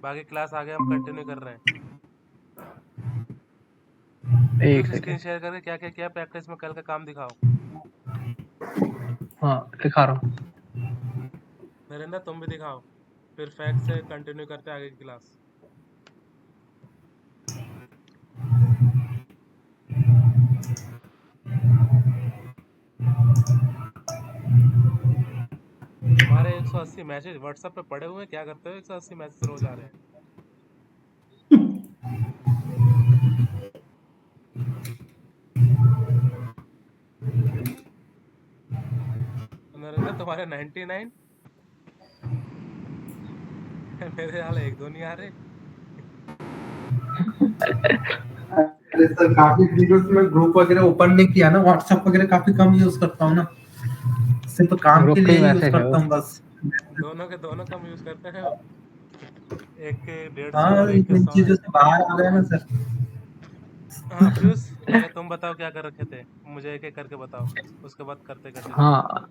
बाकी क्लास आगे हम कंटिन्यू कर रहे हैं। एक स्क्रीन सेकेंड। शेयर करके क्या क्या किया प्रैक्टिस में कल का काम दिखाओ। हाँ दिखा रहा हूँ। नरेंद्र तुम भी दिखाओ, फिर फैक्ट से कंटिन्यू करते हैं आगे की क्लास। तुम्हारे 180 मैसेज व्हाट्सएप पे पड़े हुए हैं, क्या करते हो? 180 मैसेज रोज आ रहे हैं। नरेंद्र तुम्हारे 99 मेरे हाल एक दो नहीं आ रहे। अरे सर काफी दिनों से मैं ग्रुप वगैरह ओपन नहीं किया ना, व्हाट्सएप वगैरह काफी कम यूज करता हूँ ना, सिर्फ काम ग्रुप के पे लिए ही ही यूज मैसेज है करता वो। हूँ बस। दोनों के दोनों कम यूज करते हैं वो। एक के 150 हाँ और एक के इन 100 है। चीजों से बाहर आ गया ना सर। हाँ पीयूष, पहले तुम बताओ क्या कर रखे थे, मुझे एक एक करके बताओ, उसके बाद करते कंटिन्यू। हाँ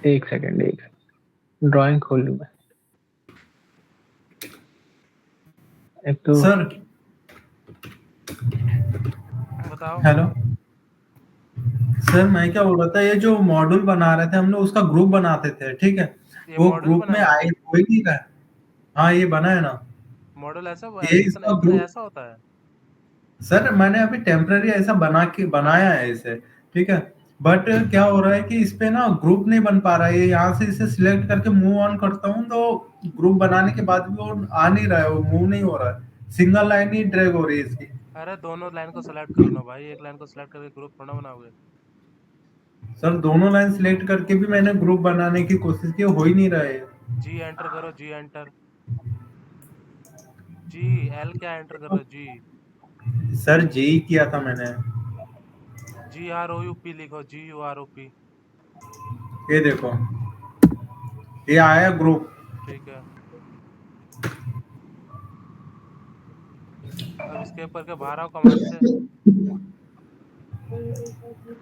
एक सेकेंड, एक सेकेंड, ड्राइंग खोल लूँ मैं। एक तो सर बताओ। हेलो सर, मैं क्या बोल रहा था, ये जो मॉड्यूल बना रहे थे हम लोग, उसका ग्रुप बनाते थे, ठीक है? ये वो मॉडल ग्रुप में बनाया है? आए कोई नहीं रहा। हाँ ये बना है ना, मॉडल ऐसा ये इतना इसका इतना ग्रुप। ऐसा होता है? सर मैंने अभी टेम्पररी ऐसा बनाया है इसे, ठीक है? बट क्या हो रहा है कि इस पे ना ग्रुप नहीं बन पा रहा है। ये यहाँ से इसे सिलेक्ट करके मूव ऑन करता हूँ तो ग्रुप बनाने के बाद भी वो आ नहीं रहा है, वो मूव नहीं हो रहा है, सिंगल लाइन ही ड्रैग हो रही है इसकी। अरे दोनों लाइन को सेलेक्ट करो ना भाई, एक लाइन को सेलेक्ट करके ग्रुप थोड़ा बनाओगे। सर दोनों लाइन सिलेक्ट करके भी मैंने ग्रुप बनाने की कोशिश की, हो ही नहीं रहा है। जी एंटर करो, जी एंटर। जी एल क्या एंटर कर रहे हो? जी सर जी किया था मैंने। GROUP लिखो, GUROP। ये देखो, ये आया ग्रुप। ठीक है, अब इसके ऊपर के बाहर आओ कमांड से।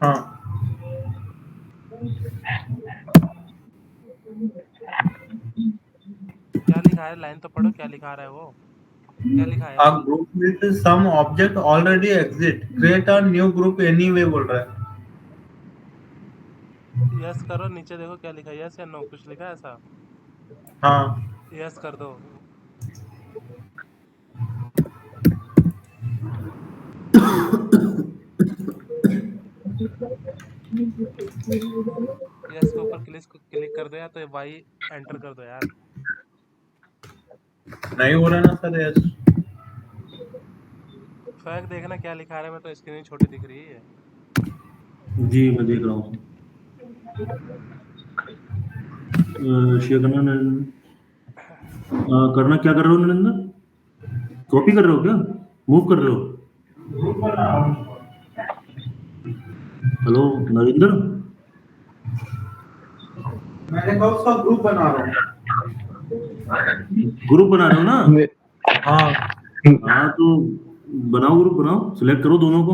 हाँ क्या लिखा है? लाइन तो पढ़ो, क्या लिखा रहा है वो, क्या लिखा है? a group with some object already exist, create a new group anyway बोल रहा है। यस करो, नीचे देखो क्या लिखा है, यस या नो, कुछ लिखा है ऐसा? हाँ यस कर दो। यस के ऊपर क्लिक कर दो, या तो वाई एंटर कर दो यार। नहीं हो रहा ना सर यस। फैक्ट देखना क्या लिखा रहा है, मैं तो स्क्रीन छोटी दिख रही है। जी मैं देख रहा हूँ। शेयर करना करना क्या कर रहे हो नरेंद्र? कॉपी कर रहे हो क्या? मूव कर रहे हो? हेलो नरेंद्र, मैंने कहा उसका ग्रुप बना रहा हूँ। ग्रुप बना रहे हो ना? हाँ हाँ तो बनाओ, ग्रुप बनाओ, सिलेक्ट करो दोनों को।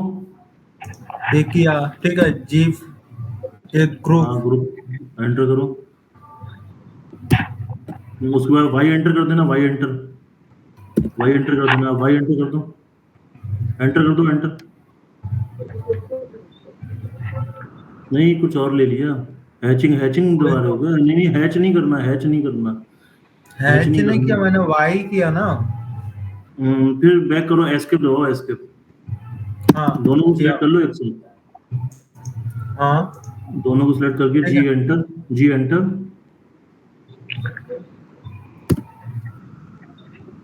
एक किया, ठीक है जी, एक ग्रुप। हाँ ग्रुप एंटर करो, उसके बाद वाई एंटर कर देना, वाई एंटर कर देना, वाई एंटर कर दो, एंटर कर दो, एंटर। नहीं कुछ और ले लिया, हैचिंग दबा रहे हो क्या? नहीं नहीं, हैच नहीं करना, हैच नहीं करना, हैच हैच नहीं नहीं किया करना। मैंने, वाई किया ना। फिर बैक करो, एस्केप दबाओ, एस्केप। हाँ दोनों को किया। सिलेक्ट कर लो एक साथ, हाँ दोनों को सिलेक्ट करके ठीक जी है। एंटर, जी एंटर,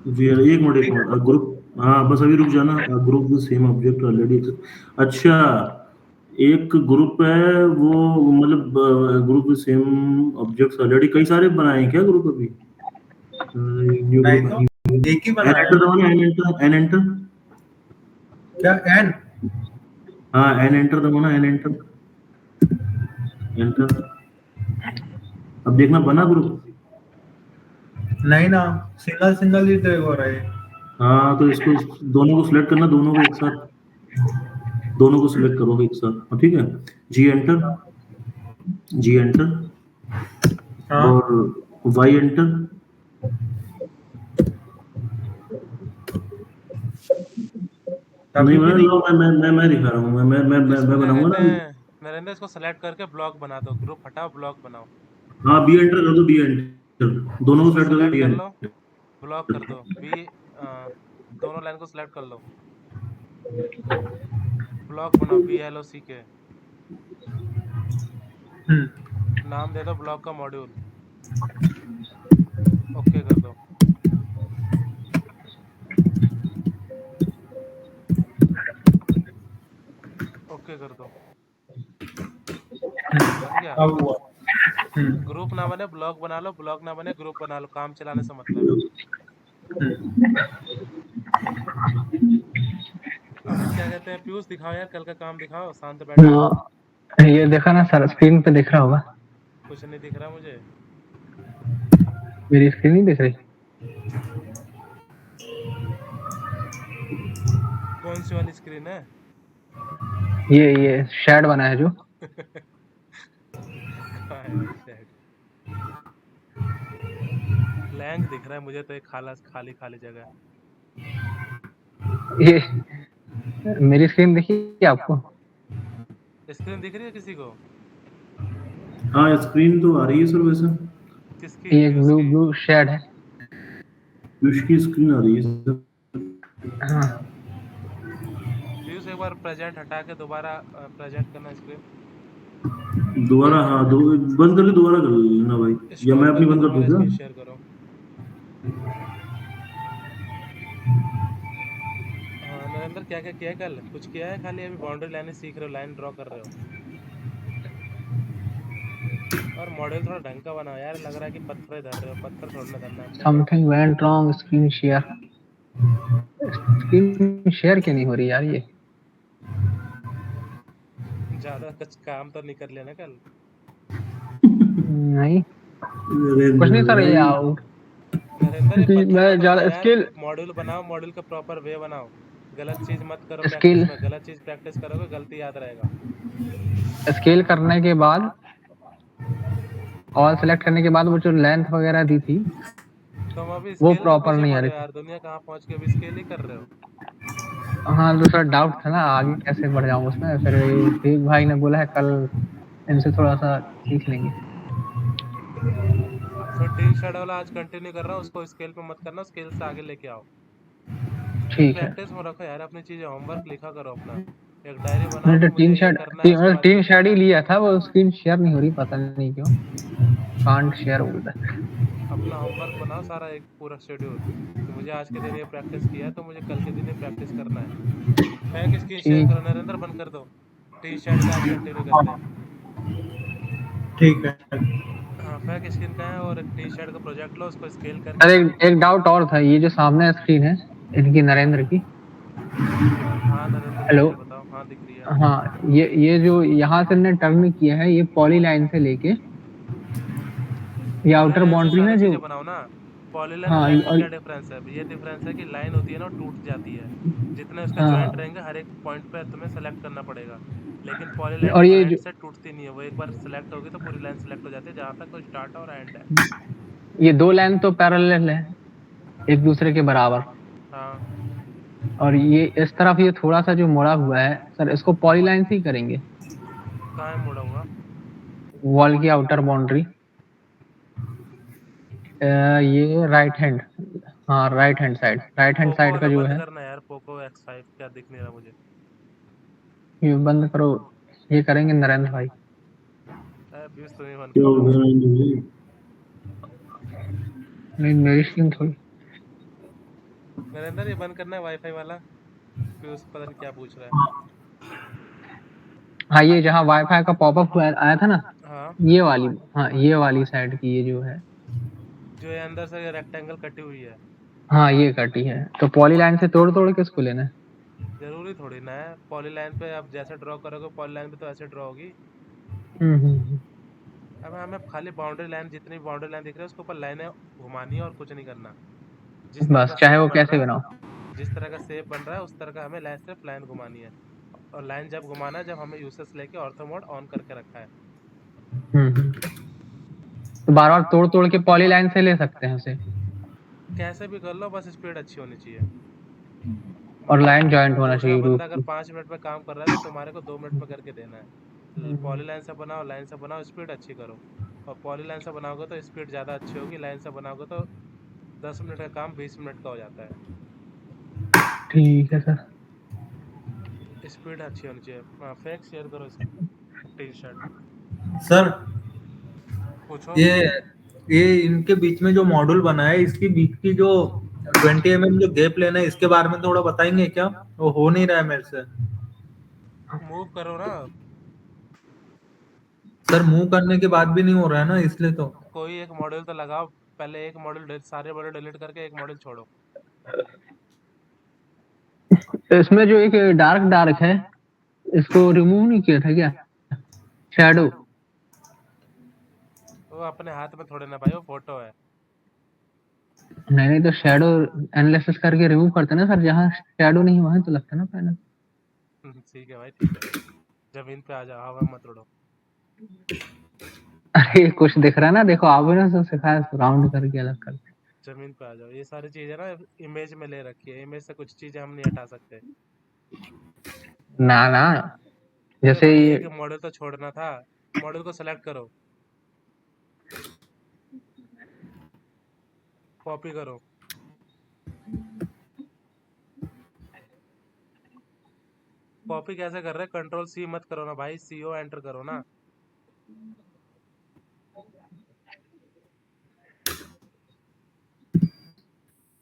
जी एक ठीक है। Minute group. हाँ बस अभी रुक जाना, group with same object already. अच्छा, एक ग्रुप है वो, मतलब group with same objects already, कई सारे बनाए हैं क्या ग्रुप अभी? न्यू नहीं ग्रुप, तो एक ही एन बनाया एंटर ना। दबाना, एन एंटर, एन एंटर। क्या एन? हाँ एन एंटर दबाना, एन एंटर, एंटर। अब देखना बना ग्रुप। नहीं ना, सिंगल सिंगल ही ड्रैग हो रहा है। हाँ तो इसको, दोनों को सिलेक्ट करना, दोनों को एक साथ, दोनों को सिलेक्ट करो एक साथ, हाँ, ठीक है। जी एंटर, जी एंटर हाँ और वाई एंटर, अभी नहीं भी मैं नहीं। लो मैं दिखा रहा हूँ मैं बनाऊंगा ना। नरेंद्र इसको सेलेक्ट करके ब्लॉक बना दो, ग्रुप हटाओ ब्लॉक बनाओ। हाँ बी एंटर कर दो, बी एंटर दोनों को इसको सेलेक्ट कर दो, सेलेक्ट बी कर लो, एंटर। ब्लॉक कर दो बी, दोनों लाइन को सेलेक्ट कर लो, ब्लॉक बनाओ BLOCK, नाम दे दो ब्लॉक का मॉड्यूल, ओके कर दो। ओके कर दो, बन गया। अब हुआ। ग्रुप ना बने ब्लॉक बना लो, ब्लॉक ना बने ग्रुप बना लो, काम चलाने से मतलब है। अभी क्या कहते हैं पीयूष, दिखाओ यार कल का काम दिखाओ, शांत बैठे हो। ये देखा ना सर, स्क्रीन पे दिख रहा होगा। कुछ नहीं दिख रहा मुझे, मेरी स्क्रीन नहीं दिख रही? कौन सी वाली स्क्रीन है? ये शेड बना है जो। कहाँ है भाई शेड? ब्लैंक दिख रहा है मुझे तो, एक खाली खाली जगह। ये मेरी स्क्रीन दिखी आपको? स्क्रीन दिख रही है किसी को? हाँ स्क्रीन तो आ रही है सर वैसे। किसकी? ये पीयूष की? ब्लू शेड है। उसकी स्क्रीन आ रही है सर। हाँ पीयूष एक बार प्रेजेंट हटा के दोबारा प्रेजेंट करना स्क्रीन। दोबारा हाँ बंद करके दोबारा कर लेना भाई, या स्टॉप मैं अपनी करके बंद कर दोबारा दूँ स्क्रीन क्या? शेयर करो। हाँ नरेंद्र, क्या क्या किया है कल? कुछ किया है? खाली अभी बाउंड्री लाइन सीख रहे हो, लाइन ड्रॉ कर रहे हो। और मॉडल थोड़ा ढंग का बनाओ यार, लग रहा है कि पत्थर धर रहे हो, पत्थर थोड़ा ना धरना हमने। Something went wrong, screen share. Screen share क्यों नहीं हो रही यार? ये ज्यादा कुछ काम तो नहीं कर लेना कल। नहीं अरे कुछ नहीं सर, ये भाई आउट नरेंद्र ये पत्थर मैं मत ज्यादा बनाओ यार, स्किल मॉड्यूल बनाओ, मॉड्यूल का प्रॉपर वे बनाओ। गलत चीज मत करो स्किल प्रैक्टिस में, गलत चीज प्रैक्टिस करोगे गलती याद रहेगा। स्केल करने के बाद, ऑल सेलेक्ट करने के बाद वो जो लेंथ वगैरह दी थी तुम अभी वो स्केल में प्रॉपर पीछे नहीं आ पड़े रही हो थी। यार, दुनिया कहाँ पहुंच के अभी स्केल ही कर रहे हो। हाँ दूसरा डाउट था ना, आगे कैसे बढ़ जाऊँ उसमें। फिर एक भाई ने बोला है कल इनसे थोड़ा सा सीख लेंगे। फिर टीन शेड वाला आज कंटिन्यू कर रहा हूँ, उसको स्केल पे मत करना, स्केल से आगे लेके आओ। ठीक है। प्रैक्टिस में रखो यार अपनी चीजें, होमवर्क लिखा करो अपना, एक डायरी बनाओ मैंने कि तो मुझे ये करना है, उसके बाद टीन ये शेड करना ही है। लिया था, वो स्क्रीन शेयर नहीं हो रही, पता नहीं क्यों। कांट शेयर बोलता है। अपना होमवर्क बनाओ सारा, एक पूरा शेड्यूल कि मुझे आज के दिन ये प्रैक्टिस किया है तो मुझे कल के दिन ये प्रैक्टिस करना है। पैक स्क्रीन शेयर ठीक करो नरेंद्र, बंद कर दो। टी शर्ट का आज कंटिन्यू करते हैं। ठीक है। हाँ पैक स्क्रीन का है, और एक टी शर्ट का प्रोजेक्ट लो, उसको स्केल सर करके। एक डाउट और था, ये जो सामने स्क्रीन है इनकी, नरेंद्र की। हाँ नरेंद्र की हेलो। है, बताओ। हाँ दिख रही है। हाँ ये जो यहाँ से हमने टर्न किया है, ये पॉली लाइन से लेके ये पॉली आउटर लाइन से बाउंड्री में सारी जो। चीजें बनाओ ना। पॉलीलाइन और हाँ लाइन में और क्या डिफरेंस है? ये डिफरेंस है कि लाइन होती है ना, वो टूट जाती है। जितने उसके जॉइंट हाँ रहेंगे हर एक पॉइंट पे तुम्हें सेलेक्ट करना पड़ेगा। लेकिन पॉलीलाइन और ये जॉइंट जो से टूटती नहीं है, वो एक बार सेलेक्ट होगी तो पूरी लाइन सेलेक्ट हो जाती है, जहाँ तक वो स्टार्ट और एंड है। ये दो लाइन तो पैरेलल है एक दूसरे के बराबर, हाँ और ये इस तरफ ये थोड़ा सा जो मुड़ा हुआ है सर, इसको पॉली लाइन से ही करेंगे। कहाँ है मुड़ा हुआ? वॉल की आउटर बाउंड्री, ये राइट हैंड, हाँ राइट हैंड पोको साइड का वाला जो बंद है। करना यार, पोको X5 क्या दिख नहीं रहा मुझे। ये बंद करो, ये करेंगे नरेंद्र भाई। व्यूज तुम्हें बंद क्या कर हो दो। गया नरेंद्र भाई? नहीं मेरी स्क्रीन थोड़ी। नरेंद्र ये बंद करना है वाईफाई वाला, व्यूज पता नहीं क्या पूछ रहा है। हाँ ये जहाँ वाईफाई का पॉपअप आया था ना, हाँ ये वाली, हाँ ये वाली साइड की ये जो है। जो ये अंदर से रेक्टेंगल कटी हुई है। हाँ ये कटी है, तो पॉली लाइन से तोड़ तोड़ के इसको लेना है। जरूरी थोड़ी ना है, पॉलीलाइन पे आप जैसे ड्रॉ करोगे पॉलीलाइन पे तो ऐसे ड्रॉ होगी। हम्म। अब हमें खाली बाउंड्री लाइन, जितनी बाउंड्री लाइन दिख रही है उसके ऊपर लाइनें घुमानी है और कुछ नहीं करना। जिस तरह बस का चाहे शेप वो बन कैसे रहा बनाओ। है, जिस तरह का शेप बन रहा है उस तरह का हमें लाइन, सिर्फ लाइन घुमानी है। और लाइन जब घुमाना है जब हमें यूसेस लेके ऑर्थो मोड ऑन करके रखा है। तो बार बार तोड़ तोड़ के पॉली लाइन से ले सकते हैं उसे। कैसे भी कर लो, बस स्पीड अच्छी होनी चाहिए। और लाइन जॉइंट होना दूसरा चाहिए बंदा रूट अगर की। 5 मिनट में काम कर रहा है तो तुम्हारे को 2 मिनट में करके देना है। पॉली लाइन से बनाओ, लाइन से बनाओ, स्पीड अच्छी करो। और पॉली लाइन से बनाओगे तो स्पीड ज़्यादा अच्छी होगी, लाइन से बनाओगे तो 10 मिनट का काम 20 मिनट का हो जाता है। ठीक है सर। स्पीड अच्छी होनी चाहिए। हाँ, फेक शेयर करो इसका टी शर्ट। सर पूछो। ये ये इनके बीच में जो मॉड्यूल बना है, इसकी बीच की जो 20 mm जो गैप लेना है, इसके बारे में थोड़ा बताएंगे क्या? वो हो नहीं रहा है मेरे से। मूव करो ना। सर मूव करने के बाद भी नहीं हो रहा है ना, इसलिए तो। कोई एक मॉड्यूल तो लगाओ। पहले एक मॉड्यूल, सारे मॉड्यूल डिलीट करके एक मॉड्यूल छोड़ो। इसमें जो एक डार्क डार्क है, इसको रिमूव नहीं किया था क्या? शैडो। वो अपने हाथ में थोड़े ना भाई, वो फोटो है। नहीं तो शैडो एनालिसिस करके रिमूव करते ना सर, जहाँ शैडो नहीं वहां तो लगता ना पैनल। ठीक है भाई, ठीक है। जमीन पे आ जाओ, हवा मत उड़ो। अरे कुछ दिख रहा है ना, देखो आप ने तो सिखाया राउंड करके अलग करके। जमीन पे आ जाओ। ये सारी चीजें ना इमेज में ले रखी है, इमेज से कुछ चीजें हम नहीं हटा सकते। ना ना, अरे जैसे भाई ये एक मॉडल तो छोड़ना था। मॉडल को सेलेक्ट करो, कॉपी करो। कॉपी कैसे कर रहे? कंट्रोल सी मत करो ना भाई, CO एंटर करो ना।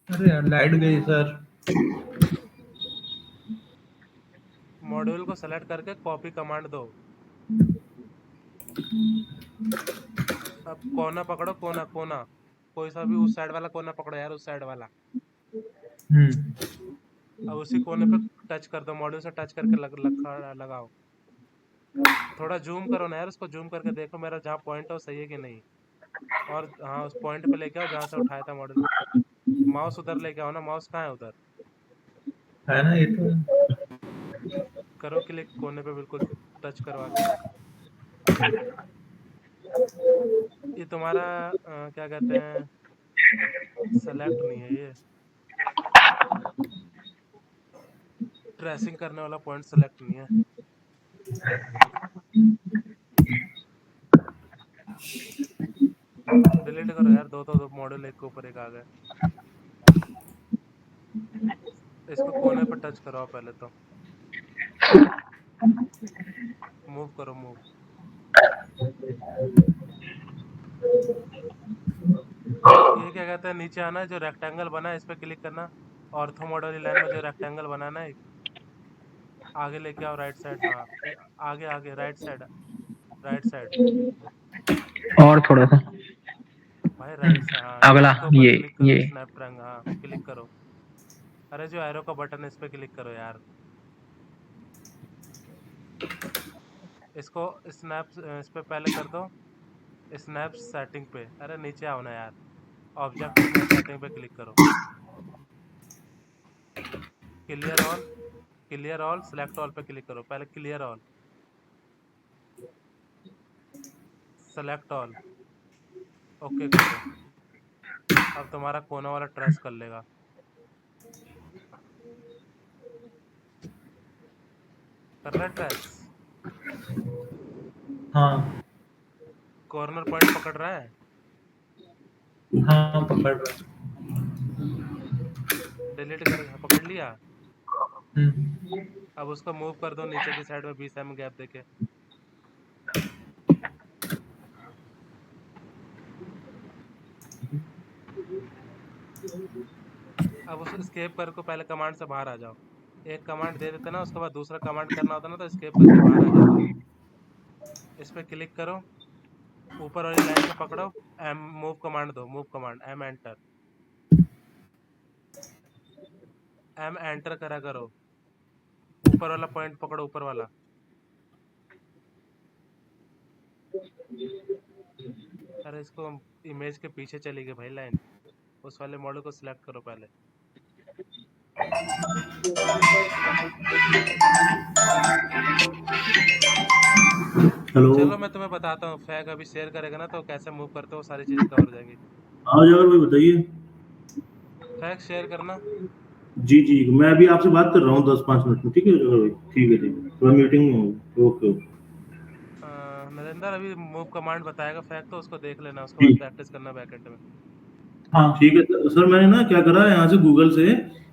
अरे यार लाइट गई सर। मॉड्यूल को सेलेक्ट करके कॉपी कमांड दो। अब कोना पकड़ो, कोना कोना। कोई सा भी उस साइड वाला कोना पकड़ो यार, उस साइड वाला। अब उसी कोने पे टच कर दो, मॉड्यूल से टच करके लगाओ। थोड़ा जूम करो ना यार, उसको जूम करके देखो मेरा जहाँ पॉइंट है वो सही है कि नहीं। और हाँ, उस पॉइंट पे लेके आओ जहाँ से उठाया था मॉडल। माउस उधर लेके आओ ना, माउस कहाँ है उधर? है ना, ये तो। करो क्लिक कोने पे, बिल्कुल टच करवा के। ये तुम्हारा क्या कहते हैं, सेलेक्ट नहीं है ये। ट्रेसिंग करने वाला पॉइंट सेलेक्ट नहीं है। डिलीट करो यार, दो मॉडल एक के ऊपर एक आ गए। इसको कोने पे टच कराओ पहले तो। मूव करो, मूव। ये क्या कहते हैं, नीचे आना है, जो रेक्टेंगल बना है इस पे क्लिक करना। ऑर्थो मॉडल लाइन में जो रेक्टेंगल बनाना है, आगे लेके आओ राइट साइड। हाँ, आगे आगे राइट साइड, राइट साइड। और थोड़ा सा भाई राइट साइड, हाँ अगला, इसके ऊपर क्लिक करो, ये स्नैप ट्रायंगल, हाँ क्लिक करो। अरे जो एरो का बटन है इस पे क्लिक करो यार। इसको स्नैप, इस पे पहले कर दो स्नैप सेटिंग पे। अरे नीचे आओ ना यार, ऑब्जेक्ट स्नैप सेटिंग पे क्लिक करो। Clear all, clear all, select all पे क्लिक करो पहले। Clear all, select all, okay कर दो। अब तुम्हारा कोना वाला ट्रेस कर लेगा। कर रहा है ट्रेस? हाँ कॉर्नर पॉइंट पकड़ रहा है? हाँ, पकड़ रहा है। डिलीट कर, पकड़ लिया। हम्म। अब उसको मूव कर दो नीचे की साइड में 20 mm गैप देके। अब उस escape कर को पहले कमांड से बाहर आ जाओ। एक कमांड दे देते ना, उसके बाद दूसरा कमांड करना होता ना, तो escape करके बाहर आ जाते। इस पे क्लिक करो, ऊपर वाली लाइन को पकड़ो, एम मूव कमांड दो, move command, M enter. M enter करा करो, ऊपर वाला पॉइंट पकड़ो, ऊपर वाला। अरे इसको इमेज के पीछे चली गई भाई लाइन। उस वाले मॉडल को सिलेक्ट करो पहले। हेलो। चलो मैं तुम्हें बताता हूँ, फैग अभी शेयर करेगा ना तो कैसे मूव करते हो, सारी चीजें कवर हो जाएंगी। हाँ जाकर भाई बताइए। फैग शेयर करना। जी जी, मैं अभी आपसे बात कर रहा हूँ 10-5 मिनट में, ठीक है भाई? ठीक है, थोड़ा मीटिंग में हूँ। Okay okay. नरेंद्र अभी मूव कमांड बताएगा फैक्ट, तो उसको देख लेना, उसके बाद ठीक प्रैक्टिस करना बैकएंड में। हाँ ठीक है सर, मैंने ना क्या करा, यहाँ से गूगल से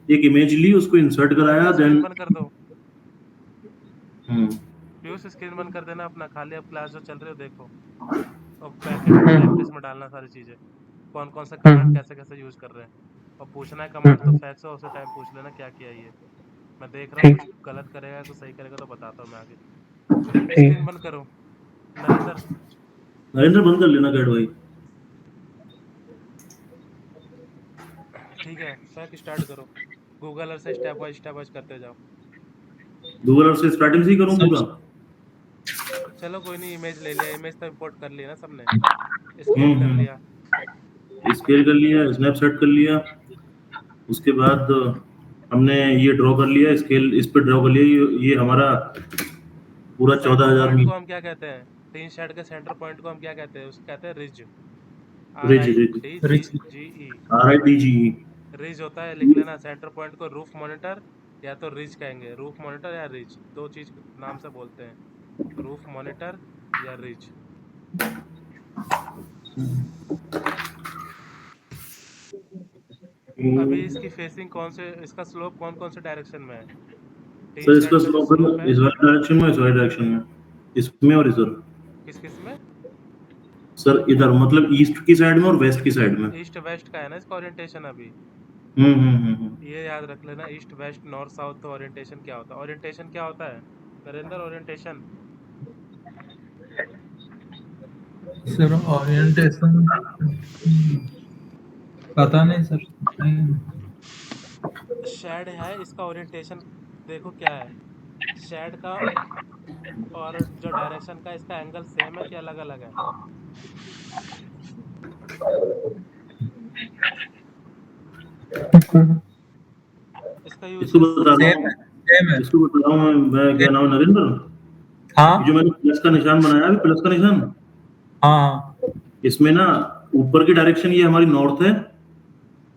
एक इमेज ली, उसको इंसर्ट कराया, स्क्रीन देन बंद कर दो, पीयूष स्क्रीन बंद कर देना अपना, खाली अब क्लास जो चल रही हो देखो, और बैकएंड में प्रैक्टिस में डालना सारी चीजें, कौन कौन सा कमांड कैसे कैसे यूज कर रहे हैं, और पूछना है कमांड तो फैक्ट से उसी टाइम पूछ लेना क्या किया ये। मैं देख रहा हूँ ठीक कुछ गलत करेगा कुछ सही करेगा तो बताता हूँ मैं आगे। ठीक स्क्रीन बंद करो नरेंद्र। नरेंद्र बंद कर लेना कैट भाई। ठीक है, फैक्ट स्टार्ट करो, गूगल अर्थ से स्टेप वाइज करते जाओ। गूगल अर्थ से स्टार्टिंग से ही करूँ पूरा? चलो कोई नहीं, इमेज ले लिया, इमेज तो इंपोर्ट कर लिया ना सबने, स्केल कर लिया। स्केल कर लिया, स्नैपशॉट कर लिया, उसके बाद हमने ये ड्रॉ कर लिया, स्केल इस पे ड्रॉ कर लिया, ये हमारा पूरा सेंटर 14,000 पॉइंट को मीटर। हम क्या कहते हैं, तीन शेड के सेंटर पॉइंट को हम क्या कहते हैं, उसको कहते हैं ridge, R ridge I ridge D G G E. RIDGE। Ridge होता है, लिख लेना, सेंटर पॉइंट को रूफ मॉनिटर या तो रिज कहेंगे, रूफ मॉनिटर या रिज, दो चीज के नाम से बोलते हैं, रूफ मॉनिटर या रिज। अभी इसकी फेसिंग कौन से, इसका स्लोप कौन कौन से डायरेक्शन में है, तीन सर शेड इसका का जो स्लोप है। इस वाले डायरेक्शन में, इस वाले डायरेक्शन में, इसमें और इधर। किस किस में, सर इधर मतलब ईस्ट की साइड में और वेस्ट की साइड में। ईस्ट वेस्ट का है ना इसका ओरिएंटेशन अभी, हम्म। ये याद रख लेना, ईस्ट वेस्ट नॉर्थ साउथ। तो ओरिएंटेशन क्या होता है, ओरिएंटेशन क्या होता है नरेंद्र, ओरिएंटेशन? सर ओरिएंटेशन पता नहीं सर, नहीं। शेड है, इसका ओरिएंटेशन देखो क्या है, शेड का और जो डायरेक्शन का, इसका एंगल सेम है कि अलग अलग है? इसका इसको यूसेस बता रहा सेम हूँ, है, सेम है। इसको बता रहा हूँ मैं, क्या नाम है नरेंद्र? ये जो हाँ मैंने प्लस का निशान बनाया है, प्लस का निशान, हाँ इसमें ना ऊपर की डायरेक्शन ये हमारी नॉर्थ है, ये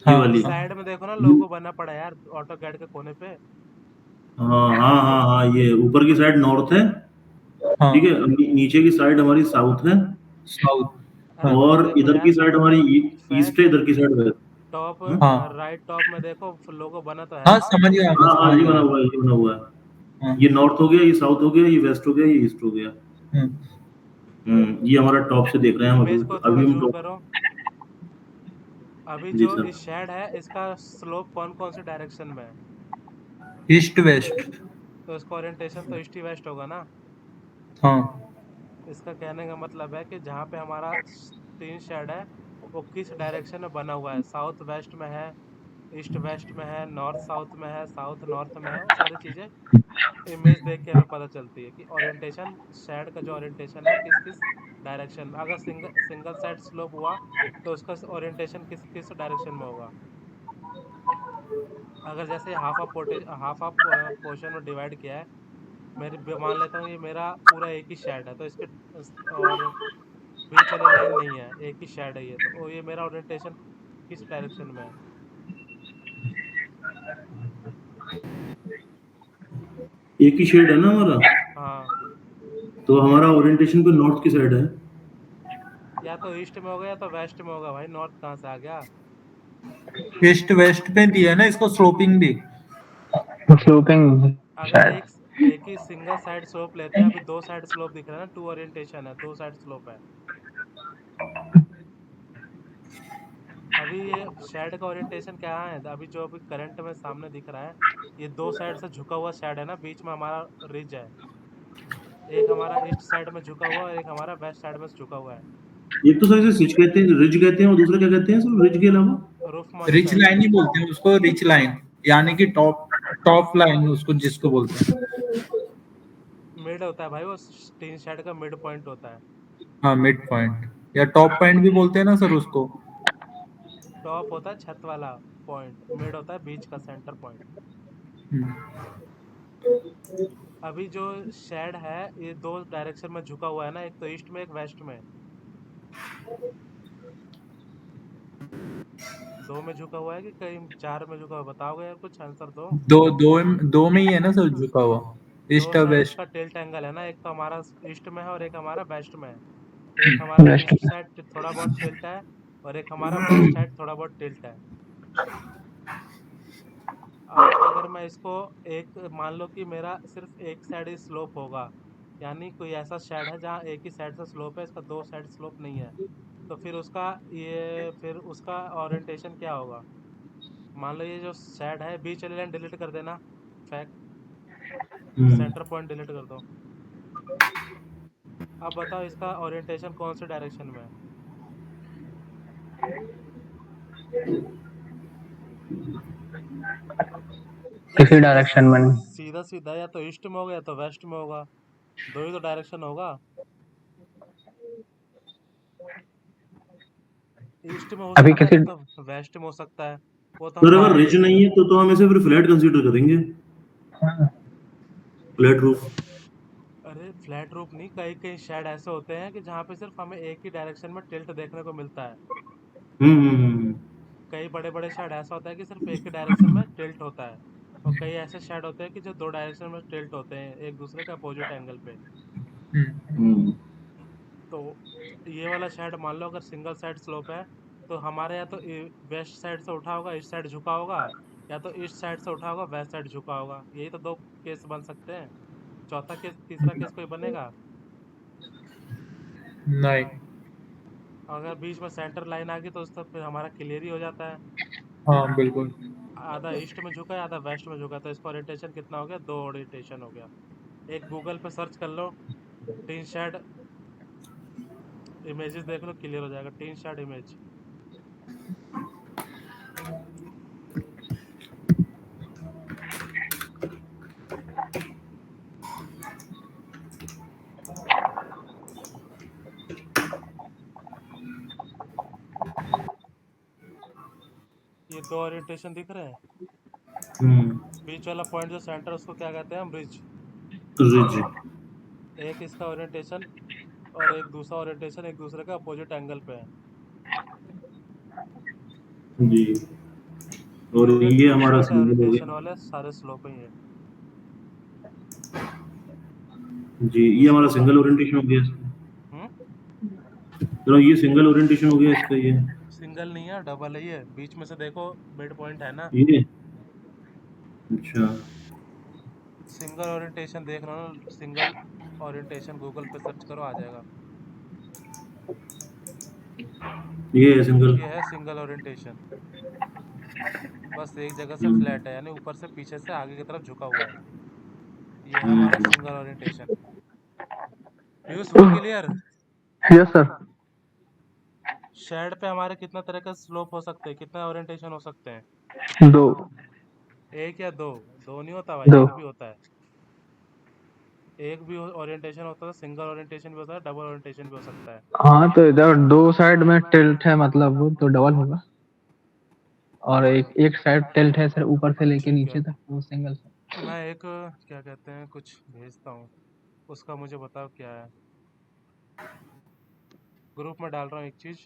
हाँ वाली। साइड में देखो ना, लोगो बना पड़ा है यार ऑटो कैड के कोने पे। हाँ, ये ऊपर की साइड नॉर्थ है, ठीक है। हाँ नीचे की साइड हमारी साउथ है, साउथ। अरे हाँ तो और देखो इधर की यार साइड हमारी ईस्ट फैक्ट, है, इधर की साइड वेस्ट। टॉप हाँ हाँ राइट टॉप में देखो लोगो बना तो है हाँ, ना। समझ गया मैं, हाँ, समझ ये गया बना मैं। हुआ है, ये बना हुआ है। हाँ ये नॉर्थ हो गया, ये साउथ हो गया, ये वेस्ट हो गया, ये ईस्ट हो गया। हम्म। ये हमारा टॉप से देख रहे हैं हम इमेज अभी। को थोड़ा अभी हम जूम टॉप। करो। अभी जी जो सर। इस शेड है, इसका स्लोप कौन कौन से डायरेक्शन में है, ईस्ट वेस्ट। तो इसका ओरिएंटेशन तो ईस्ट वेस्ट होगा ना। हाँ इसका कहने का मतलब है कि जहाँ पे हमारा तीन शेड है, वो किस डायरेक्शन में बना हुआ है, साउथ वेस्ट में है, ईस्ट वेस्ट में है, नॉर्थ साउथ में है, साउथ नॉर्थ में है, वो सारी चीजें इमेज देख के हमें पता चलती है कि ओरिएंटेशन, शेड का जो ओरिएंटेशन है किस किस डायरेक्शन में। अगर सिंगल साइड स्लोप हुआ तो उसका ओरिएंटेशन किस किस डायरेक्शन में होगा। अगर जैसे हाफ ऑफ पोर्शन में डिवाइड किया है, मान लेता हूँ ये मेरा पूरा एक ही शेड है, तो इसके और बीच वाली लाइन नहीं है, एक ही शेड है ये, तो ये मेरा ओरिएंटेशन किस डायरेक्शन में है। एक ही शेड है ना हमारा, हाँ, तो हमारा ओरिएंटेशन पे नॉर्थ की साइड है। या तो ईस्ट में होगा या तो वेस्ट में होगा भाई, नॉर्थ कहाँ से आ गया। ईस्ट वेस्ट पे दिया ना इसको स्लोपिंग भी। स्लोपिंग अगर शायद। एक ही सिंगल साइड स्लोप लेते हैं, अभी दो साइड स्लोप दिख रहा है ना, टू ओरिएंटेशन है, दो साइड स्लोप है। अभी ये शेड का ओरिएंटेशन क्या है, अभी जो अभी करंट में सामने दिख रहा है, ये दो साइड से झुका हुआ शेड है ना, बीच में हमारा रिज है, एक हमारा ईस्ट साइड में झुका हुआ और एक हमारा वेस्ट साइड में झुका हुआ है। एक तो सर इसे सिच कहते हैं, रिज कहते हैं, और दूसरा क्या कहते हैं सर रिज के अलावा? रूफ रिच मॉनिटर, लाइन ही बोलते हैं उसको, रिच लाइन, यानी कि टॉप टॉप लाइन उसको जिसको बोलते हैं। मिड होता है भाई, वो तीन शेड का मिड पॉइंट होता है। हाँ मिड पॉइंट या टॉप पॉइंट भी बोलते हैं ना सर उसको। टॉप होता है छत वाला पॉइंट, मिड होता है बीच का सेंटर पॉइंट। हम्म। अभी जो शेड है ये दो डायरेक्शन में झुका हुआ है ना, एक तो ईस्ट में एक वेस्ट में, 2 में झुका हुआ है कि कहीं 4 में झुका हुआ है? बताओगे यार, कुछ आंसर दो। दो में ही है ना सर झुका हुआ, दो ईस्ट और साइड वेस्ट। उसका टिल्ट एंगल है ना, एक तो हमारा ईस्ट में है और एक हमारा वेस्ट में है। एक हमारा वेस्ट ईस्ट साइड थोड़ा बहुत टिल्ट है और एक हमारा वेस्ट साइड थोड़ा बहुत टिल्ट है। अब अगर मैं इसको एक मान लो कि मेरा सिर्फ एक साइड ही स्लोप होगा, यानी कोई ऐसा शेड है जहाँ एक ही साइड से स्लोप है, इसका दो साइड स्लोप नहीं है, तो फिर उसका ओरिएंटेशन क्या होगा? मान लो ये जो शेड है, बीच वाली लाइन डिलीट कर देना, फैक्ट, सेंटर पॉइंट डिलीट कर दो। अब बताओ इसका ओरिएंटेशन कौन से डायरेक्शन में है? किसी सीधा डायरेक्शन में नहीं। सीधा सीधा या तो ईस्ट में होगा या तो वेस्ट में होगा, दो ही तो डायरेक्शन होगा। ईस्ट में हो अभी सकता है किसी नहीं तो वेस्ट में हो सकता है, वो तो सर हम अगर बाद में रिज नहीं है तो हम इसे फिर फ्लैट कंसीडर करेंगे, फ्लैट रूफ। अरे फ्लैट रूफ नहीं, कई कई शेड ऐसे होते हैं कि जहाँ पे सिर्फ हमें एक ही डायरेक्शन में टिल्ट देखने को मिलता है। हम्म। कई बड़े बड़े शेड ऐसा होता है कि सिर्फ एक ही डायरेक्शन में टिल्ट होता है, और कई ऐसे शेड होते हैं कि जो दो डायरेक्शन में टिल्ट होते हैं एक दूसरे के अपोजिट एंगल पे। हम्म। तो ये वाला शेड मान लो अगर सिंगल साइड स्लोप है, तो हमारे या तो वेस्ट साइड से उठा होगा ईस्ट साइड झुका होगा, या तो ईस्ट साइड से उठा होगा वेस्ट साइड झुका होगा। यही तो दो केस बन सकते हैं, चौथा केस तीसरा केस कोई बनेगा? नहीं। अगर बीच में सेंटर लाइन आ गई तो उसका फिर हमारा क्लियर ही हो जाता है। हाँ बिल्कुल। आधा ईस्ट में झुका है आधा वेस्ट में झुका है, तो इसका ओरिएंटेशन कितना हो गया? दो ओरिएंटेशन हो गया। एक गूगल पे सर्च कर लो, टीन शेड इमेजेस देख लो, क्लियर हो जाएगा, टीन शेड इमेज। ये दो ओरिएंटेशन दिख रहे हैं, बीच वाला पॉइंट जो सेंटर उसको क्या कहते हैं हम? ब्रिज। रिज। एक इसका ओरिएंटेशन और एक दूसरा ओरिएंटेशन एक दूसरे के अपोजिट एंगल पे है। जी। और पूरे ये हमारा डिफरेंट सिंगल हो ओरिएंटेशन गया। वाले सारे स्लोप ही हैं। जी, ये हमारा इसको सिंगल ओरिएंटेशन हो गया इसका। हम्म चलो ये सिंगल ओरिएंटेशन हो गया इसका ये। सिंगल नहीं है, डबल है ये, बीच में से देखो मिड पॉइंट है ना। ये अच्छा। सिंगल ओरिएंटेशन देख लो ना, सिंगल ओरिएंटेशन गूगल पे सर्च करो आ जाएगा। ये है सिंगल। ये है सिंगल ओरिएंटेशन, बस एक जगह से हम्म। फ्लैट है, यानी ऊपर से पीछे से आगे की तरफ झुका हुआ है। ये है हमारा सिंगल ओरिएंटेशन। पीयूष हुआ क्लियर? Yes sir. शेड पे हमारे कितना तरह का स्लोप हो सकते हैं, कितना ओरिएंटेशन हो सकते हैं? दो। एक या दो? दो नहीं होता भाई, दो। एक भी होता है। एक भी ओरिएंटेशन होता है, सिंगल ओरिएंटेशन भी होता है, डबल ओरिएंटेशन भी हो सकता है। हाँ तो इधर दो साइड में टिल्ट है मतलब वो तो डबल होगा, और एक एक साइड टिल्ट है सर ऊपर से लेके ठीक है, नीचे तक, वो सिंगल। मैं एक क्या कहते हैं कुछ भेजता हूँ, उसका मुझे बताओ क्या है। ग्रुप में डाल रहा हूँ एक चीज़।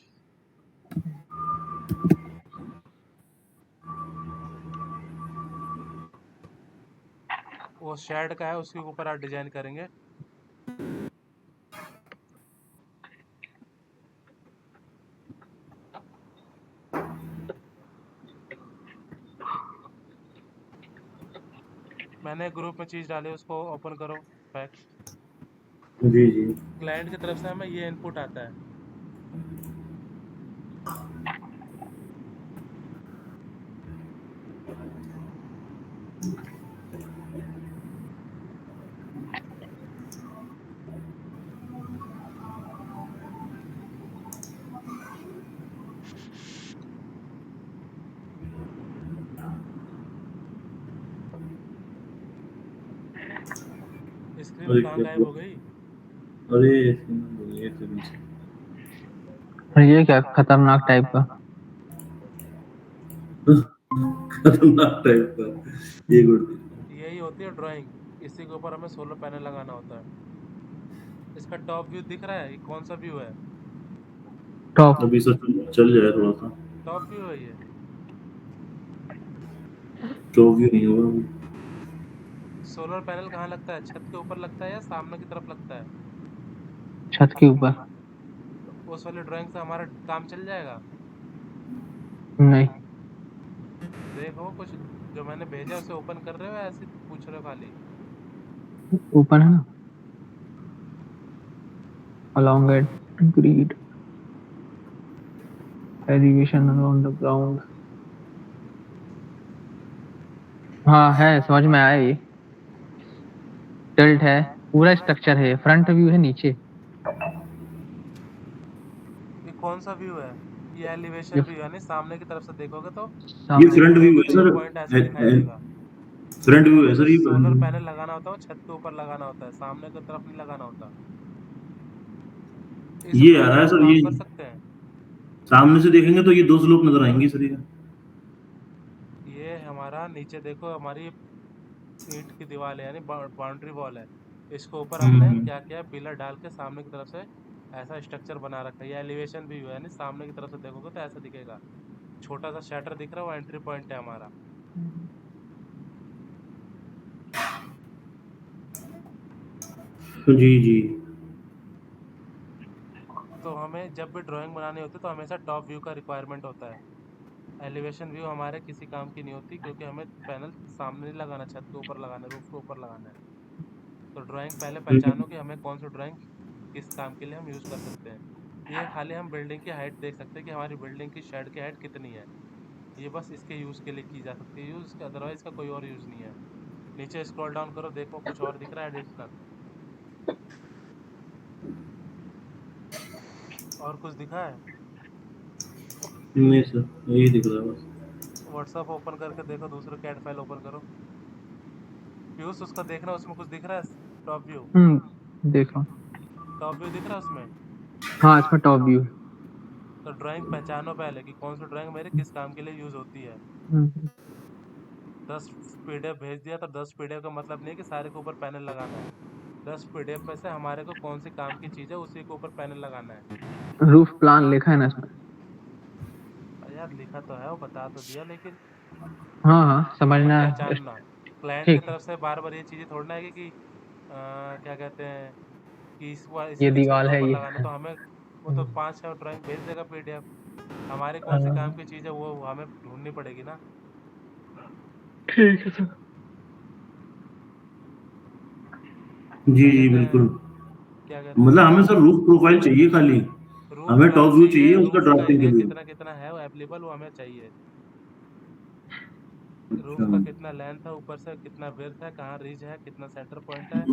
वो शेड का है, उसके ऊपर आप डिजाइन करेंगे। मैंने ग्रुप में चीज़ डाली, उसको ओपन करो, फैक्ट। जी जी। क्लाइंट की तरफ से हमें ये इनपुट आता है। स्क्रीन अरे कहाँ क्या गायब हो गई? अरे ये तो और ये क्या खतरनाक टाइप का। खतरनाक टाइप का। ये गुड। यही होती है ड्राइंग, इसी के ऊपर हमें सोलर पैनल लगाना होता है। इसका टॉप व्यू दिख रहा है, ये कौन सा व्यू है? टॉप। अभी सर चल जाए थोड़ा सा। टॉप व्यू है ये। टॉप व्यू नहीं होगा। सोलर पैनल कहाँ लगता है, छत के ऊपर लगता है या सामने की तरफ लगता है? छत के ऊपर। तो उस वाली ड्राइंग से हमारा काम चल जाएगा? नहीं, देखो कुछ जो मैंने भेजा उसे ओपन कर रहे हो या ऐसे पूछ रहे हो खाली? ओपन है ना, along it grid elevation around the ground। हाँ है, समझ में आया। ये टिल्ट है, पूरा स्ट्रक्चर है, फ्रंट व्यू है नीचे। ये कौन सा व्यू है? ये एलिवेशन ये व्यू, यानी सामने की तरफ से देखोगे तो ये नीचे सामने की फ्रंट व्यू देखोगे है तो ये सर। पॉइंट ऐसे दिखाई देगा। फ्रंट तो व्यू हमें है जो सर ये। सोलर पैनल लगाना होता है वो छत के ऊपर लगाना होता है, सामने की तरफ नहीं लगाना होता। इस ये आ ड्राइंग रहा पे है हम सर, काम ये कर सकते हैं। सामने से देखेंगे तो ये दो स्लोप नजर आएंगे सर ये। ये हमारा नीचे देखो, हमारी ईंट की दीवार है यानी बाउंड्री वॉल है। इसके ऊपर हमने हम्म। क्या किया, पिलर डाल के सामने की तरफ से ऐसा स्ट्रक्चर बना रखा है। ये एलिवेशन व्यू है, यानी सामने की तरफ से देखोगे तो ऐसा दिखेगा। छोटा सा शटर दिख रहा है, वो एंट्री पॉइंट है हमारा। जी जी। तो हमें जब भी ड्राइंग बनानी होती है तो हमेशा टॉप व्यू का रिक्वायरमेंट होता है। एलिवेशन व्यू हमारे किसी काम की नहीं होती, क्योंकि हमें पैनल सामने नहीं लगाना, छत के ऊपर लगाना है, रूफ के ऊपर लगाना है। तो ड्राइंग पहले हम्म। पहचानो कि हमें कौन सी ड्राइंग किस काम के लिए हम यूज़ कर सकते हैं। ये खाली हम बिल्डिंग की हाइट देख सकते हैं कि हमारी बिल्डिंग की शेड की हाइट कितनी है। ये बस इसके यूज़ के लिए की जा सकती है यूज़, अदरवाइज का कोई और यूज़ नहीं है। नीचे स्क्रॉल डाउन करो, देखो कुछ और दिख रहा है एडिशनल? और कुछ दिखा है? नहीं सर, यही दिख रहा है बस। व्हाट्सएप ओपन करके देखो, दूसरा कैट फाइल ओपन करो। पीयूष उसका देखना, उसमें कुछ दिख रहा है? टॉप व्यू, देख रहा हूँ। टॉप व्यू दिख रहा है उसमें? हाँ, इसमें टॉप व्यू है। तो ड्राइंग पहचानो पहले कि कौन सी ड्राइंग मेरे किस काम के लिए यूज़ होती है। हम्म, 10 पीडीएफ भेज दिया तो 10 पीडीएफ का मतलब नहीं है कि सारे के ऊपर पैनल लगाना है। 10 पीडीएफ में से हमारे को कौन सी काम की चीज़ है उसी के ऊपर पैनल लगाना है। रूफ प्लान लिखा है ना इसमें। यार लिखा तो है, वो बता तो दिया, लेकिन हाँ हाँ, हमें समझना है। पहचानना, क्लाइंट की ठीक है, तरफ से बार बार ये चीज़ें थोड़ी ना है कि क्या कहते हैं कि ये इसी छत के दीवार है ऊपर ये। लगाना। तो हमें वो तो 5-6 ड्राइंग भेज देगा पीडीएफ, हमारे कौन सी काम हाँ, की चीज़ है वो हमें ढूंढनी पड़ेगी ना। ठीक है सर। जी क्या जी कहते हैं, बिल्कुल। क्या कहते मतलब हैं, हमें सर रूफ प्रोफाइल चाहिए खाली। रूफ हमें प्लान टॉप व्यू चाहिए, चाहिए उसका रूफ का ड्राफ्टिंग के इमेज लिए। कितना कितना है वो अवेलेबल, वो हमें चाहिए। अच्छा। रूफ का कितना लेंथ है, ऊपर से कितना विड्थ है, कहाँ रिज है, कितना सेंटर पॉइंट है,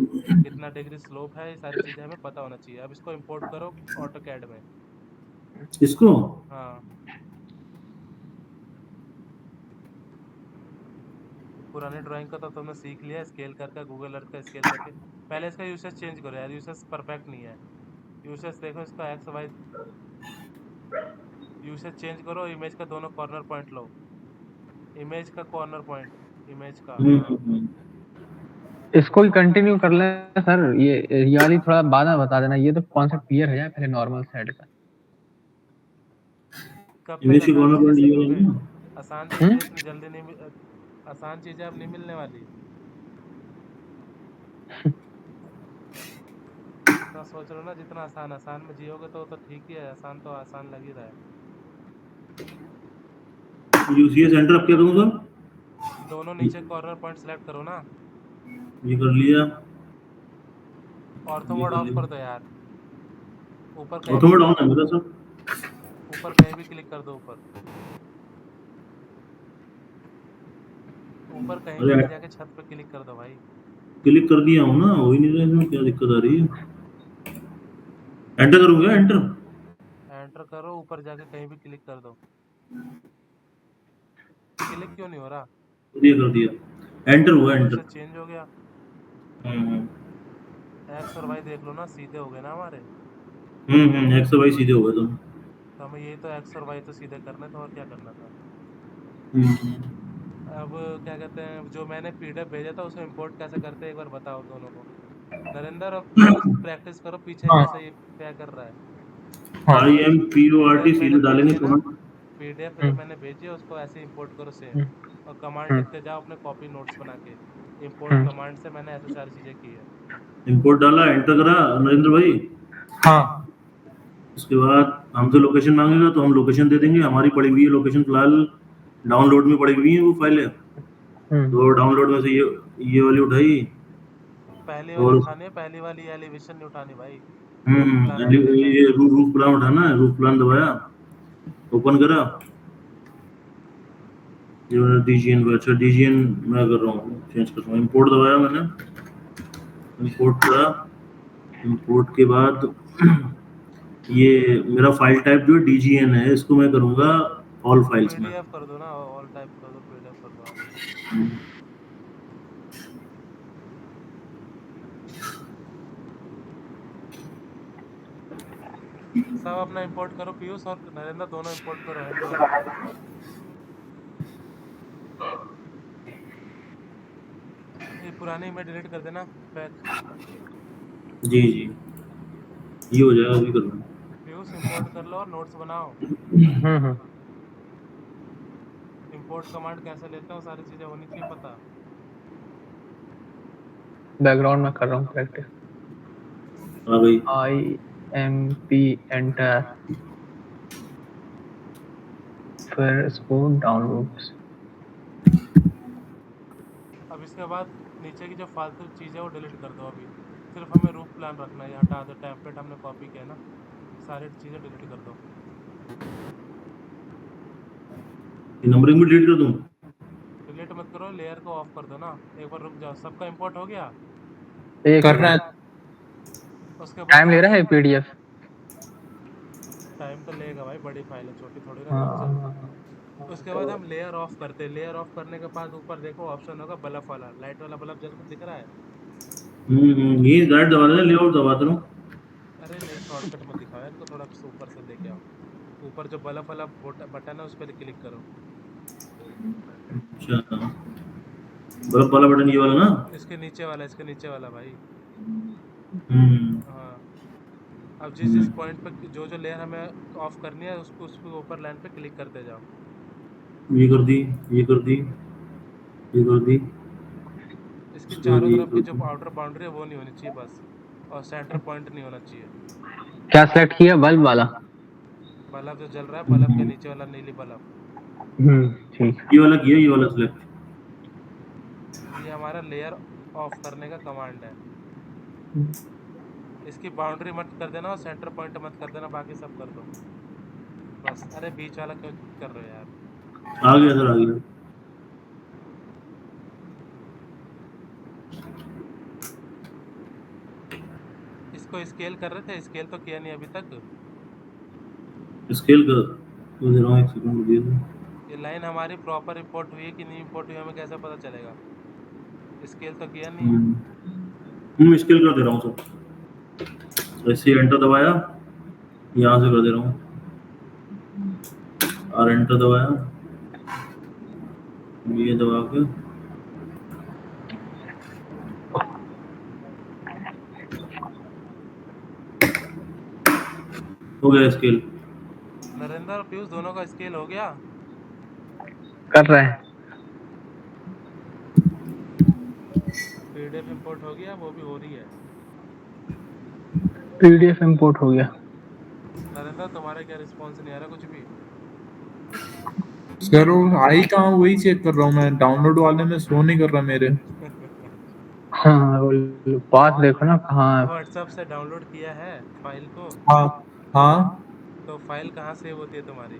कितना डिग्री स्लोप है, ये सारी चीज़ें हमें पता होना चाहिए। अब इसको इंपोर्ट करो ऑटो कैड में। इसको। हाँ, पुरानी ड्राइंग का तो तुमने सीख लिया, स्केल करके गूगल अर्थ का स्केल करके। पहले इसका यूसेज चेंज करो यार, यूसेज परफेक्ट नहीं है। यूसेज देखो इसका एक्स वाई, यूसेज चेंज करो, इमेज का दोनों कॉर्नर पॉइंट लो, इमेज का कॉर्नर पॉइंट, इमेज का, हाँ। हम्म। इसको ही कंटिन्यू कर लें सर। ये वाली थोड़ा बाद में बता देना, ये तो कॉन्सेप्ट क्लियर हो जाए पहले नॉर्मल साइड का। कब तक इमेज के आसान कॉर्नर चीज़ें पॉइंट ये सीखोगे? वाला ना। आसान हम्म, चीज़ें इतनी जल्दी नहीं आसान चीज़ें अब नहीं मिलने वाली। इतना सोच रहे हो ना, जितना आसान आसान में जियोगे तो ठीक ही है, आसान तो आसान लग ही रहा है। यूसीए सेंटर अब क्या करूँ सर? दोनों नीचे कॉर्नर पॉइंट सेलेक्ट करो ना। ये कर लिया। ऑर्थो ये मोड कर ऑफ कर दो लिया। यार, ऊपर कहीं भी ऑटोमेट क्लिक ऑन कर है दो, मेरा सर। ऊपर कहीं भी क्लिक कर दो, ऊपर ऊपर कहीं अरे भी जाके छत पे क्लिक कर दो भाई। क्लिक कर दिया हूँ ना, हो ही नहीं रहा, इसमें क्या दिक्कत आ रही है? एंटर करूँगा, एंटर। एंटर करो, ऊपर जाके कहीं भी क्लिक कर दो। क्लिक क्यों नहीं हो रहा? ये कर दिया, एंटर हुआ, एंटर। यूसेज चेंज हो गया। हम्म एक्स और वाई देख लो ना, सीधे हो गए ना हमारे। एक्स वाई सीधे हुए तुम। तो हमें यही तो एक्स और वाई तो सीधे करने थे, और क्या करना था। हम्म। अब क्या कहते हैं, जो मैंने पीडीएफ भेजा था उसे इंपोर्ट कैसे करते हैं एक बार बताओ दोनों को। नरेंद्र और पीयूष प्रैक्टिस करो पीछे हाँ कैसे ये क्या कर रहा है। हाँ। IMPORT पीडीएफ मैंने सीधे भेजी डालेंगे है ना, कमांड। पीडीएफ जो हम्म, मैंने भेजी है उसको ऐसे इंपोर्ट करो सेम। हम्म। और कमांड हम्म, लिखते जाओ अपने कॉपी नोट्स बना के। इंपोर्ट हम्म, कमांड से मैंने ऐसे सारी चीजें की है। इंपोर्ट डाला, एंटर करा नरेंद्र भाई। हाँ उसके बाद हमसे लोकेशन मांगेगा तो हम लोकेशन दे देंगे, हमारी पड़ी हुई है लोकेशन फिलहाल डाउनलोड में पड़ी हुई है वो फाइलें। तो डाउनलोड में से ये वाली उठाई पहली वाली और उठानी है, पहली वाली एलिवेशन नहीं उठानी भाई, रूफ प्लान वाली लेना है। ये रूफ प्लान उठाना है, रूफ प्लान दबाया, ओपन करा, ये मैंने डीजीएन पे, अच्छा डीजीएन मैं कर रहा हूँ, चेंज कर रहा हूँ, इंपोर्ट दबाया मैंने, इंपोर्ट करा, इंपोर्ट के बाद ये मेरा फाइल टाइप जो है डीजीएन है, इसको मैं करूँगा ऑल फाइल्स में। पीडीएफ कर दो ना, ऑल टाइप कर दो, पीडीएफ कर दो आप। सब अपना इंपोर्ट करो, पीयूष और नरेंद्र दोनों इंपोर्ट करो, एंड टू एंड। ये पुरानी में डिलीट कर देना, बैक। जी जी, ये हो जाएगा, अभी कर रहा हूँ। पीयूष इंपोर्ट कर लो और नोट्स बनाओ। हम्म, इंपोर्ट कमांड कैसे लेते हो, सारी चीजें होनी चाहिए पता। बैकग्राउंड में कर रहा हूँ प्रैक्टिस। हाँ भाई, IMP एंटर, फिर इसको डाउनलोड। अब इसके बाद नीचे की जो फालतू चीज़ है वो डिलीट कर दो अभी। सिर्फ हमें रूफ प्लान रखना है, ये हटा दो, टेम्पलेट हमने कॉपी किया ना, सारी चीज़ें डिलीट कर दो। ये नंबरिंग भी डिलीट कर दूँ? डिलीट मत करो, लेयर को ऑफ कर दो ना। एक बार रुक जाओ, सबका इंपोर्ट हो गया। कर रहा है। उसके बाद टाइम ले रहा है PDF। टाइम तो लेगा भाई, बड़ी फाइल है, छोटी थोड़ी ना काम चल। उसके बाद हम लेयर ऑफ करते हैं। लेयर ऑफ करने के बाद ऊपर देखो ऑप्शन होगा बल्ब वाला, लाइट वाला बल्ब जल दिख रहा है। ये डायरेक्ट दबा देना, लेआउट दबा दे रहा हूँ। अरे नहीं, शॉर्टकट में दिखाओ इनको, थोड़ा ऊपर से लेके आओ। ऊपर जो बल्ब वाला बटन है उस पर क्लिक करो। अच्छा, बल्ब वाला बटन ये वाला ना? इसके नीचे वाला, इसके नीचे वाला भाई। हम्म हाँ, अब जिस जिस पॉइंट पे जो जो लेयर हमें ऑफ करनी है उसको उसको ऊपर लाइन पे क्लिक करते जाओ। ये कर दी, ये कर दी, ये कर दी, इसकी उसके बाद चारों ये तरफ कर की जो दी। आउटर बाउंड्री है वो नहीं होनी चाहिए बस, और सेंटर पॉइंट नहीं होना चाहिए। क्या सेलेक्ट किया? बल्ब वाला। बल्ब जो जल रहा है, बल्ब के नीचे वाला नीली बल्ब, ठीक। ये वाला किया, ये वाला सिलेक्ट। ये हमारा लेयर ऑफ करने का कमांड है। इसकी बाउंड्री मत कर देना और सेंटर पॉइंट मत कर देना, बाकी सब कर दो बस। अरे बीच वाला क्यों कर रहे हो यार? आ गया सर, आ गया। इसको स्केल कर रहे थे, स्केल तो किया नहीं अभी तक। स्केल कर तो दे रहा हूँ, एक सेकंड रुकिए। ये लाइन हमारी प्रॉपर इंपोर्ट हुई है कि नहीं इंपोर्ट हुई, हमें कैसे पता चलेगा? स्केल तो किया नहीं है। स्केल कर दे रहा हूँ सर, ऐसे ही एंटर दबाया, यहाँ से कर दे रहा हूँ, और एंटर दबाया, ये दबा के हो गया स्केल। नरेंद्र और पीयूष दोनों का स्केल हो गया। कर रहे हैं। पीडीएफ इंपोर्ट हो गया, वो भी हो रही है। PDF इंपोर्ट हो गया। नरेंद्र तुम्हारा क्या रिस्पॉन्स नहीं आ रहा कुछ भी? सर वो आई कहाँ, वही चेक कर रहा हूँ मैं, डाउनलोड वाले में शो नहीं कर रहा मेरे। हाँ, वो पास देखो ना कहाँ है। व्हाट्सएप से डाउनलोड किया है फाइल को? हाँ हाँ, तो फाइल कहाँ सेव होती है तुम्हारी?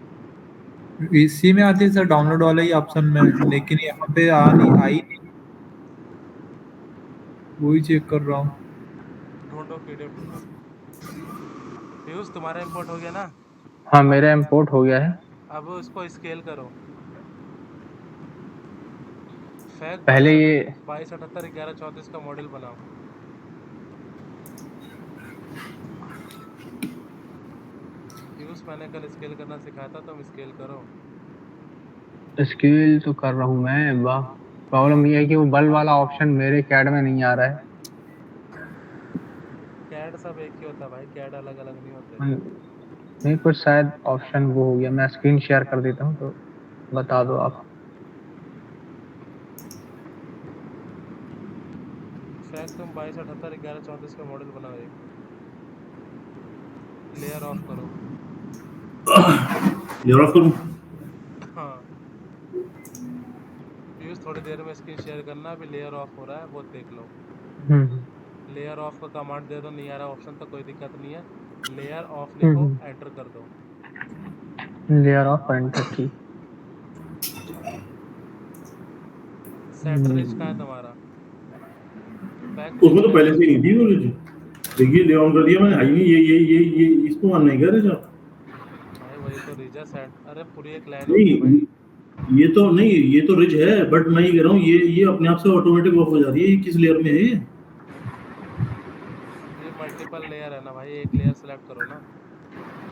इसी में आती है सर, डाउनलोड वाला ही ऑप्शन में, लेकिन यहाँ पे आ नहीं आई नहीं, वही चेक कर रहा हूँ। ढूंढो, पीडीएफ ढूंढो। पीयूष तुम्हारा इंपोर्ट हो गया ना? हाँ, मेरा इंपोर्ट हो गया है। अब उसको स्केल करो। फैक पहले ये 2278 1134 का मॉडल बनाओ। पीयूष मैंने कल स्केल करना सिखाया था, तुम स्केल करो। स्केल तो कर रहा हूँ मैं। वाह, प्रॉब्लम ये है कि वो बल्ब वाला ऑप्शन मेरे कैड में नहीं आ रहा है। कैड सब एक ही होता है भाई, कैड अलग अलग नहीं होते। नहीं, कुछ शायद ऑप्शन वो हो गया। मैं स्क्रीन शेयर कर देता हूँ तो बता दो आप। फैक्ट तुम 2278 1134 का मॉडल बनाओ एक। लेयर ऑफ करो। लेयर ऑफ करूं? हाँ पीयूष थोड़ी देर में स्क्रीन शेयर करना, अभी लेयर ऑफ हो रहा है वो देख लो। लेयर ऑफ का कमांड दे दो, नहीं आ रहा ऑप्शन तो कोई दिक्कत नहीं है, लेयर ऑफ लिखो एंटर कर दो। लेयर ऑफ एंटर की। सेंटर रिज कहाँ है तुम्हारा? फैक्ट उसमें तो पहले से ही नहीं थी वो रिज। देखिए ले ऑन कर दिया मैंने, हाई नहीं, ये इसको मान नहीं कर रहे साहब। भाई वही तो रिज है सेंट, अरे पूरी एक लाइन होती है नहीं भाई। ये तो नहीं, ये तो रिज है, बट मैं ये कह रहा हूँ ये अपने आप से ऑटोमेटिक ऑफ हो जा रही है। ये किस लेयर में है ये? ये मल्टीपल लेयर है ना भाई, एक लेयर सेलेक्ट करो ना।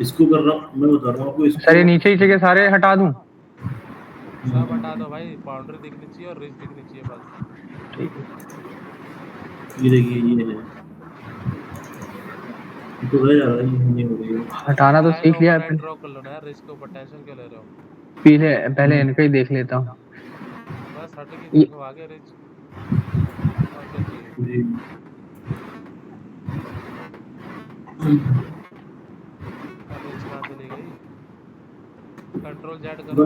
इसको कर रहा हूँ मैं, बता रहा हूँ आपको इसको। सर ये नीचे नीचे के सारे हटा दूं? सब हटा दो भाई, बाउंड्री दिखनी चाहिए और रिज दिखनी चाहिए बस। ठीक है। ये देखिए ये है, ये तो रह जा रहा है, ये नहीं हो रही है। हटाना तो लाइन सीख लिया है ओवरराइड पहले। ड्रॉ कर लो ना यार, रिज के ऊपर टेंशन क्यों ले रहे हो? पहले इनका ही देख लेता हूँ। बस हट के ये- देखो आगे रिज, और क्या चाहिए? जी। रिज कहाँ चली गई? कंट्रोल जेड करो।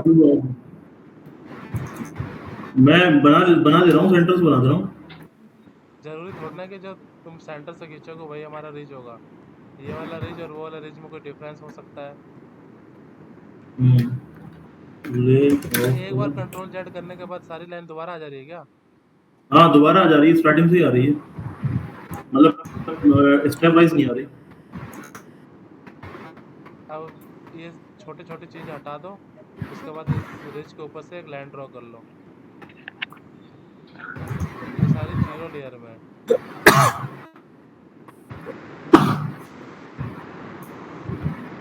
मैं बना दे रहा हूँ, सेंटर्स बना दे रहा हूँ। जरूरी थोड़ा ना कि जो तुम सेंटर से खींचोगे वही हमारा रिज होगा, ये वाला रिज और वो वाला रिज में कोई डिफरेंस हो सकता है। एक बार कंट्रोल जेड करने के बाद सारी लाइन दोबारा आ जा रही है क्या? हाँ दोबारा आ जा रही है, स्टार्टिंग से ही आ रही है, मतलब स्टेप वाइज नहीं आ रही। अब ये छोटे छोटे चीज हटा दो, उसके बाद इस रिज के ऊपर से एक लाइन ड्रॉ कर लो। ये सारी 0 लेयर में है।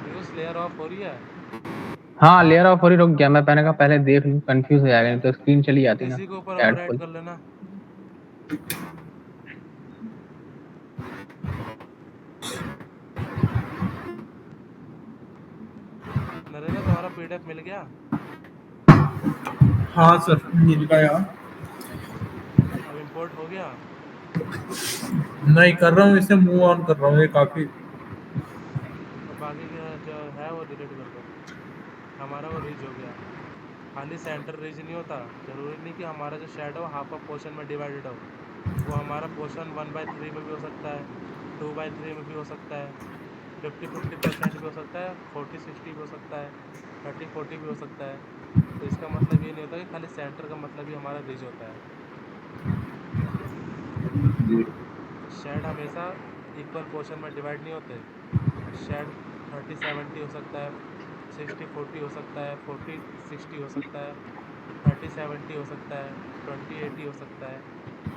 व्यूज लेयर ऑफ हो रही है। हाँ लेयर ऑफ हो रही, रुक गया मैं, मैंने कहा पहले देख लूं, कंफ्यूज हो जाएगा नहीं तो स्क्रीन चली जाती ना। इसी के ऊपर ऐड ओवरराइड खोल। कर लेना। नरेंद्र तुम्हारा पीडीएफ मिल गया? हाँ सर मिल गया। अब इंपोर्ट हो गया? नहीं कर रहा हूँ, इसे मूव ऑन कर रहा हूँ, ये काफी। अब बाकी का जो है वो डिलीट कर दो। हमारा वो रिज हो गया। खाली सेंटर रिज नहीं होता, जरूरी नहीं कि हमारा जो शेडो हाफ ऑफ पोर्शन में डिवाइडेड हो, वो हमारा पोर्शन 1/3 में भी हो सकता है, 2/3 में भी हो सकता है, 50-50% भी हो सकता है, 40-60 भी हो सकता है, 30-40 भी हो सकता है। तो इसका मतलब ये नहीं होता कि खाली सेंटर का मतलब ही हमारा रिज होता है। शेड हमेशा इक्वल पोर्शन में डिवाइड नहीं होते। शेड 30-70 हो सकता है, 60-40 हो सकता है, 40-60 हो सकता है, 30-70 हो सकता है, 20-80 हो सकता है।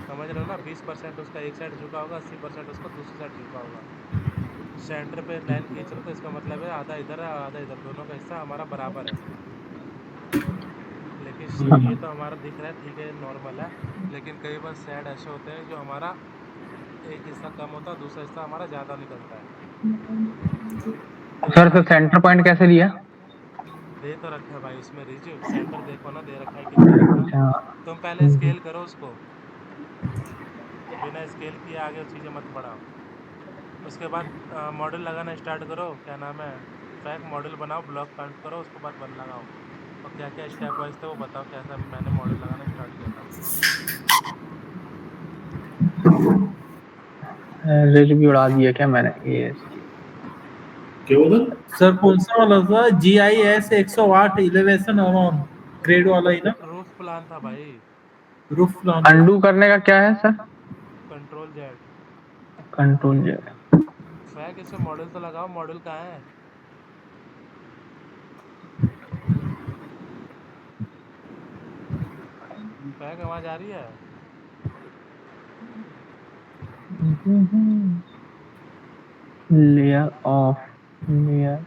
समझ रहे हो ना? 20% उसका एक साइड झुका होगा, 80% उसका दूसरी साइड झुका होगा। सेंटर पे लाइन खींच रहे हो तो इसका मतलब है आधा इधर है आधा इधर, दोनों का हिस्सा हमारा बराबर है। लेकिन ये तो हमारा दिख रहा है ठीक है नॉर्मल है, लेकिन कई बार शेड ऐसे होते हैं जो हमारा एक हिस्सा कम होता है, दूसरा हिस्सा हमारा ज़्यादा निकलता है। सर तो सेंटर पॉइंट कैसे लिया? दे तो रखा है भाई उसमें रिज, सेंटर देखो ना दे रखा है कि नहीं दे रखा। तुम पहले स्केल करो उसको, बिना स्केल किए आगे चीज़ें मत बढ़ाओ। उसके बाद मॉडल लगाना स्टार्ट करो, क्या नाम है, फैक मॉडल बनाओ, ब्लॉक काउंट करो, उसके बाद बन लगाओ, और क्या क्या स्टेप वाइज थे वो बताओ कैसा मैंने मॉडल लगाना स्टार्ट किया था। रिज भी उड़ा दिया क्या मैंने? ये क्या होगा सर कौन सा वाला था? GIS 108 इलेवेशन ऑन ग्रेड वाला ही ना? रूफ प्लान था भाई। Roof plan. अंडू करने का क्या है sir? Control Z. Control Z. फैक इसमें मॉडल तो लगाओ, मॉडल कहाँ है? फैक आवाज आ रही है? Layer of layer.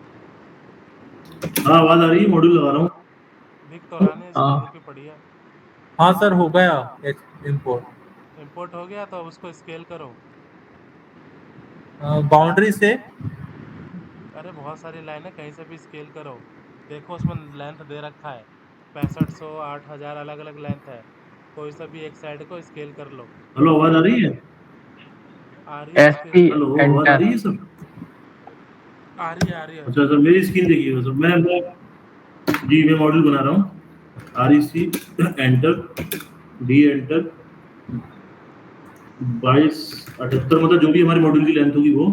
हाँ आवाज आ रही है, मॉड्यूल लगा रहा हूँ। दिख तो रहा नहीं, स्क्रीन रुकी पड़ी है। हाँ सर हो गया इंपोर्ट। इंपोर्ट हो गया तो अब उसको स्केल करो। बाउंड्री से अरे बहुत सारी लाइन है, कहीं से भी स्केल करो। देखो उसमें लेंथ दे रखा है 6500 8000 अलग अलग लेंथ है, कोई सा भी एक साइड को स्केल कर लो। हेलो आवाज आ रही है? आ रही है SC स्क्रीन? हेलो, आवाज आ एंटर। रही है सर? आ रही है, आ रही है। अच्छा सर, मेरी स्क्रीन देखिएगा सर। मैं मॉड्यूल बना रहा हूँ। REC एंटर, D एंटर, 2278, मतलब जो भी हमारे मॉड्यूल की लेंथ होगी वो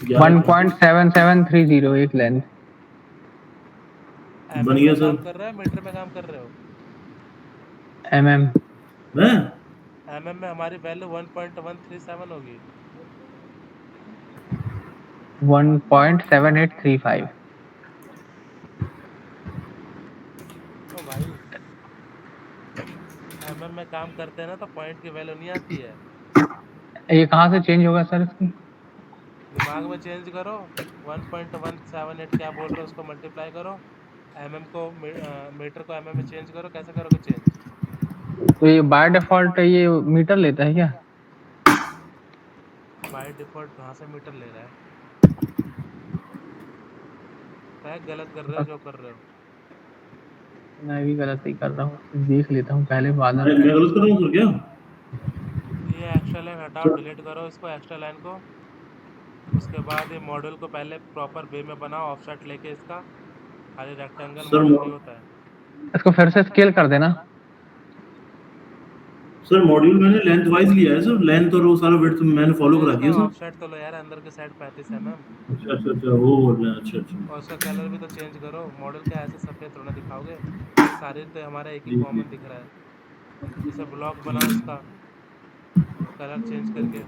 11 1.7730 एक लेंथ। बन mm गया में सर। काम कर रहे हो, मीटर में काम कर रहे हो? mm मैं mm में हमारी वैल्यू 1.137 होगी। 1.7835। ओ भाई, mm में काम करते हैं ना तो पॉइंट की वैल्यू नहीं आती है। ये कहाँ से चेंज होगा सर इसकी? दिमाग में चेंज करो, 1.178 क्या बोल रहे हो उसको मल्टीप्लाई करो, mm को मीटर को mm में चेंज करो। कैसे करोगे चेंज? तो ये बाय डिफॉल्ट ये मीटर लेता है क्या? बाय डिफॉल्ट कहाँ से मीटर ले रहा है? क्या गलत कर रहे हो जो कर रहे हो? मैं भी गलत ही कर रहा हूँ, देख लेता हूँ पहले बाद में मैं गलत कर रहा हूँ सर क्या? ये एक्स्ट्रा लाइन हटाओ, डिलीट करो इसको, एक्स्ट्रा लाइन को। उसके बाद ये मॉडल को पहले प्रॉपर वे में बनाओ, ऑफसेट लेके इसका। खाली रेक्टेंगल सर मॉडल नहीं होता है। इसको फिर से स्केल कर देना। सर मॉड्यूल मैंने लेंथ वाइज लिया है सर, लेंथ और वो सारा विड्थ मैंने फॉलो अरे करा उसका दिया सर। ऑफसेट तो लो यार, अंदर के साइड 35 mm। अच्छा अच्छा अच्छा, वो बोल रहे हैं। अच्छा और अच्छा। उसका कलर भी तो चेंज करो। मॉडल क्या ऐसे सफ़ेद थोड़ा दिखाओगे, सारे तो हमारा एक ही जी जी। कॉमन दिख रहा है। जैसे ब्लॉक बनाओ इसका, कलर चेंज करके।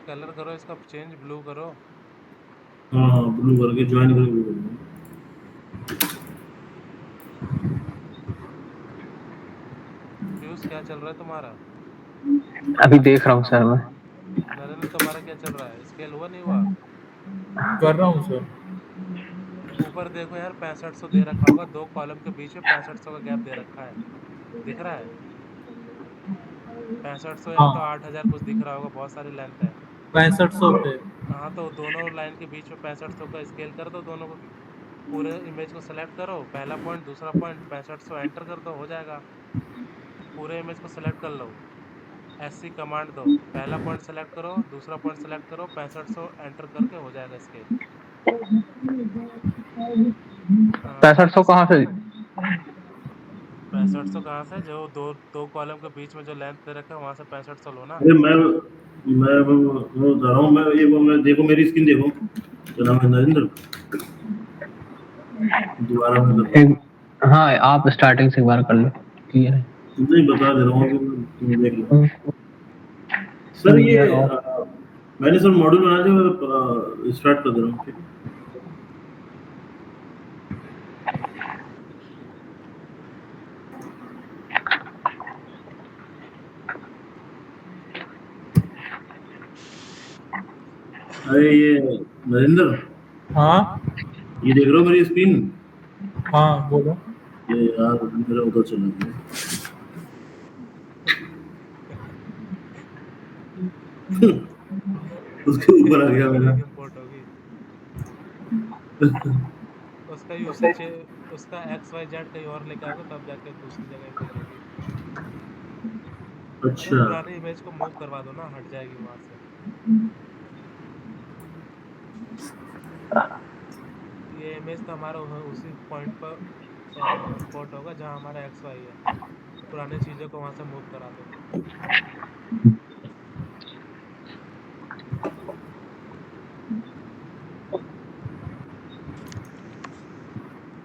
कलर करो इसका चेंज, ब्लू करो। हाँ हाँ, ब्लू करके ज्वाइन करके ब्लू कर दूँ। फ्यूज क्या चल रहा है तुम्हारा? अभी देख रहा हूँ सर मैं। नरेंद्र तुम्हारा क्या चल रहा है? स्केल हुआ नहीं हुआ? कर रहा हूँ सर। ऊपर देखो यार, 6500 दे रखा होगा, दो कॉलम के बीच में 6500 का गैप दे रखा है, दिख रहा है? 6500 या तो हाँ, 8000 कुछ दिख रहा होगा, बहुत सारी लेंथ है। 6500 पे। हाँ तो दोनों लाइन के बीच में 6500 का स्केल कर दो दोनों को। पूरे इमेज को सेलेक्ट करो, पहला पॉइंट दूसरा पॉइंट 6500 एंटर कर दो, हो जाएगा। पूरे इमेज को सेलेक्ट कर लो, SC कमांड दो, पहला पॉइंट सेलेक्ट करो, दूसरा पॉइंट सेलेक्ट करो, 6500 एंटर करके हो जाएगा स्केल। 6500 कहाँ से? 6500 कहाँ से? जो दो दो कॉलम के बीच में जो लेंथ दे रखा है वहां से 6500 लो ना। अरे मैं बता रहा हूँ। मैं देखो मेरी स्क्रीन देखो, क्या नाम है, नरेंद्र। दोबारा मैं करता हूँ। हाँ आप स्टार्टिंग से एक बार कर लो, क्लियर है। नहीं, बता दे रहा हूँ अभी, तुम देख लो सर। ये क्लियर और मैंने सर मॉड्यूल बना दिया, स्टार्ट कर दे रहा हूँ, ठीक है। अरे ये नरेंद्र, हाँ ये देख रहे हो मेरी स्क्रीन? हाँ, बोलो। ये यार मेरा उधर चला गया। उसके ऊपर आ गया मेरा। इंपोर्ट होगी उसका यूसेज, उसका XYZ कहीं और लेके आओगे तब जाके दूसरी जगह इमेज होगी। अरे अच्छा पुरानी इमेज को मूव करवा दो ना, हट जाएगी वहां से। ये इमेज तो हमारा उसी पॉइंट पर इंपोर्ट होगा जहां हमारा XY है। पुरानी चीजों को वहां से मूव करा दो।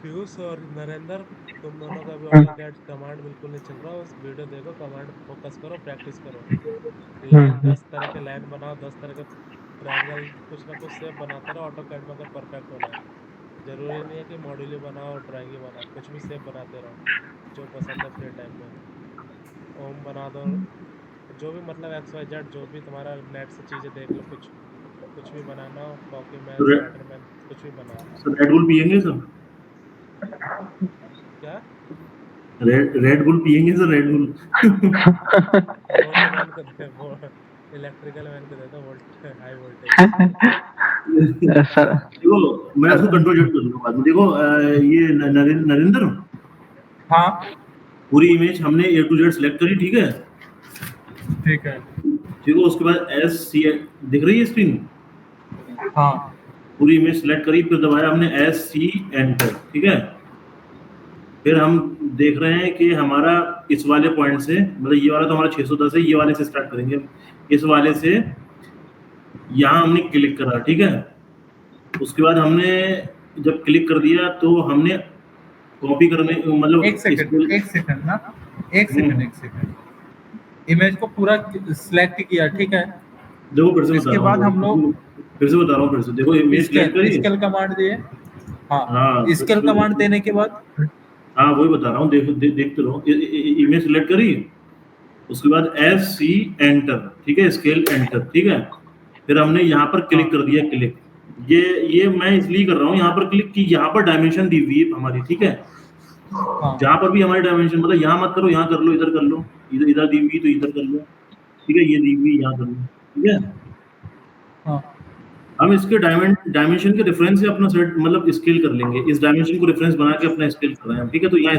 पीयूष और नरेंद्र, तुम दोनों का भी ऑटोकैड कमांड बिल्कुल नहीं चल रहा। उस वीडियो देखो, कमांड फोकस करो, प्रैक्टिस करो। लाइन 10 तरह के लाइन बनाओ, 10 तरह के ट्रायंगल, कुछ ना कुछ शेप बनाते रहो ऑटोकैड में अगर परफेक्ट होना है। जरूरी नहीं है कि मॉड्यूल ही बनाओ, ड्राइंग ही बनाओ, कुछ भी शेप बनाते रहो जो पसंद है फ्री टाइम में। ओम बना दो, जो भी मतलब XYZ, जो भी तुम्हारा नेट से चीज़ें देख लो, कुछ कुछ भी बनाना हो, पॉकी मैन, स्पाइडरमैन, कुछ भी बनाओ। सर रेड बुल पियेंगे सर? क्या? रेड बुल पियेंगे sir, red bull. Volt man को दे, वो इलेक्ट्रिकल मैन को दे दो, वोल्ट हाई वोल्टेज। सर देखो मैं उसको कंट्रोल जेड कर लूंगा बाद में। देखो ये नरेंद्र हाँ पूरी इमेज हमने ए टू जेड सेलेक्ट करी, ठीक है। ठीक है। ठीक है, उसके बाद एस सी दिख रही है स्क्रीन, हाँ पूरी इमेज सेलेक्ट करी, फिर दबाया हमने एस सी एंटर, ठीक है। फिर हम देख रहे हैं कि हमारा इस वाले पॉइंट से, मतलब ये वाला तो हमारा 610 है, ये वाले से स्टार्ट करेंगे, इस वाले से यहाँ हमने क्लिक करा, ठीक है। उसके बाद हमने जब क्लिक कर दिया तो हमने कॉपी करने मतलब एक सेकंड ना, एक सेकंड इमेज को पूरा सिलेक्ट किया, ठीक है। देखो फिर से इसके बाद हम लोग फिर से बता रहा हूँ, फिर से देखो इमेज सेलेक्ट करी, स्केल कमांड दिए। हाँ हाँ स्केल कमांड देने के बाद हाँ वही बता रहा हूँ, देखते रहो। इमेज सेलेक्ट करी, उसके बाद एस सी एंटर, ठीक है, स्केल एंटर, ठीक है। फिर हमने यहाँ पर क्लिक कर दिया, क्लिक, ये मैं इसलिए कर रहा हूँ यहाँ पर क्लिक की, यहाँ पर डायमेंशन दी हुई है हमारी, ठीक है। जहाँ पर भी हमारी डायमेंशन, मतलब यहाँ मत करो, यहाँ कर लो, इधर कर लो, इधर दी हुई तो इधर कर लो, ठीक है, ये दी हुई यहाँ कर लो, ठीक है। हम इसके डायमेंशन के रेफरेंस से अपना सेट मतलब स्केल कर लेंगे, इस डायमेंशन को रेफरेंस बना के अपना स्केल कर रहे हैं, ठीक है। तो यहाँ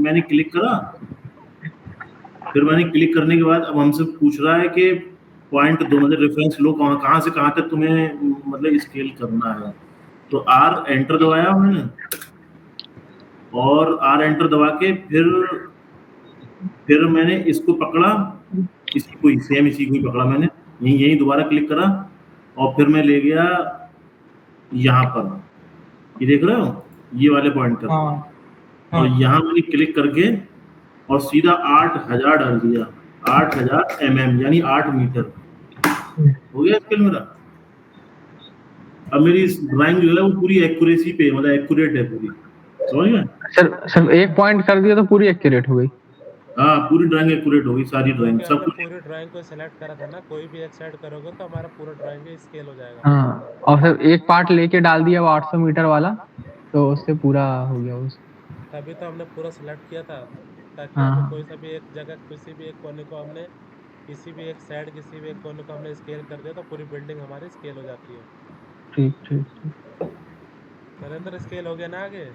मैंने क्लिक करा, फिर मैंने क्लिक करने के बाद अब हमसे पूछ रहा है कि पॉइंट 2 मतलब रेफरेंस लो, कहाँ से कहाँ तक तुम्हें मतलब स्केल करना है। तो आर एंटर दबाया मैंने, और आर एंटर दबा के फिर मैंने इसको पकड़ा, इसी को ही पकड़ा मैंने, यही दोबारा क्लिक करा, और फिर मैं ले गया यहाँ पर, ये देख रहे हो ये वाले पॉइंट पर, और यहाँ मैंने क्लिक करके और सीधा 8000 डाल दिया, 8000 mm यानी 8 मीटर हो गया स्केल मेरा। अब मेरी ड्राइंग जो है वो पूरी एक्यूरेसी पे, मतलब एक्यूरेट है पूरी, समझ गए सर एक पॉइंट कर दिया तो पूरी एक्यूरेट हो गई। हाँ पूरी ड्राइंग एक्यूरेट होगी, सारी ड्राइंग सब कुछ। पूरी ड्राइंग को सिलेक्ट करा था ना, कोई भी एक साइड करोगे तो हमारा पूरा ड्राइंग ही स्केल हो जाएगा। हाँ और सर एक पार्ट लेके डाल दिया वो 800 मीटर वाला, तो उससे पूरा हो गया उस। तभी तो हमने पूरा सिलेक्ट किया था, ताकि हमें कोई सा भी एक जगह, किसी भी एक कोने को हमने, किसी भी एक साइड, किसी भी एक कोने को हमने स्केल कर दिया तो पूरी बिल्डिंग हमारी स्केल हो जाती है। ठीक नरेंद्र स्केल हो गया ना आगे?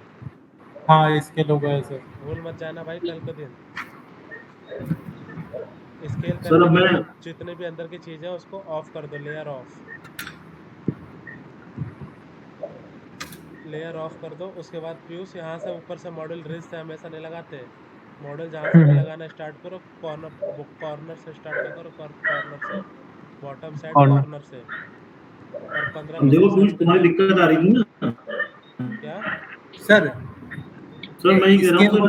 हाँ स्केल हो गया सर। भूल मत जाना भाई कल के दिन। स्केल सर करने अब के मैं बाद जितने भी अंदर की चीजें उसको ऑफ कर दो, लेयर ऑफ, लेयर ऑफ कर दो। उसके बाद पीयूष यहाँ से ऊपर से मॉडल रिज से हमेशा नहीं लगाते, मॉडल जहाँ से भी लगाना स्टार्ट करो, कॉर्नर से स्टार्ट करो, कॉर्नर से, बॉटम साइड कॉर्नर से, और 15 देखो सेट तुम्हारी दिक्कत आ रही थी ना क्या सर मैं ये कह रहा हूँ सर,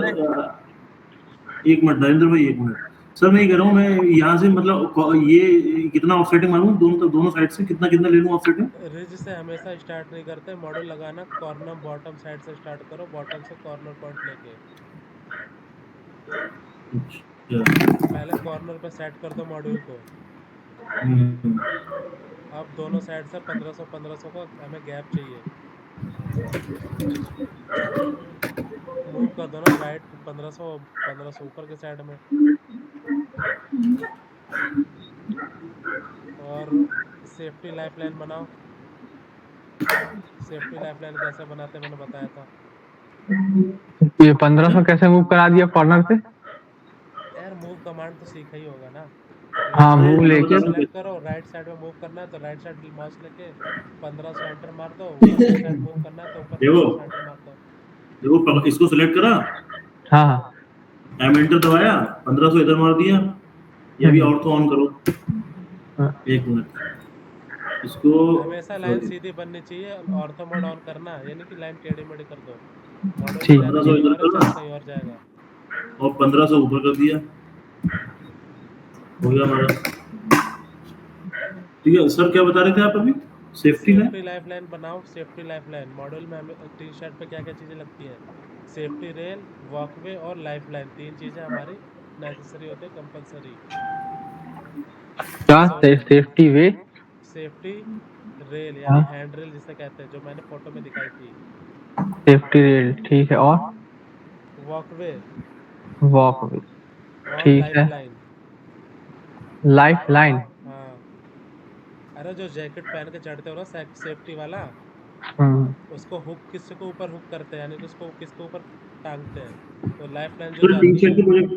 एक मिनट नरेंद्र भाई, एक मिनट सर, मैं ये कह रहा हूँ, मैं यहाँ से मतलब ये कितना ऑफसेटिंग मारूँ, दोनों साइड से कितना ले लूँ ऑफसेटिंग? रिज से हमेशा स्टार्ट नहीं करते, मॉडल लगाना कॉर्नर बॉटम साइड से स्टार्ट करो, बॉटम से कॉर्नर पॉइंट लेके पहले कॉर्नर पे सेट कर दो मॉड्यूल को। अब दोनों साइड से 1500 का हमें गैप चाहिए, मूव कर दो ना राइट 1500 ऊपर के साइड में। और सेफ्टी लाइफलाइन बनाओ, सेफ्टी लाइफलाइन कैसे बनाते मैंने बताया था। ये 1500 कैसे मूव करा दिया कॉर्नर से? यार मूव कमांड तो सीखा ही होगा ना। हाँ मूव लेके सेलेक्ट करो, राइट साइड में मूव करना है तो राइट साइड माउस लेके 1500 एंटर मार दो, ऊपर की साइड मूव करना है तो ऊपर 1500 एंटर मार दो। देखो इसको सिलेक्ट करा, हाँ एम एंटर दबाया, 1500 इधर मार दिया, ये भी ऑर्थो ऑन करो, एक मिनट, इसको हमेशा लाइन सीधी बननी चाहिए, ऑर्थो मोड ऑन करना, यानी कि लाइन टेढ़ी मेढ़ी कर दो, मॉडल ठीक। 1500 इधर करो कहीं और जाएगा, और 1500 ऊपर कर दिया, हो गया हमारा। ठीक है सर, क्या बता रहे थे आप अभी? सेफ्टी लाइफलाइन बनाओ, सेफ्टी लाइफलाइन मॉडल में हमें टी शर्ट पे क्या क्या चीजें लगती है, सेफ्टी रेल, वॉकवे और लाइफलाइन, 3 चीजें हमारी नेसेसरी होते हैं, कंपलसरी। क्या सेफ्टी वे, सेफ्टी रेल यानी हैंड रेल जिसे कहते हैं, जो मैंने फोटो में दिखाई थी, सेफ्टी रेल, ठीक है, और वॉकवे, वॉकवे, ठीक है, लाइफ लाइन। हाँ, अरे जो जैकेट पहन के चढ़ते हो ना सेफ्टी वाला, उसको हुक किसको ऊपर हुक करते हैं, यानी कि उसको किसके ऊपर टांगते हैं, तो लाइफ लाइन जो सर टी जाती शर्ट है। के project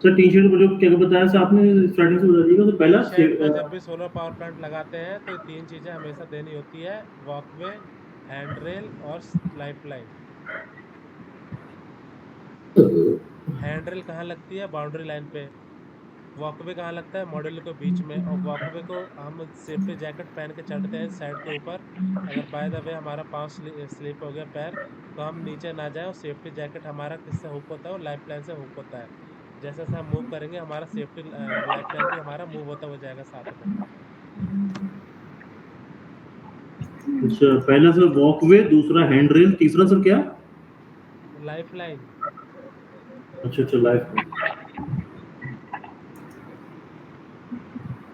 sir T shirt project क्या बताया सर आपने स्टार्टिंग से बता दीजिएगा। तो टी पहला शर्ट में जब भी सोलर पावर प्लांट लगाते हैं तो ये 3 चीजें हमेशा देनी होती है, वॉकवे, हैंड रेल और लाइफ लाइन। हैंड रेल कहाँ लगती है? बाउंड्री लाइन पे। वॉकवे कहाँ लगता है? मॉड्यूल के बीच में। और वॉकवे को हम सेफ्टी जैकेट पहन के चढ़ते हैं साइड के ऊपर। अगर बाय द वे हमारा पाँव स्लिप हो गया पैर, तो हम नीचे ना जाए, और सेफ्टी जैकेट हमारा किससे हुक होता है? वो लाइफ लाइन से हुक होता है। जैसे जैसे हम मूव करेंगे हमारा सेफ्टी लाइफ लाइन भी हमारा मूव होता हो जाएगा साथ में। अच्छा, पहला सर वॉकवे, दूसरा हैंड रेल, तीसरा सर क्या? Life line. अच्छा अच्छा, लाइफ।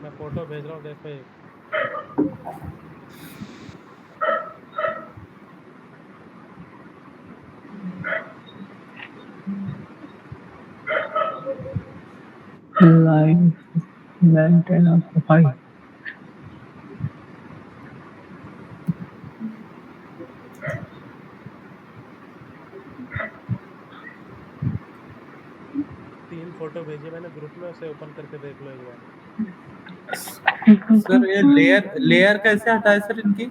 मैं फोटो भेज रहा हूँ, देखो एक। लाइन मेंटेन सफाई। तीन फोटो भेजी मैंने ग्रुप में, उसे ओपन करके देख लो एक बार। सर ये लेयर कैसे हटाए सर इनकी?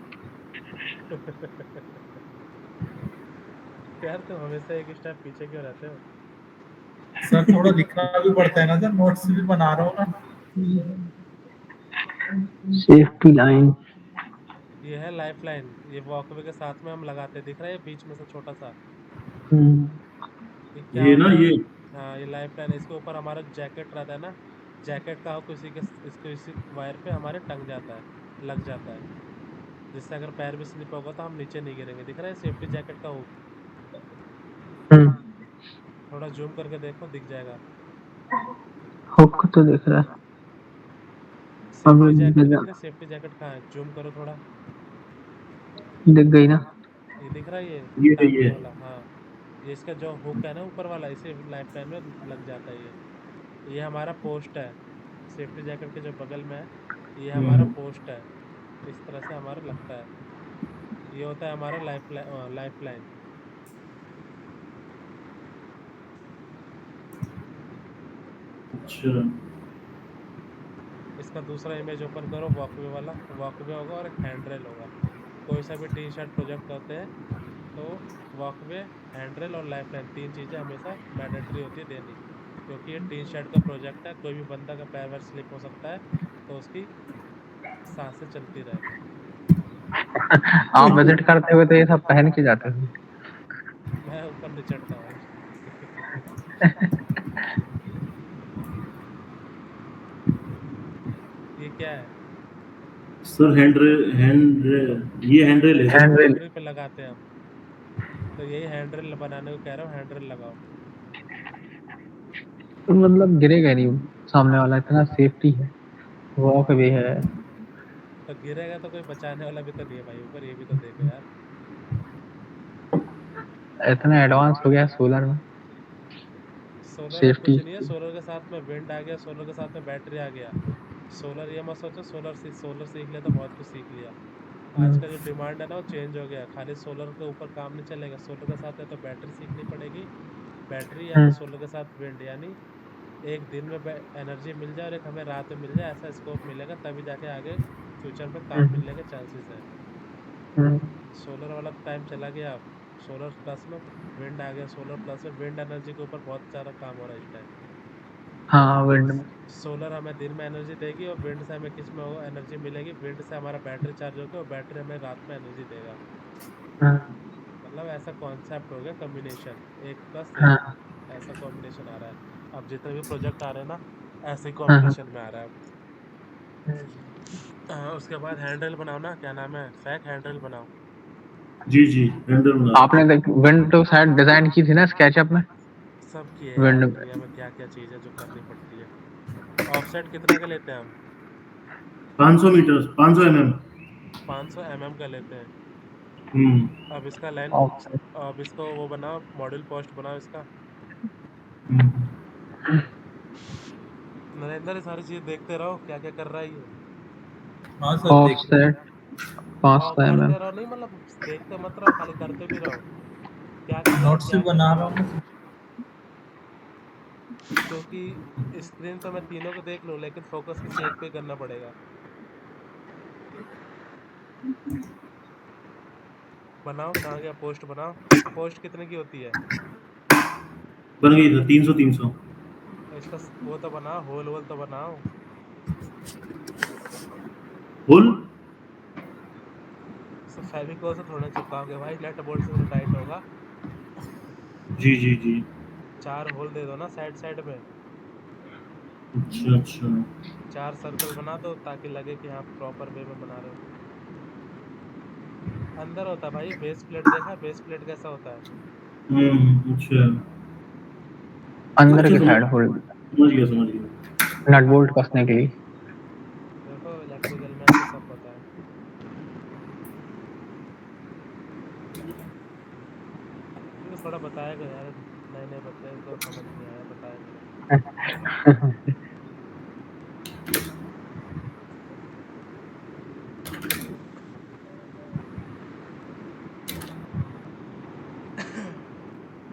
यार तुम हमेशा एक स्टेप पीछे क्यों रहते हो? सर थोड़ा लिखना भी पड़ता है ना सर, नोट्स भी बना रहा हूँ ना। Safety line. ये है लाइफ लाइन, ये वॉकवे के साथ में हम लगाते हैं, दिख रहा है ये बीच में से छोटा सा, ये क्या ये ना होता है? ये हाँ, ये लाइफ लाइन है। इसके ऊपर हमारा जैकेट रहता है ना, जैकेट का हुक इसी वायर पे हमारे टंग जाता है, लग जाता है, जिससे अगर पैर भी स्लिप होगा तो हम नीचे नहीं गिरेंगे। दिख रहा है सेफ्टी जैकेट का हुक? थोड़ा जूम करके देखो, दिख जाएगा। हुक तो दिख रहा है। सेफ्टी जैकेट दिख अब रहा है? सेफ्टी जैकेट कहाँ है? जूम करो थोड़ा। दिख गई ना। ये दिख रहा है, ये ये टांगने वाला। हाँ, ये इसका जो हुक है ना ऊपर वाला, इसे लाइफ लाइन में लग जाता है ये हमारा पोस्ट है, सेफ्टी जैकेट के जो बगल में है, ये हमारा पोस्ट है। इस तरह से हमारा लगता है, ये होता है हमारा लाइफ लाइन। अच्छा इसका दूसरा इमेज ओपन करो, वॉकवे वाला। वॉकवे होगा और एक हैंड रेल होगा। कोई सा भी टी शर्ट प्रोजेक्ट होते हैं तो वॉकवे, हैंड रेल और लाइफ लाइन, 3 चीज़ें हमेशा मैंडेटरी होती है देनी, क्योंकि ये टी शर्ट का प्रोजेक्ट है। कोई भी बंदा का पैर वैर स्लिप हो सकता है, तो उसकी सांसें चलती रहे। आप विजिट करते हुए तो ये सब पहन के जाते थे। मैं ऊपर नहीं चढ़ता हूँ। ये क्या है? सर, ये हैंड रेल है सर। Hand rail. बाउंड्री पे लगाते हैं हम, तो यही हैंड रेल बनाने को कह रहा हूँ, हैंड रेल लगाओ। तो मतलब गिरेगा नहीं सामने वाला, इतना सेफ्टी है, वॉक भी है। तो गिरेगा तो कोई बचाने वाला भी तो नहीं है भाई ऊपर, ये भी तो देखो यार। इतना एडवांस हो गया सोलर में सोलर में सेफ्टी। कुछ नहीं है, सोलर के साथ में विंड आ गया, सोलर के साथ में बैटरी आ गया। सोलर ये मत सोचो सोलर सीख लिया तो बहुत कुछ सीख लिया। आज का जो डिमांड है ना वो चेंज हो गया, खाली सोलर के ऊपर काम नहीं चलेगा, सोलर के साथ है तो बैटरी सीखनी पड़ेगी। बैटरी या फिर सोलर के साथ विंड, यानी एक दिन में एनर्जी मिल जाए और एक हमें रात में मिल जाए, ऐसा स्कोप मिलेगा, तभी जाके आगे फ्यूचर में काम मिलने के चांसेस है। सोलर वाला टाइम चला गया, अब सोलर प्लस में विंड आ गया। सोलर प्लस में विंड एनर्जी के ऊपर बहुत सारा काम हो रहा है इस टाइम। हाँ विंड में। सोलर हमें दिन में एनर्जी देगी और विंड से हमें किस में वो एनर्जी मिलेगी? विंड से हमारा बैटरी चार्ज होगा और बैटरी हमें रात में एनर्जी देगा। मतलब ऐसा कॉन्सेप्ट हो गया, कॉम्बिनेशन 1+1, ऐसा कॉम्बिनेशन आ रहा है। अब जितने भी प्रोजेक्ट आ रहे हैं ना, ऐसे ही कॉम्बिनेशन में आ रहा है अब। उसके बाद हैंडल बनाओ ना, क्या नाम है, फैक हैंडल बनाओ। जी जी, हैंड रेल बना। आपने विंड तो शायद डिजाइन की थी ना स्केचअप में। सब किए यार, विंड दुनिया में क्या क्या चीज़ है जो करनी पड़ती है। ऑफसेट कितना का लेते हैं हम? 500 मीटर, 500 mm। 500 mm का लेते हैं। हम्म अब इसका लाइन, ऑफसेट। अब इसको वो बनाओ, मॉड्यूल पोस्ट बनाओ इसका। नरेंद्र ये सारी चीज़ देखते रहो क्या क्या कर रहा है ये। हाँ सर देख रहे हैं। ऑफसेट 500 और करते mm। रहो, नहीं मतलब देखते मत रहो, खाली करते भी रहो क्या करना है, नोट्स क्या बना करना रहा है। हूँ। क्योंकि स्क्रीन तो मैं तीनों को देख लूँ, लेकिन फोकस किसी एक पे करना पड़ेगा। बनाओ, कहाँ गया पोस्ट, बनाओ। पोस्ट कितने की होती है? बन गई था 300 और इसका वो तो बनाओ, होल वोल तो बनाओ। होल। फेविकोल से थोड़ा चिपकाओगे भाई, नेट बोल्ट से तो टाइट होगा। जी जी जी। 4 होल दे दो ना साइड साइड में, अच्छा अच्छा। 4 सर्कल बना दो ताकि लगे कि हाँ प्रॉपर वे में बना रहे हो। अंदर होता है भाई बेस प्लेट, देखा है बेस प्लेट कैसा होता है? अच्छा अंदर अच्छा, की साइड होल, समझ गया। नट बोल्ट कसने के लिए। देखो इलेक्ट्रिकल में ऐसे सब होता है। ये थोड़ा बताया करो यार, नए नए बच्चे को समझ नहीं आया, बताया करो।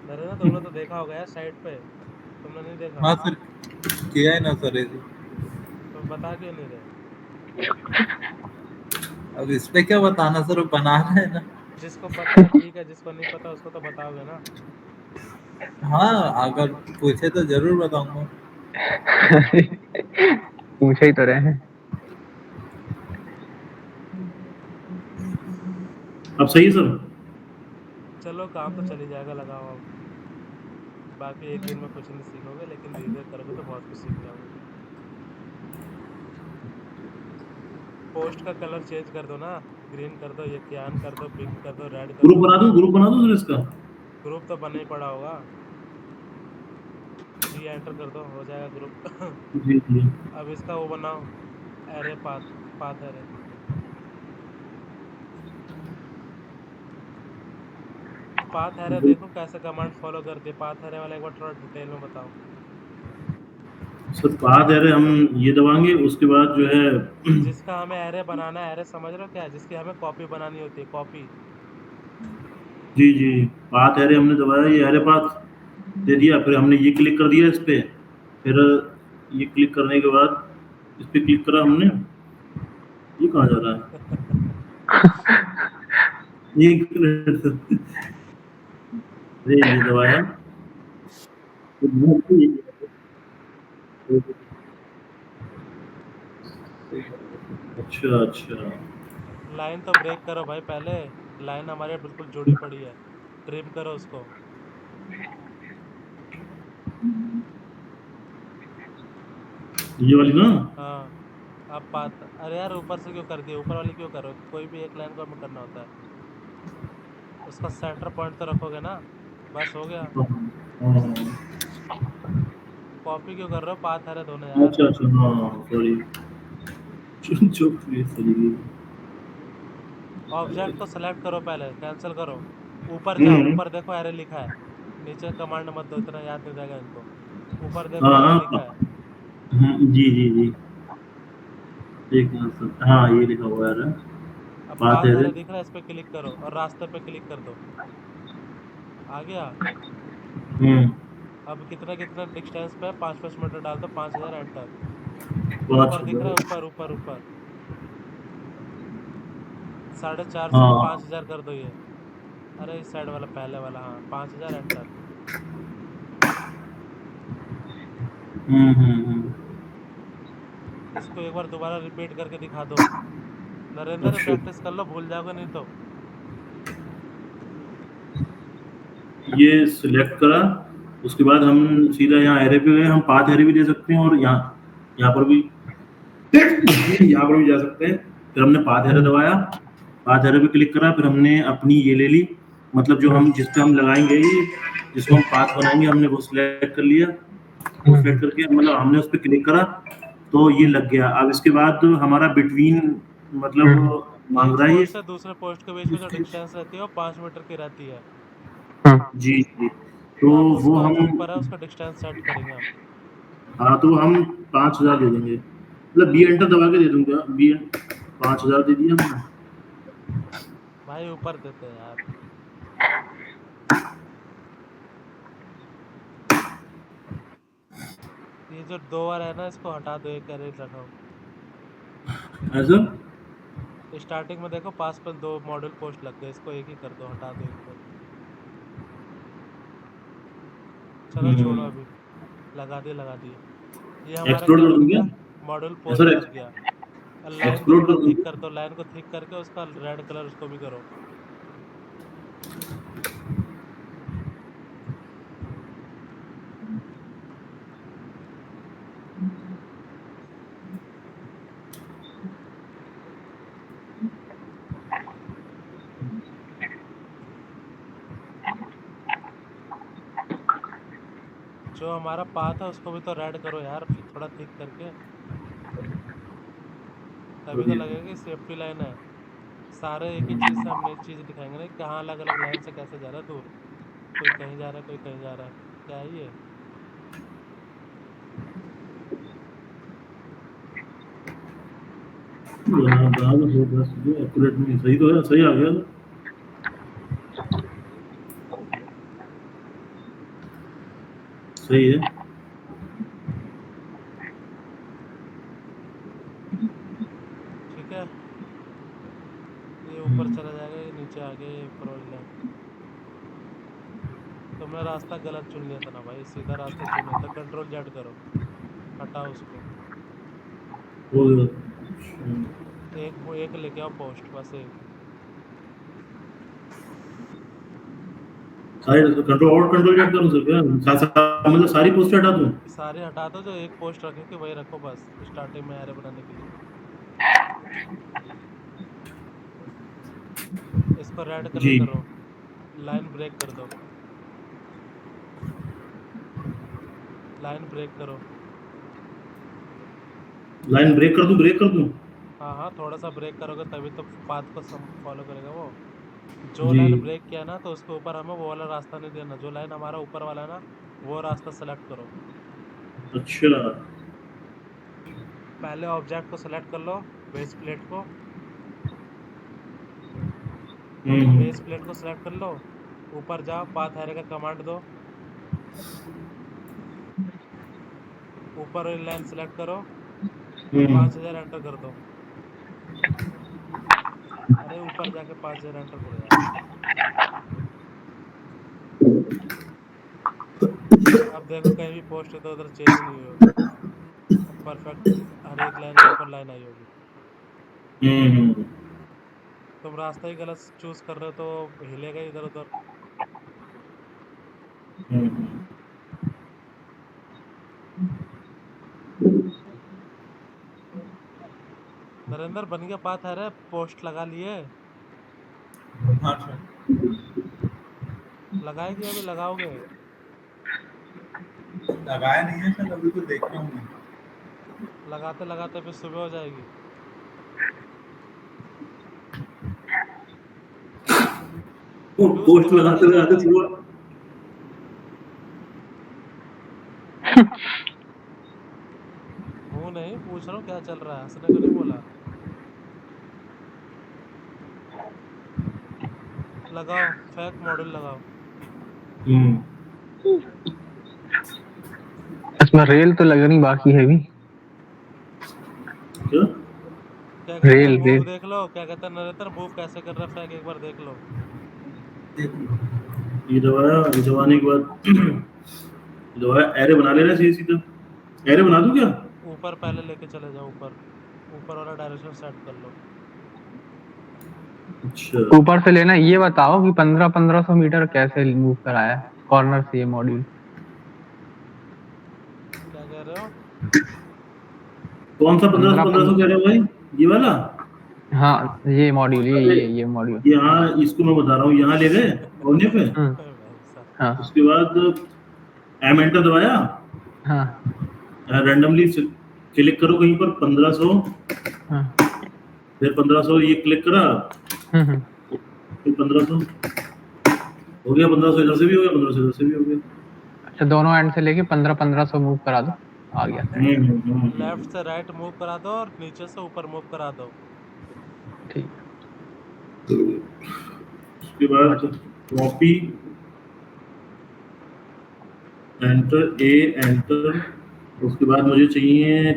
नरेंद्र तुमने तो देखा होगा यार साइड पे, तुमने नहीं देखा? हाँ सर, किया है ना सर ऐसे। तो बता क्यों नहीं रहे? अब इस पे क्या बताना सर, वो बना रहे हैं ना। जिसको पता है ठीक है, जिसको नहीं पता उसको तो बताओगे ना। हाँ, अगर पूछे तो जरूर बताऊंगा। पूछे ही तो रहे हैं। अब सही है सर। चलो काम तो चल ही जाएगा, लगाओ अब। बाकी एक दिन में कुछ नहीं सीखोगे, लेकिन धीरे धीरे करोगे तो बहुत कुछ सीख जाओगे। पोस्ट का कलर चेंज कर दो ना, ग्रीन कर दो, ये क्यान कर दो, पिंक कर दो, रेड कर दो। ग्रुप बना दूं सर इसका। ग्रुप तो बना ही पड़ा होगा, जी एंटर कर दो, हो जाएगा ग्रुप। जी जी। अब इसका वो बनाओ, array path, path array. Path array देखो कैसे कमांड फॉलो करती है, पाथ एरे वाला एक बार थोड़ा डिटेल में बताओ। सर पाथ एरे हम ये दबाएंगे, उसके बाद जो है जिसका हमें एरे बनाना है, एरे समझ रहे हो क्या है, जिसकी हमें कॉपी बनानी होती है, कॉपी। जी जी, पाथ एरे हमने दबाया, ये एरे पाथ दे दिया, फिर हमने ये क्लिक कर दिया इस पे, फिर ये क्लिक करने के बाद इस पे क्लिक करा हमने, ये कहाँ जा रहा है? ये दबाया, अच्छा अच्छा। लाइन तो ब्रेक करो भाई पहले, लाइन हमारे बिल्कुल जुड़ी पड़ी है, ट्रिम करो उसको। ये वाली ना। हाँ, अब पाथ, अरे यार ऊपर से क्यों कर दिया, ऊपर वाली क्यों करो, कोई भी एक लाइन को हमें करना होता है। उसका सेंटर पॉइंट तो रखोगे ना, बस हो गया। कॉपी क्यों कर रहे हो, पाथ एरे दोनों यार। अच्छा अच्छा, हाँ सॉरी। जो सही। ऑब्जेक्ट को सेलेक्ट करो पहले, कैंसिल करो, ऊपर जाओ, हम्म। ऊपर देखो एरे लिखा है। नीचे कमांड मत दो, इतना याद नहीं रहेगा इनको। ऊपर देखो एरे हाँ लिखा है। जी जी जी। एक मिनट सर, हाँ ये लिखा हुआ है, अब पाथ पाथ एरे। एरे दिख रहा है, इस पे क्लिक करो और रास्ते पे क्लिक कर दो, आ गया। हम्म। अब कितना कितना डिस्टेंस पे है, 5-5 मीटर डाल दो, 5000 एंटर। पाँच ऊपर दिख रहा है, हजार। ऊपर ऊपर ऊपर 450 पे हाँ। 5000 कर दो ये। अरे इस साइड वाला पहले वाला, हाँ 5000 एंटर। हम्म। इसको एक बार दोबारा रिपीट करके दिखा दो, नरेंद्र अच्छा, प्रैक्टिस कर लो, भूल जाओगे नहीं तो। ये सिलेक्ट करा, उसके बाद हम सीधा यहाँ एरे पे गए, हम पाथ एरे भी दे सकते हैं और यहाँ पर भी यहाँ पर भी जा सकते हैं। फिर हमने पाथ एरे दबाया, पाथ एरे पे क्लिक करा, फिर हमने अपनी ये ले ली, मतलब जो हम जिस पे हम लगाएंगे, ये जिसको हम पाथ बनाएंगे, हमने वो सिलेक्ट कर लिया। वो सिलेक्ट करके मतलब हमने उस पर क्लिक करा तो ये लग गया। अब इसके बाद हमारा बिटवीन मतलब एक मांग रहा है ये। पोस्ट से दूसरे पोस्ट के बीच में जो डिस्टेंस रहती है वो 5 मीटर की रहती है। जी जी। तो अब वो उसका जो हम, ऊपर है उसका डिस्टेंस सेट करेंगे हम। हाँ तो हम 5000 दे देंगे, मतलब बी एंटर दबा के दे दूंगा, बी 5000 दे दिया हमने। भाई ऊपर देते हैं यार। ये जो 2 बार है ना इसको हटा दो, एक कैरेट रखो। ऐसा स्टार्टिंग में देखो पास पर 2 मॉड्यूल पोस्ट लग गए, इसको एक ही कर दो, हटा दो एक को। चलो छोड़ो अभी, लगा दिए। ये हमारा एक्सप्लोर क्या कर बन दूं गया, क्या? मॉड्यूल ऐसा पोस्ट लग गया। लाइन को एक्सप्लोर थोड़ा कर दूं थिक क्या? कर दो, लाइन को थिक करके उसका रेड कलर उसको भी करो। जो हमारा पाथ है उसको भी तो रेड करो यार, फिर थोड़ा थिक करके, तभी तो अभी लगेगा कि सेफ्टी लाइन है। सारे एक ही चीज से हम नई चीज दिखाएंगे ना, कहाँ अलग अलग लाइन से कैसे जा रहा है दूर, कोई कहीं जा रहा है कोई कहीं जा रहा है, क्या है ये। यहाँ बना दो, सही बस जो एक्यूरेट नहीं सही तो है, सही आ गया तो। सही है। ठीक है, ये ऊपर चला जाएगा, ये नीचे आ गया, ये ऊपर वाली लाइन। तुमने रास्ता गलत चुन लिया था ना भाई, सीधा रास्ता चुनिए था, कंट्रोल जेड करो, हटाओ उसको। हो गया। एक लेके आओ पोस्ट, बस एक। सारी कंट्रोल और कंट्रोल जेड करूँ सर क्या? मतलब सारी पोस्ट हटा दूँ? सारे हटा दो, जो एक पोस्ट रखे कि वही रखो बस, स्टार्टिंग में एरे बनाने के लिए। इसको रेड कलर जी। करो, लाइन ब्रेक कर दो, लाइन ब्रेक करो। लाइन ब्रेक कर दूँ? हाँ हाँ, थोड़ा सा ब्रेक करोगे तभी तो पाथ को फॉलो करेगा वो। जो जी। लाइन ब्रेक किया ना तो उसके ऊपर हमें वो वाला रास्ता नहीं देना, जो लाइन हमारा ऊपर वाला है ना वो रास्ता सेलेक्ट करो। अच्छा। पहले ऑब्जेक्ट को सेलेक्ट कर लो, बेस प्लेट को, बेस प्लेट को सेलेक्ट कर लो, ऊपर जाओ, पाथ एरे का कमांड दो, ऊपर वाली लाइन सेलेक्ट करो, 5000 एंटर कर दो। अरे ऊपर जाके 5000 एंटर करो यार। अब देखो कहीं भी पोस्ट इधर उधर चेंज नहीं हुई होगी, परफेक्ट हर एक लाइन के ऊपर लाइन आई होगी। तुम रास्ता ही गलत चूज कर रहे हो तो हिलेगा इधर उधर। नरेंद्र बन गया पाथ है रे, पोस्ट लगा लिए, हाँ सर, लगाएगी अभी लगाओगे। लगाया नहीं है सर, अभी तो देख रहा हूँ मैं। लगाते लगाते फिर सुबह हो जाएगी। लूज पोस्ट तुम्हारा लगाते नहीं चल लगाते रहा है। सुबह। हूँ नहीं, पूछ रहा हूँ क्या चल रहा है, हंसने को नहीं बोला। लगाओ, फेक मॉड्यूल लगाओ। इसमें रेल तो लगनी बाकी है भी। क्या? क्या कहते हैं, रेल मूव रेल देख लो, क्या कहते हैं नरेंद्र, मूव कैसे कर रहा है फेक, एक बार देख लो। देख लो। ये दबाया, ये दबाने के बाद दबाया, एरे बना लेना चाहिए सीधा। एरे बना दूं क्या? ऊपर पहले लेके चले जाओ, ऊपर ऊपर वाला डायरेक्शन सेट कर लो। अच्छा। ऊपर से लेना। ये बताओ कि 1500 मीटर कैसे मूव कराया है कॉर्नर से ये मॉड्यूल? क्या कह रहे हो? कौन सा 1500 15 कह रहे हो भाई? ये वाला? हाँ ये मॉड्यूल, अरे ये मॉड्यूल। यहाँ इसको मैं बता रहा हूँ, यहाँ ले गए कोने पे, भाई साहब। हाँ उसके बाद एम एंटर दबाया, हाँ रैंडमली क्लिक करो कहीं पर 1500, हाँ। फिर 1500 ये क्लिक करा, हम्म। फिर 1500 हो गया, 1500 इधर से भी हो गया, 1500 इधर से भी हो गया। अच्छा दोनों एंड से लेके 1500 मूव करा दो, आ गया सेट। लेफ्ट से राइट मूव करा दो और नीचे से ऊपर मूव करा दो। ठीक। उसके बाद कॉपी एंटर ए एंटर, उसके बाद मुझे चाहिए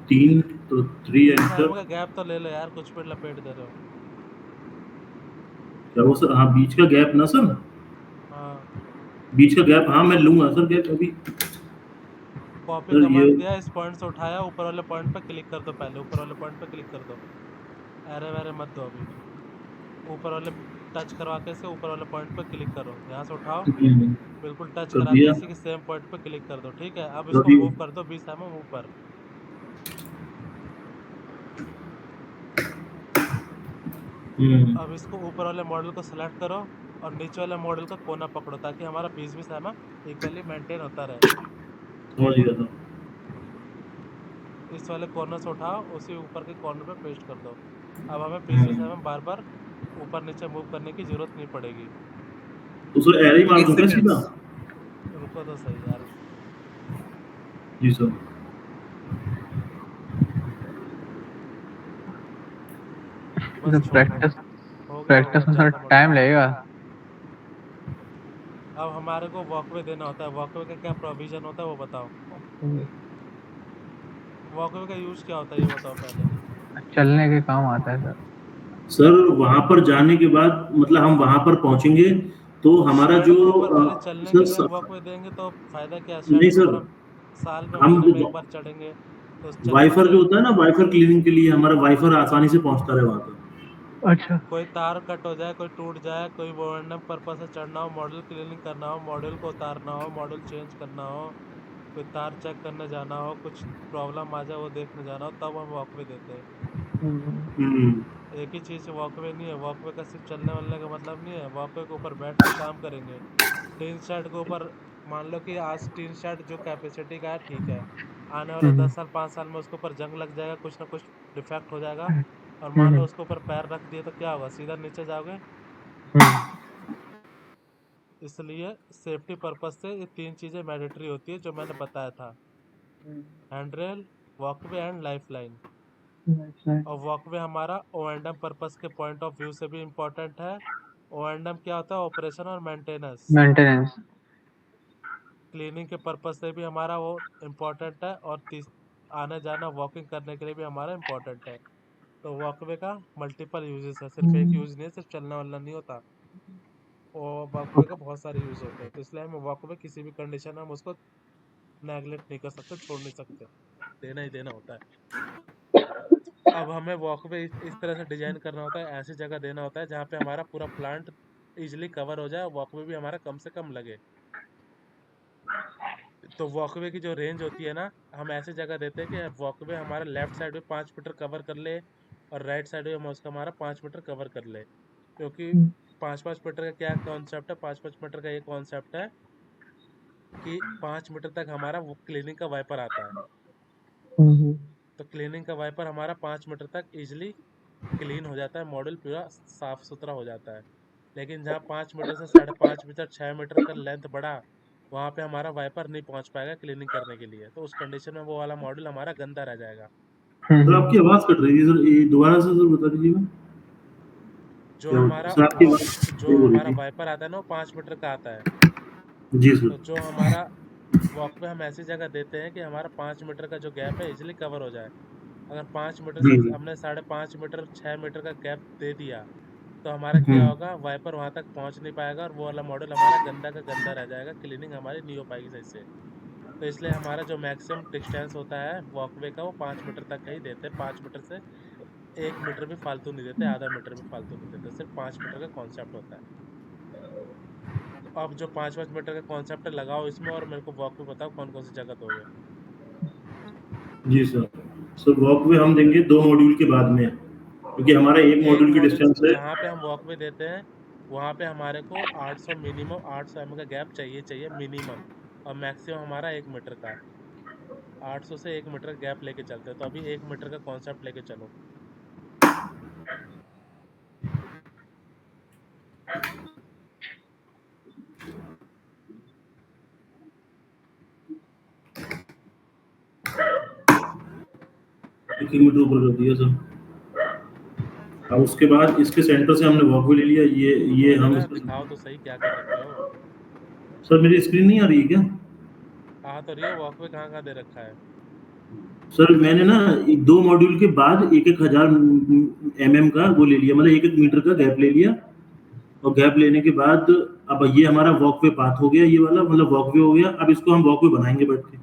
3 तो 3 एंटर। सैम का गैप तो ले लो यार, कुछ पे लपेट दे रहे हो। क्या वो सर? हाँ बीच का गैप ना सर, हाँ, बीच का गैप, हाँ मैं लूंगा सर गैप अभी। कॉपी सर ये कमांड दिया, इस पॉइंट से उठाया, ऊपर वाले पॉइंट पे क्लिक कर दो, पहले ऊपर वाले पॉइंट पे क्लिक कर दो, एरे वैरे मत दो अभी। ऊपर वाले टच करवा के इसके ऊपर वाले पॉइंट पे क्लिक करो, यहाँ से उठाओ, बिल्कुल टच कर करा के दिया इसी के सेम पॉइंट पे क्लिक कर दो, ठीक है। अब इसको अभी। मूव कर दो 20 mm ऊपर। अब इसको ऊपर वाले मॉडल को सेलेक्ट करो और नीचे वाले मॉडल का कोना पकड़ो, ताकि हमारा 20 mm इक्वली मेंटेन होता रहे। समझ गया था। इस वाले कॉर्नर से उठाओ, उसी ऊपर के कॉर्नर पे पेस्ट कर दो। अब हमें 20 mm बार बार ऊपर नीचे मूव करने की जरूरत नहीं पड़ेगी। तो सर एरे ही मार एक दूं क्या सेकंड। सीधा? रुको तो सही यार, जी सर। बस छोड़ दो, प्रैक्टिस हो गया प्रैक्टिस होगा में थोड़ा ज्यादा मत टाइम करो। लगेगा। अब हमारे को वॉकवे देना होता है, वॉकवे का क्या प्रोविजन होता है वो बताओ। वॉकवे का यूज क्या होता है ये बताओ पहले। चलने के काम आता है सर। सर वहां पर जाने के बाद मतलब हम वहां पर पहुंचेंगे तो हमारा शेड जो के ऊपर खाली चलने के सर लिए हम वॉकवे देंगे तो फायदा क्या है? शेड नहीं के सर, ऊपर हम साल में हम महीने में एक बार चढ़ेंगे तो चलने वाइफर के जो होता है ना, वाइफर क्लीनिंग के लिए हमारा वाइफर आसानी से पहुंचता रहे वहां तक। अच्छा। कोई तार कट हो जाए, कोई टूट जाए, कोई रैंडम पर्पस से चढ़ना हो, मॉडल क्लीनिंग करना हो, मॉडल को उतारना हो, मॉडल चेंज करना हो, कोई तार चेक करने जाना हो, कुछ प्रॉब्लम आ जाए वो देखने जाना हो, तब हम वॉकवे देते हैं। हम्म। एक ही चीज वॉकवे नहीं है, वॉकवे का सिर्फ चलने वालने का मतलब नहीं है, वॉकवे के ऊपर बैठ के काम करेंगे। टीन शेड के ऊपर मान लो कि आज टीन शेड जो कैपेसिटी का है ठीक है, आने वाले 10 साल 5 साल में उसके ऊपर जंग लग जाएगा, कुछ ना कुछ डिफेक्ट हो जाएगा, और मान लो उसके ऊपर पैर रख दिए तो क्या होगा? सीधा नीचे जाओगे। इसलिए सेफ्टी पर्पस से ये 3 चीजें मैंडेटरी होती है जो मैंने बताया था, हैंडरेल, वॉकवे एंड लाइफलाइन। और वॉकवे हमारा ओ एंड एम पर्पस के पॉइंट ऑफ व्यू से भी इम्पोर्टेंट है। ओ एंड एम क्या होता है? ऑपरेशन और मेंटेनेंस। मेंटेनेंस। क्लीनिंग के पर्पस से भी हमारा वो इम्पोर्टेंट है, और आने जाना वॉकिंग करने के लिए भी हमारा इम्पोर्टेंट है। तो वॉकवे का मल्टीपल यूजेस है, सिर्फ एक यूज नहीं है, सिर्फ चलना वालना नहीं होता। और वॉकवे का बहुत सारे यूज होते हैं, तो इसलिए हम वॉकवे किसी भी कंडीशन में हम उसको नेगलेक्ट नहीं कर सकते, छोड़ नहीं सकते, देना ही देना होता है। अब हमें वॉकवे इस तरह से डिजाइन करना होता है, ऐसी जगह देना होता है जहाँ पे हमारा पूरा प्लांट इजिली कवर हो जाए, वॉकवे भी हमारा कम से कम लगे। तो वॉकवे की जो रेंज होती है ना, हम ऐसे जगह देते हैं कि वॉकवे हमारा लेफ्ट साइड में 5 मीटर कवर कर ले, और राइट साइड में हम उसका हमारा 5 मीटर कवर कर ले। क्योंकि 5-5 मीटर का क्या कॉन्सेप्ट है? 5-5 मीटर का ये कॉन्सेप्ट है कि 5 मीटर तक हमारा वो क्लीनिंग का वाइपर आता है। तो क्लीनिंग का वाइपर हमारा 5 मीटर तक इजिली क्लीन हो जाता है, मॉडल पूरा साफ सुथरा हो जाता है। लेकिन जहाँ 5 मीटर से 5.5 मीटर 6 मीटर का लेंथ बढ़ा, वहाँ पे हमारा वाइपर नहीं पहुँच पाएगा क्लीनिंग करने के लिए, तो उस कंडीशन में वो वाला मॉडल हमारा गंदा रह जाएगा। सर आपकी आवाज कट रही है सर, ये दोबारा से सर बता दीजिएगा। जो क्या हमारा सर आपकी आवाज जो सही हो रही हमारा थी। वाइपर आता है ना वो 5 मीटर का आता है। जी सर। तो जो हमारा वॉक पे हम ऐसी जगह देते हैं कि हमारा 5 मीटर का जो गैप है इजिली कवर हो जाए। अगर 5 मीटर से जी हमने 5.5 मीटर 6 मीटर का गैप दे दिया, तो हमारा क्या होगा? वाइपर वहां तक पहुंच नहीं पाएगा, और वो वाला मॉडल हमारा गंदा का गंदा रह जाएगा, क्लीनिंग हमारी नहीं हो पाएगी सही से। तो इसलिए हमारा जो मैक्सिमम डिस्टेंस होता है वॉकवे का, वो 5 मीटर तक का ही देते हैं। 5 मीटर से 1 मीटर भी फालतू नहीं देते, आधा मीटर भी फालतू नहीं देते, सिर्फ 5 मीटर का कॉन्सेप्ट होता है। तो अब जो 5-5 मीटर का कॉन्सेप्ट है लगाओ इसमें, और मेरे को वॉकवे बताओ कौन कौन सी जगह दोगे। जी सर। सर वॉकवे हम देंगे 2 मॉड्यूल के बाद में, क्योंकि हमारा एक एक मॉड्यूल की मॉड्यूल डिस्टेंस है। जहाँ पे हम वॉकवे देते हैं वहाँ पे हमारे को 800 मिनिमम 800 एम का गैप चाहिए चाहिए मिनिमम, और मैक्सिमम हमारा 1 मीटर का। 800 से 1 मीटर का गैप लेके चलते हैं, तो अभी 1 मीटर का कॉन्सेप्ट लेके चलो। एक मीटर ऊपर कर दिया सर। अब उसके बाद इसके सेंटर से हमने वॉकवे ले लिया, ये बोलो हम ना, दिखाओ तो सही क्या कर रखे हो। सर मेरी स्क्रीन नहीं आ रही है क्या? आ तो रही है, वॉकवे कहाँ कहाँ दे रखा है? सर मैंने ना 2 मॉड्यूल के बाद 1-1000 का वो ले लिया, मतलब 1-1 मीटर का गैप ले लिया, और गैप लेने के बाद अब ये हमारा वॉकवे पाथ हो गया, ये वाला मतलब वॉकवे हो गया। अब इसको हम वॉकवे बनाएंगे बैठ के।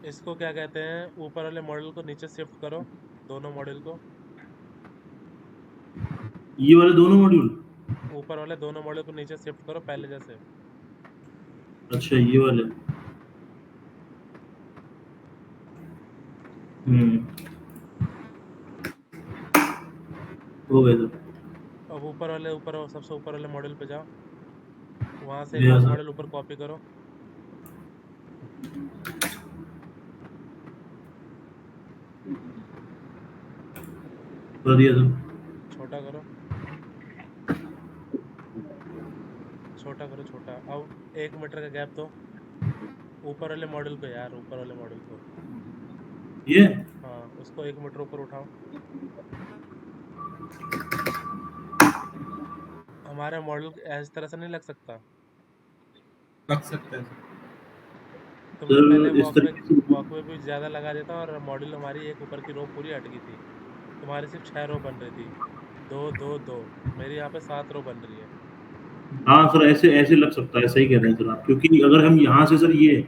इसको क्या कहते हैं, ऊपर वाले मॉडल को नीचे शिफ्ट करो, दोनों मॉडल को। ये वाले दोनों मॉड्यूल? ऊपर वाले दोनों मॉडल को नीचे शिफ्ट करो पहले जैसे। अच्छा ये वाले। हो गए सर। अब ऊपर सबसे ऊपर वाले मॉडल पे जाओ, वहां से एक गया और सर। मॉडल ऊपर कॉपी करो। कर दिया सर। छोटा करो, छोटा करो, छोटा। अब 1 मीटर का गैप दो ऊपर वाले मॉडल को यार, ऊपर वाले मॉडल को। ये हाँ, उसको 1 मीटर ऊपर उठाओ। हमारे मॉडल इस तरह से नहीं लग सकता। लग सकता है। तुमने पहले सर इस वॉकवे तरीके से वॉकवे भी ज़्यादा लगा देता और मॉडल हमारी एक ऊपर की रो पूरी हट गई थी। तुम्हारी सिर्फ 6 रो बन रही थी, 2 2 2। मेरी यहाँ पे 7 रो बन रही है। हाँ सर, ऐसे ऐसे लग सकता है, सही कह रहे हैं सर आप, क्योंकि अगर हम यहाँ से सर ये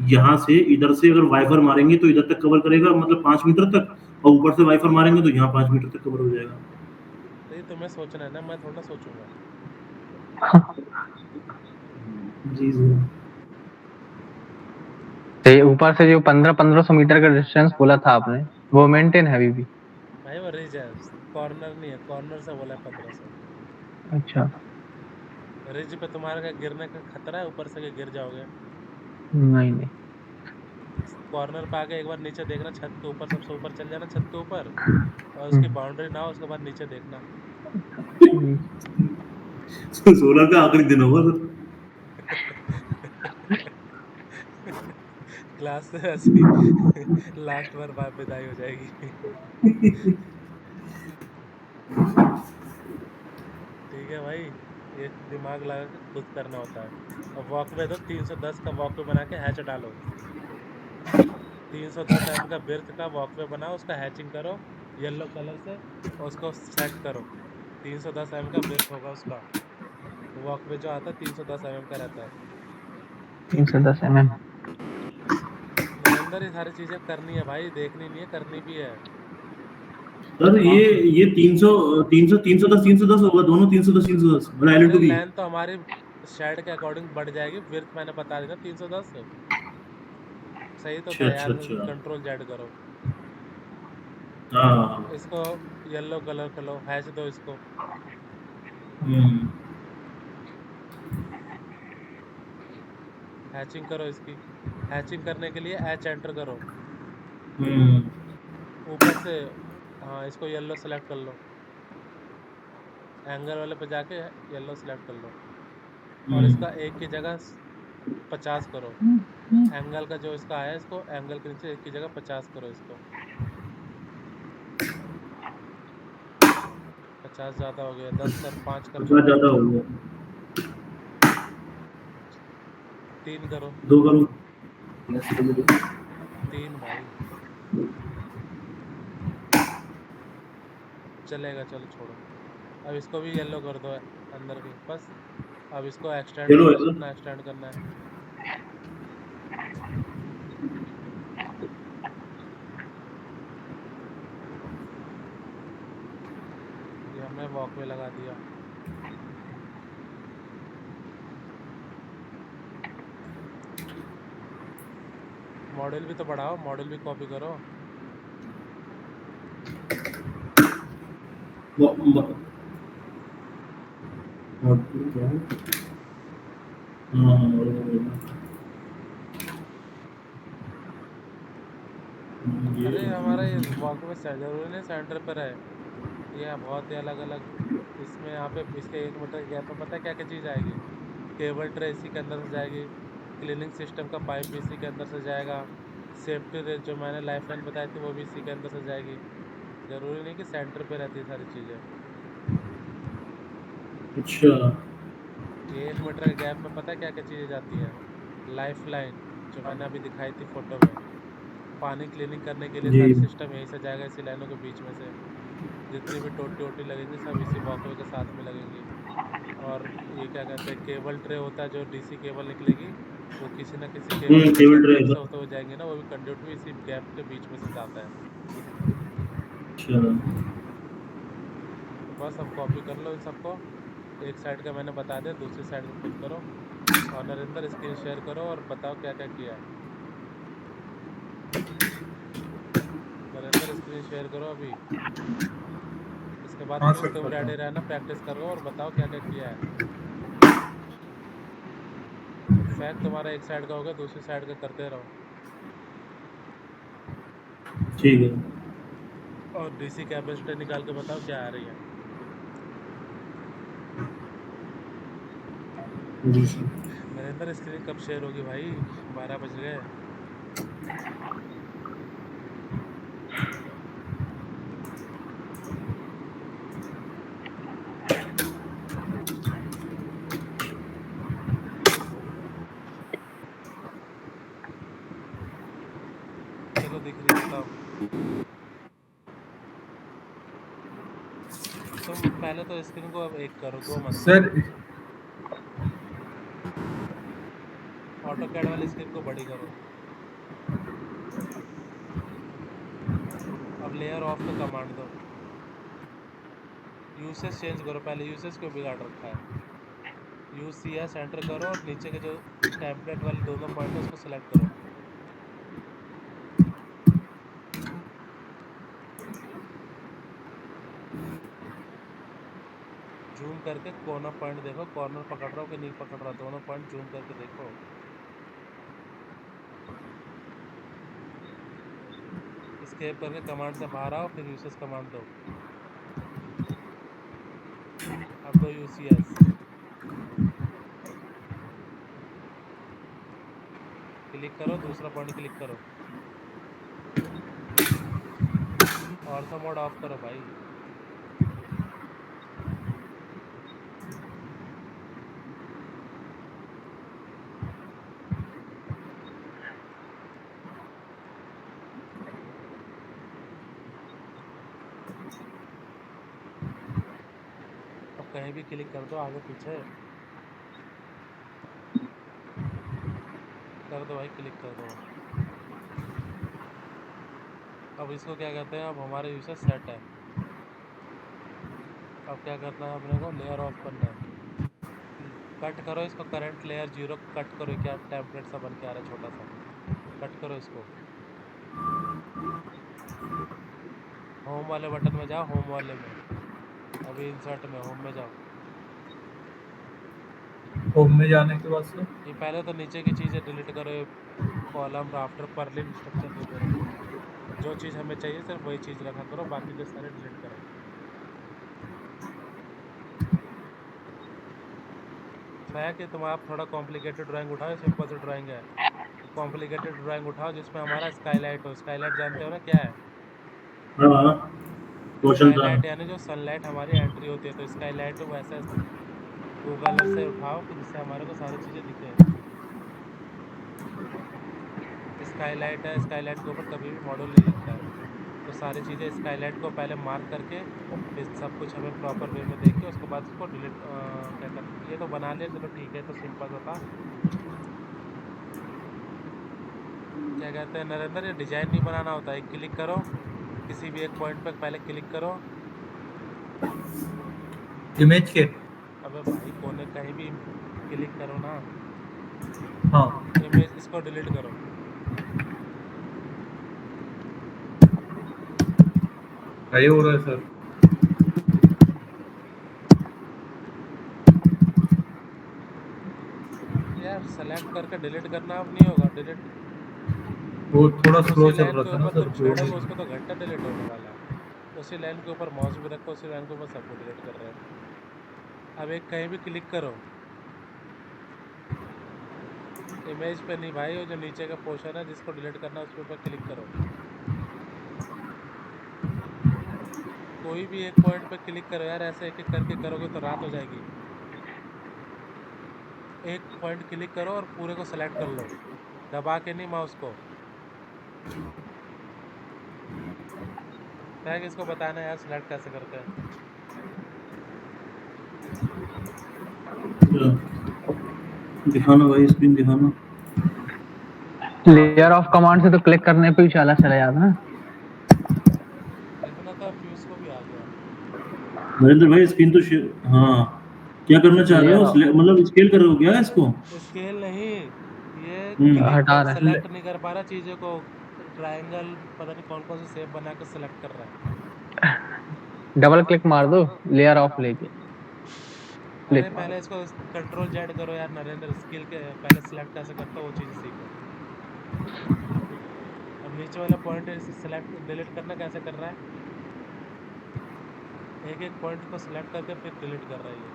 यहाँ से इधर से अगर वाइफर मारेंगे तो इधर तक कवर करेगा, मतलब 5 मीटर तक, और ऊपर से वाइफर मारेंगे तो यहाँ 5 मीटर तक कवर हो जाएगा। तो ये तुम्हें सोचना है ना, मैं थोड़ा ना सोचूंगा। जी सर। तो ये ऊपर से जो 1500 मीटर का डिस्टेंस बोला था आपने, वो मेंटेन है अभी भी? भाई वो रिज है, कॉर्नर नहीं है, कॉर्नर से बोला है 1500। अच्छा। रिज पे तुम्हारे का गिरने का खतरा है ऊपर से कि गिर जाओगे? नहीं नहीं। कॉर्नर पे आके एक बार नीचे देखना, छत के ऊपर, सबसे ऊपर चल जाना छत के ऊपर, और उसकी बाउंड्री ना हो उसके बाद नीचे देखना। ठीक। 16 का आखिरी दिन होगा सर। क्लास से ऐसी लास्ट बार बात विदाई हो जाएगी। ठीक है भाई, ये दिमाग लगा के खुद करना होता है। अब वॉकवे दो, 310 का वॉकवे बना के हैच डालो। 310 का बिर्थ का वॉकवे बनाओ, उसका हैचिंग करो येलो कलर से, और उसको सेट करो। 310 का बिर्थ होगा उसका वॉकवे, जो आता है 310 का रहता है। 310 mm। नरेंद्र, ये सारी चीजें करनी है भाई, देखनी नहीं है, करनी भी है। सर ये 300 300 310 310 होगा, दोनों 310 310 मतलब एल अरे टू बी। लेंथ तो हमारी शेड के अकॉर्डिंग बढ़ जाएगी, विर्थ मैंने बता दी ना 310। सही तो अच्छा था अच्छा यार, अच्छा। कंट्रोल जेड करो। हाँ। इसको येलो कलर कर लो, हैच दो इसको। हम्म हैचिंग करो इसकी। हैचिंग करने के लिए एच एंटर करो हम्म ऊपर से। हाँ, इसको येलो सेलेक्ट कर लो, एंगल वाले पे जाके येलो सेलेक्ट कर लो, और हम्म इसका एक की जगह 50 करो। एंगल का जो इसका आया, इसको एंगल के नीचे एक की जगह 50 करो इसको। 50 ज़्यादा हो गया, 10 कर, 5 कर लो, बहुत ज्यादा हो गया। 3 करो। 2 करूँ? 3 भाई चलेगा, चलो छोड़ो। अब इसको भी येलो कर दो अंदर की, बस। अब इसको एक्सटेंड चलो करो ऐसा। जितना एक्सटेंड करना है। ये हमने वॉकवे लगा दिया। मॉडल भी तो बढ़ाओ, मॉडल भी कॉपी करो। वो- वो- ये अरे हमारा ये वॉकवे जरूरी नहीं सेंटर पर है, ये बहुत ही अलग अलग। इसमें यहाँ पे इसके 1 मीटर के गैप में पता है क्या क्या चीज़ आएगी? केबल ट्रे इसी के अंदर से जाएगी, क्लीनिंग सिस्टम का पाइप भी इसी के अंदर से जाएगा, सेफ्टी रेस जो मैंने लाइफ लाइन बताई थी वो भी इसी के अंदर से जाएगी। ज़रूरी नहीं कि सेंटर पे रहती है सारी चीज़ें। अच्छा। ये 1 मीटर के गैप में पता है क्या क्या चीज़ें जाती है? लाइफ लाइन जो मैंने अभी दिखाई थी फोटो में, पानी क्लीनिंग करने के लिए जी। सारी सिस्टम यहीं से जाएगा, इसी लाइनों के बीच में से। जितनी भी टोटी वोटी लगेंगी सब इसी वॉकवे के साथ में लगेंगी। और ये क्या कहते हैं, केबल ट्रे होता है, जो डीसी केबल निकलेगी वो किसी ना किसी केबल के केबल कंड्यूट से ड्राइवर। होते हुए जाएंगे ना, वो भी कंड्यूट भी इसी गैप के बीच में से जाता है। अच्छा। तो बस अब कॉपी कर लो इन सबको। एक साइड का मैंने बता दिया, दूसरी साइड का खुद करो। और नरेंद्र स्क्रीन शेयर करो और बताओ क्या क्या किया है। नरेंद्र स्क्रीन शेयर करो अभी। इसके बाद हाँ सर पूछते हुए कर रहा रेडी हूँ। रहना, प्रैक्टिस करो और बताओ क्या क्या किया है। फैक्ट तुम्हारा एक साइड का होगा, दूसरी साइड का करते रहो। ठीक है। और डीसी कैपेसिटर निकाल के बताओ क्या आ रही है। जी सर। नरेंद्र स्क्रीन कब शेयर होगी भाई? 12 बज गए। चलो दिख रही है, बताओ। तुम पहले तो स्क्रीन को अब एक करो, दो मत करो। सर ऑटो कैड वाली स्क्रीन को बड़ी करो। अब लेयर ऑफ का कमांड दो। यूसेज चेंज करो, पहले यूसेज क्यों बिगाड़ रखा है। यूज सी एस एंटर करो और नीचे के जो टेम्पलेट वाले दोनों पॉइंट है उसको सेलेक्ट करो। जूम करके कॉर्नर पॉइंट देखो, कॉर्नर पकड़ रहा हो कि नहीं पकड़ रहा, दोनों पॉइंट जूम करके देखो। एस्केप करके कमांड से बाहर आओ, फिर यूसेज कमांड दो। अब दो यूसीएस। क्लिक करो, दूसरा पॉइंट क्लिक करो। ऑर्थो मोड ऑफ करो भाई। अब कहीं भी क्लिक कर दो, आगे पीछे कर दो भाई, क्लिक कर दो। अब इसको क्या कहते हैं, अब हमारे यूसेज सेट है। अब क्या करना है अपने को, लेयर ऑफ करना है। कट करो इसको, करंट लेयर 0 कट करो। क्या टेम्पलेट सा बन के आ रहा है छोटा सा, कट करो इसको। होम वाले बटन में जाओ, होम वाले में, अभी इंसर्ट में होम में जाओ। होम में जाने के बाद सर ये पहले तो नीचे की चीज़ें डिलीट करो, कॉलम राफ्टर पर्लिन स्ट्रक्चर वगैरह। जो चीज़ हमें चाहिए सिर्फ वही चीज़ रखा करो, बाकी के सारे डिलीट करो। फैक है, तुम आप थोड़ा कॉम्प्लिकेटेड ड्राइंग उठाओ, सिंपल सी ड्राइंग है। कॉम्प्लिकेटेड ड्राइंग उठाओ जिसमें हमारा स्काईलाइट हो। स्काईलाइट जानते हो ना क्या है? हाँ हाँ, रोशन था। स्काईलाइट यानी जो सनलाइट हमारी एंट्री होती है, तो स्काईलाइट वैसे गूगल से उठाओ कि जिससे हमारे को सारी चीज़ें दिखे। स्काईलाइट है, स्काईलाइट के ऊपर कभी भी मॉड्यूल नहीं लगता है। तो सारी चीज़ें स्काईलाइट को पहले मार्क करके, फिर सब कुछ हमें प्रॉपर वे में देख के उसके बाद उसको डिलीट क्या करते, ये तो बना लिया, चलो ठीक है, तो सिंपल सा था। क्या कहते हैं नरेंद्र, ये डिजाइन नहीं बनाना होता है। क्लिक करो किसी भी एक पॉइंट पर, पहले क्लिक करो। इमेज के। अबे भाई कोने कहीं भी क्लिक करो ना। हाँ इमेज, इसको डिलीट करो। सही हो रहा है सर। यार सेलेक्ट करके डिलीट करना अब नहीं होगा डिलीट। वो थोड़ा स्लो उसी चल लाइन रहा के था ना ऊपर सर तुम जोड़ छेड़ोगे नहीं। उसको तो घंटा डिलीट होने वाला है। उसी लाइन के ऊपर माउस भी रखो, उसी लाइन के ऊपर सब कुछ डिलीट कर रहे हो। अब एक कहीं भी क्लिक करो, इमेज पे नहीं भाई, वो जो नीचे का पोर्शन है जिसको डिलीट करना है उसके ऊपर क्लिक करो। कोई भी एक पॉइंट पे क्लिक करो यार, ऐसे एक एक करके करोगे तो रात हो जाएगी। एक पॉइंट क्लिक करो और पूरे को सेलेक्ट कर लो, दबा के नहीं माउस को। टैग इसको बताना यार सेलेक्ट कैसे करते हैं। दिखाना भाई, स्क्रीन दिखाना। लेयर ऑफ कमांड से तो क्लिक करने पे ही चला जाता ना। इतना तो फ्यूज को भी आ गया। नरेंद्र भाई स्क्रीन तो हाँ, क्या करना चाह रहे हो? मतलब स्केल कर रहे हो क्या इसको? स्केल नहीं, ये हम्म। हटा रहा है। सेलेक्ट नहीं कर पा रहा चीजों को। ट्रायंगल पता नहीं कौन कौन से शेप बना के सेलेक्ट कर रहा है। डबल क्लिक मार दो लेयर ऑफ लेके। अरे पहले इसको कंट्रोल जेड करो यार नरेंद्र, स्किल के पहले सेलेक्ट कैसे करता हो वो चीज सीखो। अब नीचे वाला पॉइंट सेलेक्ट डिलीट करना कैसे कर रहा है, एक एक पॉइंट को सेलेक्ट करके फिर डिलीट कर रहा है ये।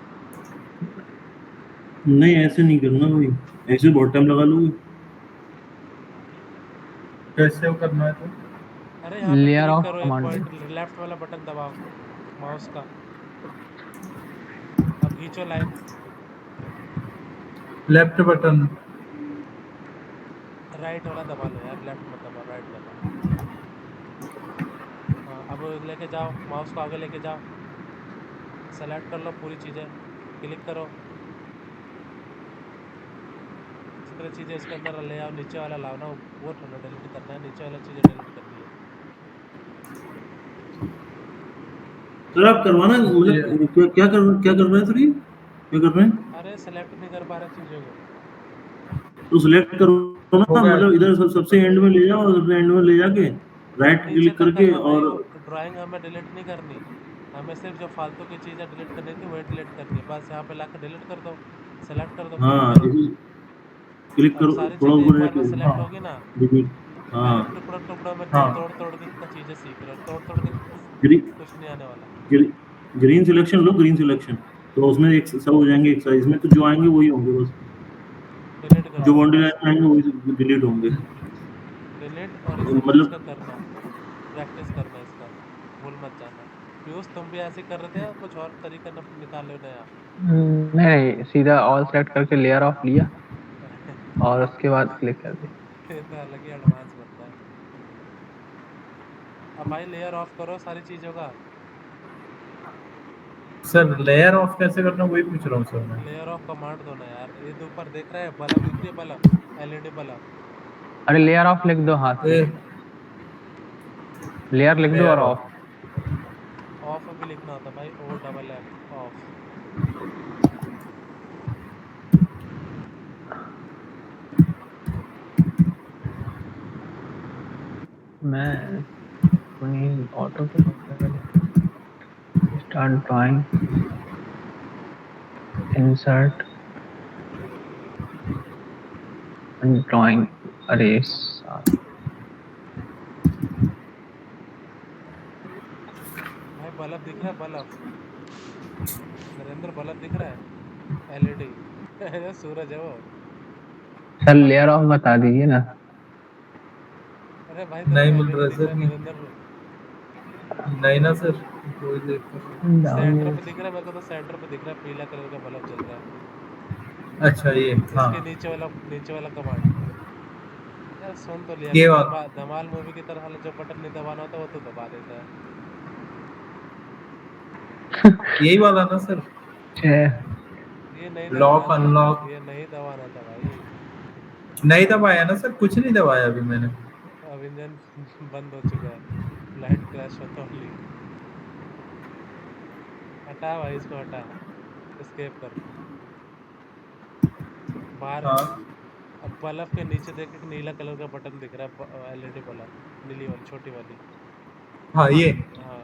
नहीं ऐसे नहीं करना भाई, ऐसे बहुत टाइम लगा लोगे। कैसे वो करना है तो? अरे यहाँ पे लेयर क्लिक ऑफ करो, एक कमांड पॉइंट लेफ्ट वाला बटन दबाओ माउस का, अब खींचो लाइन। Left button. राइट वाला दबा लो यार, लेफ्ट मत दबाओ, राइट दबाओ। हाँ अब लेके जाओ माउस को, आगे लेके जाओ, सेलेक्ट कर लो पूरी चीज़ें, क्लिक करो। जितनी चीज़ें इसके अंदर ले आओ, नीचे वाला लाओ ना, वो थोड़ा डिलीट करना है, नीचे वाला चीज़ें डिलीट करनी है। सर आप करवाना, मतलब क्या कर रहे हैं सर, ये क्या कर रहे हैं? अरे सेलेक्ट नहीं कर पा रहा चीज़ों को। तो सिलेक्ट करो ना, हो गया। मतलब इधर सबसे एंड में ले जाओ, सबसे एंड में ले जाके राइट नीचे क्लिक तक करके करना भाई, और ड्राइंग हमें डिलीट नहीं करनी, हमें सिर्फ जो फालतू की चीज़ें डिलीट करनी थी वही डिलीट करनी है, बस यहाँ पे लाकर डिलीट कर दो, सेलेक्ट कर दो, क्लिक हाँ करो। क्लिक अब करो सारी थोड़ा चीज़ें एक ऊपर बार में जाके। सेलेक्ट हाँ होगी ना। डिलीट। हाँ पहले टुकड़ों टुकड़ों में हाँ तोड़ तोड़ के चीज़ें सीख रहे हो, तोड़ तोड़ के ग्री, कुछ नहीं आने वाला। ग्रीन सिलेक्शन लो, ग्रीन सिलेक्शन, तो उसमें एक सब हो जाएंगे एक साइज में, तो जो आएंगे वही होंगे बस, डिलीट कर जो दो बाउंड्री बस, लाइन में आएंगे वही डिलीट होंगे। डिलीट। और इसे चीज़ का मतलब करना, प्रैक्टिस करना इसका, भूल मत जाना। पीयूष तुम भी ऐसे ही कर रहे थे या कुछ और तरीका निकाल लो नया? नहीं, सीधा ऑल सेलेक्ट करके लेयर ऑफ लिया और उसके बाद क्लिक कर दिया। ये तो अलग ही एडवांस बंदा है। अब भाई लेयर ऑफ करो सारी चीज़ों का। सर लेयर ऑफ कैसे करना वही पूछ रहा हूँ सर मैं। लेयर ऑफ कमांड दो ना यार, ये तो ऊपर देख रहा है बल्ब दिख रही है, बल्ब एलईडी बल्ब। अरे लेयर ऑफ लिख दो हाथ से, ए, लेयर लिख दो और लेयर ऑफ। ऑफ। ऑफ भी लिखना होता भाई, ओ डबल एफ ऑफ। मैं अपनी ऑटो पे स्टार्ट ड्राइंग, इंसर्ट ड्राइंग। अरे भाई बल्ब दिख रहा है, बल्ब नरेंद्र बल्ब दिख रहा है, एलईडी। अरे सूरज है वो। सर लेयर ऑफ बता दीजिए ना। अरे भाई तेरे नहीं को मिल एलईडी रहा दिख सर, रहा है नहीं नरेंद्र, नहीं ना सर, कोई देखो। सेंटर पे दिख रहा है मेरे को, तो सेंटर पे दिख रहा है पीला कलर का बल्ब जल रहा है। अच्छा ये हाँ इसके नीचे वाला कमांड यार सुन तो लिया ये कर, बात। धमाल मूवी की तरह साला जो बटन नहीं दबाना होता वो तो दबा देता है। यही वाला ना सर, ये नहीं लॉक दबाना था, अनलॉक। ये नहीं दबाना था भाई। नहीं दबाया ना सर, कुछ नहीं दबाया अभी मैंने। अब इंजन बंद हो चुका है, लाइट क्रैश होता ओनली। हटा भाई इसको, हटा, एस्केप कर बाहर। हाँ अब बल्ब के नीचे देख, एक नीला कलर का बटन दिख रहा है, एलईडी बल्ब, नीली वाली छोटी वाली। हाँ ये हाँ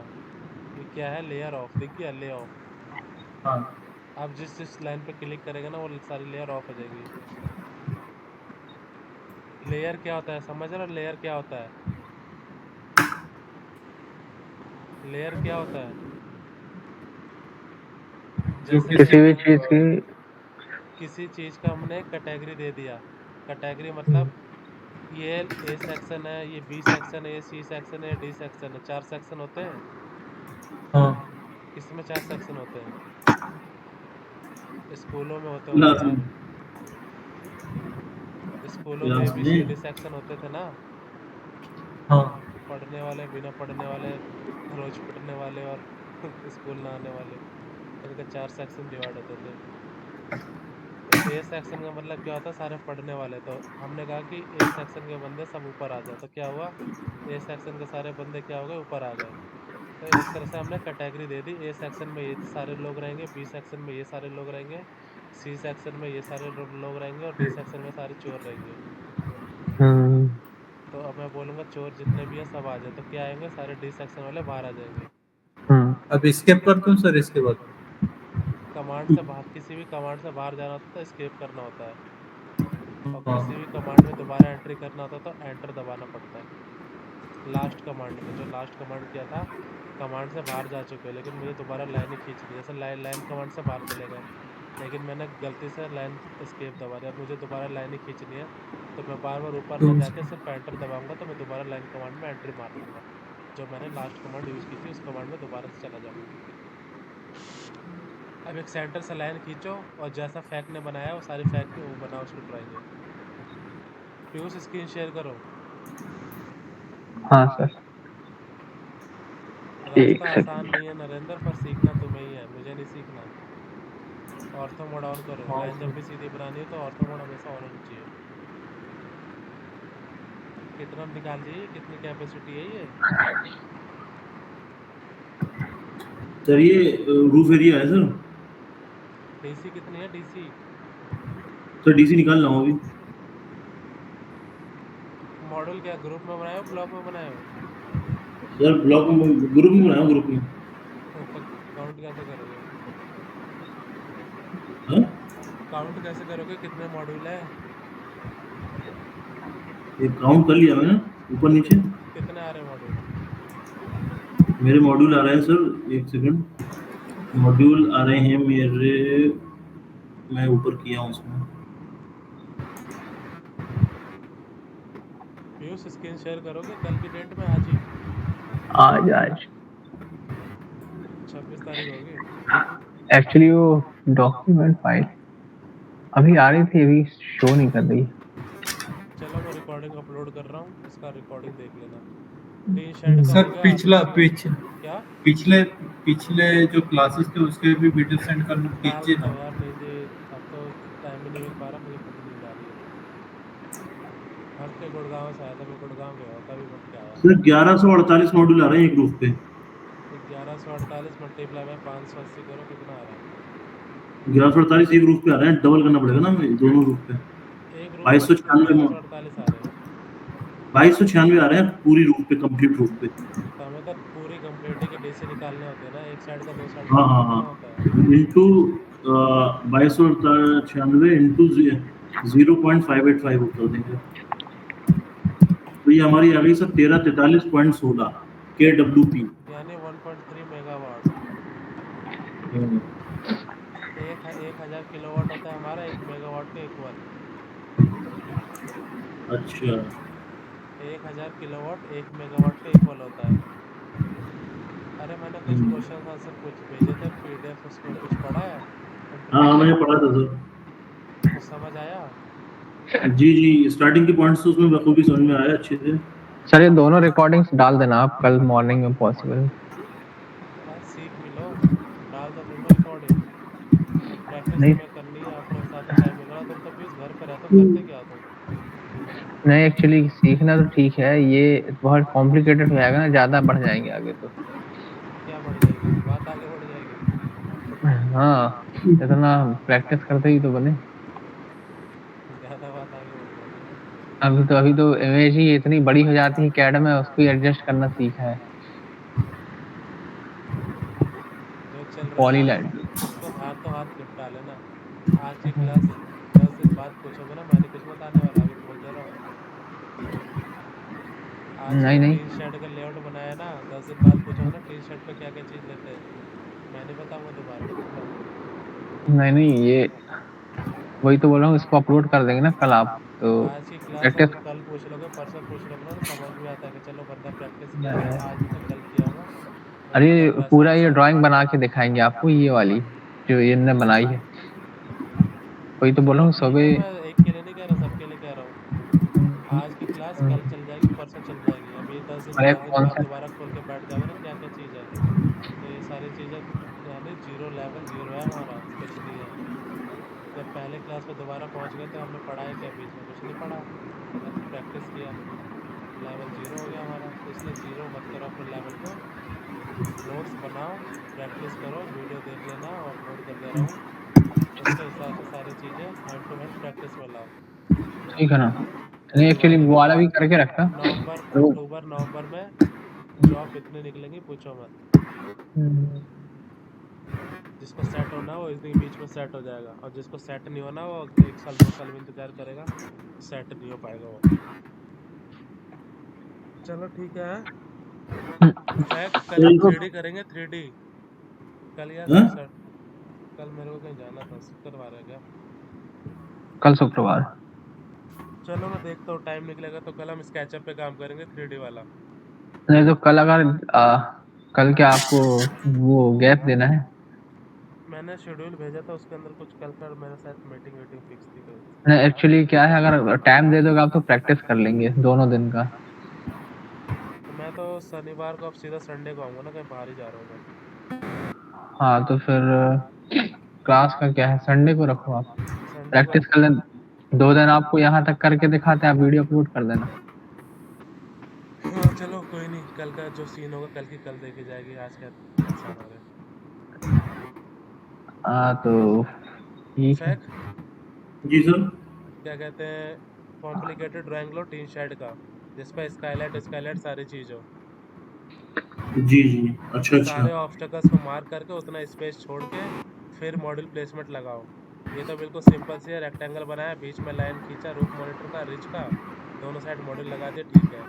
ये क्या है, लेयर ऑफ दिख गया, ले ऑफ। हाँ अब जिस लाइन पे क्लिक करेगा ना वो सारी लेयर ऑफ हो जाएगी। लेयर क्या होता है समझ रहा, लेयर क्या होता है, लेयर क्या होता है? जो जैसे किसी भी कि चीज की। किसी चीज का हमने कैटेगरी दे दिया, कैटेगरी मतलब ये ए सेक्शन है, ये बी सेक्शन है, ये सी सेक्शन है, डी सेक्शन है, 4 सेक्शन होते हैं। हाँ इसमें 4 सेक्शन होते हैं, स्कूलों में होते होंगे क्लास यार, में स्कूलों में क्लास में ABCD सेक्शन होते थे ना, हाँ पढ़ने वाले, बिना पढ़ने वाले, रोज पिटने वाले और स्कूल ना आने वाले, इनके 4 सेक्शन डिवाइड होते थे। तो ए सेक्शन का मतलब क्या होता है, सारे पढ़ने वाले। तो हमने कहा कि ए सेक्शन के बंदे सब ऊपर आ जाए, तो क्या हुआ, ए सेक्शन के सारे बंदे क्या हो गए, ऊपर आ गए। तो एक तरह से हमने category they the, A section में ये सारे लोग रहेंगे, बी सेक्शन में ये सारे लोग रहेंगे, सी सेक्शन में ये सारे लोग रहेंगे और डी सेक्शन में सारे चोर रहेंगे। हम्म तो अब मैं बोलूँगा चोर जितने भी है सब आ जाए, तो क्या आएंगे, सारे डी सेक्शन वाले बाहर आ जाएंगे। अब स्केप कर दूं सर इसके बाद? कमांड से बाहर, किसी भी कमांड से बाहर जाना होता है तो एस्केप करना होता है, और हाँ किसी भी कमांड में दोबारा एंट्री करना होता है तो एंटर दबाना पड़ता है। लास्ट कमांड में, जो लास्ट कमांड किया था, कमांड से बाहर जा चुके हैं लेकिन मुझे दोबारा लाइन ही खींचनी है, जैसे लाइन कमांड से बाहर चले गए लेकिन मैंने गलती से लाइन एस्केप दबा दिया, अब मुझे दोबारा लाइन ही खींचनी है, तो मैं बार बार ऊपर ना जाके सिर्फ एंटर दबाऊंगा, तो मैं दोबारा लाइन कमांड में एंट्री मार लूंगा, जो मैंने लास्ट कमांड यूज़ की थी उस कमांड में दोबारा से चला जाऊंगा। अब एक सेंटर से लाइन खींचो और जैसा फैक ने बनाया वो सारी फैक वो बनाओ शुरू कराएंगे। पीयूष स्क्रीन शेयर करो। हाँ सर, एक रास्ता सेकंड। आसान नहीं है नरेंद्र, पर सीखना तुम्हें ही है, मुझे नहीं सीखना। ऑर्थो मोड ऑन करो, हाँ लाइन जब भी सीधी बनानी हो तो ऑर्थो मोड हमेशा ऑन होनी चाहिए। कितना निकाल दिए, कितनी कैपेसिटी है ये? सर ये रूफ एरिया है सर। डीसी कितनी है, डीसी? सर डीसी निकाल रहा हूँ अभी। मॉडल क्या ग्रुप में बनाए हो, ब्लॉक में बनाए हो? सर ब्लॉक में, ग्रुप में बनाया ग्रुप में। तो काउंट कैसे करोगे? हाँ काउंट कैसे करोगे, कितने मॉड्यूल है? ये काउंट कर लिया मैंने ऊपर नीचे। कितने आ रहे मॉड्यूल? मेरे मॉड्यूल आ रहे हैं सर, एक सेकंड। मॉड्यूल आ रहे हैं मेरे, मैं ऊपर किया हूँ उसमें। पीयूष स्क्रीन शेयर करोगे कल की डेट में, आज ही? आज आज 26 तारीख होगी। एक्चुअली वो डॉक्यूमेंट फाइल अभी आ रही थी, अभी शो नहीं कर रही। चलो मैं रिकॉर्डिंग अपलोड कर रहा हूँ, इसका रिकॉर्डिंग देख लेना। टीन शेड का सर हो गया पिछला आपका? क्या? पिछले पिछले जो क्लासेस थे उसके भी वीडियो सेंड कर डाल कीजिए देता ना। हूँ यार, नींद अब तो टाइम ही नहीं मिल पा रहा, मुझे खुद नींद आ रही है। थक के गुड़गांव से आया था, मैं गुड़गांव गया होता भी वक्त आया। सर 1148 मॉड्यूल आ रहे हैं एक ग्रुप पे। 1148 मल्टीप्लाई बाय 580 करो, कितना आ रहा है? 1148 एक ग्रुप पे आ रहे हैं, डबल करना पड़ेगा ना हमें दोनों ग्रुप पे। एक ग्रुप पे कितने 2296 1148 आ रहे हैं? 2296 आ रहे हैं पूरी रूप पे, कंप्लीट रूप पे। तो हमें तो पूरी कंप्लीट के डीसी निकालने होते हैं ना, एक साइड का 2 साइड का हाँ हाँ थोड़ी हाँ, करना होता है। इंटू 2296 इंटू 0.585 कर देंगे, तो ये हमारी आ गई सर 1343.16 KWP। यानी 1.3 मेगावाट। एक 1000 किलोवाट होता है हमारा, 1 मेगावाट के इक्वल। अच्छा 1000 किलोवाट 1 मेगावाट के इक्वल होता है। अरे मैंने कुछ क्वेश्चन आंसर कुछ भेजे थे पीडीएफ, उसमें कुछ पढ़ा है हाँ हाँ, मैंने इंट्रोडक्शन, पढ़ा था सर। कुछ समझ आया? जी जी, स्टार्टिंग के पॉइंट्स तो उसमें बखूबी समझ में आया अच्छे से। सर ये दोनों रिकॉर्डिंग्स डाल देना आप, कल मॉर्निंग में पॉसिबल। यार सीख भी लो, डाल तो दूंगा रिकॉर्डिंग, अब प्रैक्टिस नहीं तुम्हें करनी है, अपने हिसाब से टाइम निकाला। तुम तो पीयूष घर पे रहते हो, करते क्या हो तुम? नहीं, एक्चुअली सीखना तो ठीक है, ये बहुत कॉम्प्लिकेटेड हो जाएगा ना, ज्यादा बढ़ जाएंगे आगे तो। क्या बढ़ जाएगी, बात आगे बढ़ जाएगी? हाँ, इतना प्रैक्टिस करते ही तो बने। ज़्यादा बात आगे बढ़ जाएगी ना। अभी तो इमेज ही इतनी बड़ी हो जाती है कैड में, उसको एडजस्ट करना सीखा है। जो चल रहा है पॉलीलैंड। उसको हाथ तो हाथ निपटा लेना। आज की क्लास 10 दिन बाद पूछोगे ना, मैंने कुछ बताने वाला, अभी बोल दे रहा हूँ। आज नहीं नहीं टीन शेड का लेआउट बनाया ना, 10 दिन बाद पूछोगे ना टीन शेड पे क्या क्या चीज़ लेते हैं, मैं नहीं बताऊंगा दोबारा। नहीं, ये वही तो बोल रहा हूँ, इसको अपलोड कर देंगे ना कल आप, तो आज की क्लास प्रैक्टिस। अगर कल पूछ लोगे, परसों पूछ लोगे ना, तो समझ में आता है कि चलो बंदा प्रैक्टिस किया है, आज नहीं तो कल किया होगा, अरे कैनवास पूरा के ये साथ। ड्राइंग बना के दिखाएंगे आपको, ये वाली जो इनने बनाई है। वही तो बोल रहा चलो हूँ ठीक है, सुबह। मैं एक के लिए नहीं कह रहा, सबके लिए कह रहा हूँ। आज की क्लास कल चल जाएगी, परसों चल जाएगी। अभी 10 अरे दिन कौन बाद सा? दोबारा खोल के बैठ जाओगे ना क्या क्या चीज़ है, तो ये सारी चीज़ें यानी जीरो लेवल जीरो है हमारा, कुछ नहीं है। जब पहले क्लास में दोबारा पहुंच गए तो हमने पढ़ा है क्या? बीच में कुछ नहीं पढ़ा, बस प्रैक्टिस किया। लेवल जीरो हो गया हमारा, तो इसलिए जीरो मत करो अपने लेवल को। नोट्स बनाओ, प्रैक्टिस करो, वीडियो देख लेना, अपलोड कर दे रहा हूँ, उसके हिसाब से सारी चीज़ें हैंड टू हैंड प्रैक्टिस में लाओ। ठीक है ना? नहीं एक्चुअली दिवाली वो के वाला भी बाद करके रखा। नवंबर, तो अक्टूबर नवंबर में जॉब इतनी निकलेंगी पूछो मत। जिसको सेट होना वो इसी बीच में सेट हो जाएगा, और जिसको सेट नहीं होना वो 1 साल 2 साल में इंतजार करेगा, सेट नहीं हो पाएगा वो। चलो ठीक है। फैक्ट कल तो 3D करेंगे, 3D कल यार हाँ? सर। कल मेरे को कहीं जाना था, शुक्रवार है क्या? कल शुक्रवार। चलो मैं देखता हूँ, टाइम निकलेगा तो कल हम स्केचअप पे काम करेंगे 3D वाला। नहीं तो कल अगर कल क्या आपको वो गैप देना है? मैंने शेड्यूल भेजा था, उसके अंदर कुछ कल का मेरे साथ मीटिंग वीटिंग फिक्स थी कोई। नहीं एक्चुअली क्या है, अगर टाइम दे दोगे आप तो प्रैक्टिस कर लेंगे दोनों दिन का। तो मैं तो शनिवार को अब सीधा संडे को आऊँगा ना, कहीं बाहर ही जा रहा हूँ मैं। हाँ तो फिर क्लास का क्या है, संडे को रखो आप। संडे को प्रैक्टिस कर लें, 2 दिन आपको यहाँ तक करके दिखाते हैं, आप वीडियो अपलोड कर देना। हाँ चलो कोई नहीं, कल का जो सीन होगा कल की कल देखी जाएगी, आज क्या परेशान हो रहे। हाँ तो ठीक है। फैक जी सर। क्या कहते हैं, कॉम्प्लिकेटेड ड्राइंग लो टीन शेड का, जिसपे स्काईलाइट स्काईलाइट सारी चीज हो। जी जी, अच्छा अच्छा। सारे ऑब्स्टकल्स को मार्क करके उतना स्पेस छोड़ के फिर मॉड्यूल प्लेसमेंट लगाओ। ये तो बिल्कुल सिंपल सी है, रेक्टेंगल बनाया, बीच में लाइन खींचा, रूफ मॉनिटर का, रिज का, दोनों साइड मॉड्यूल लगा दिए, ठीक है।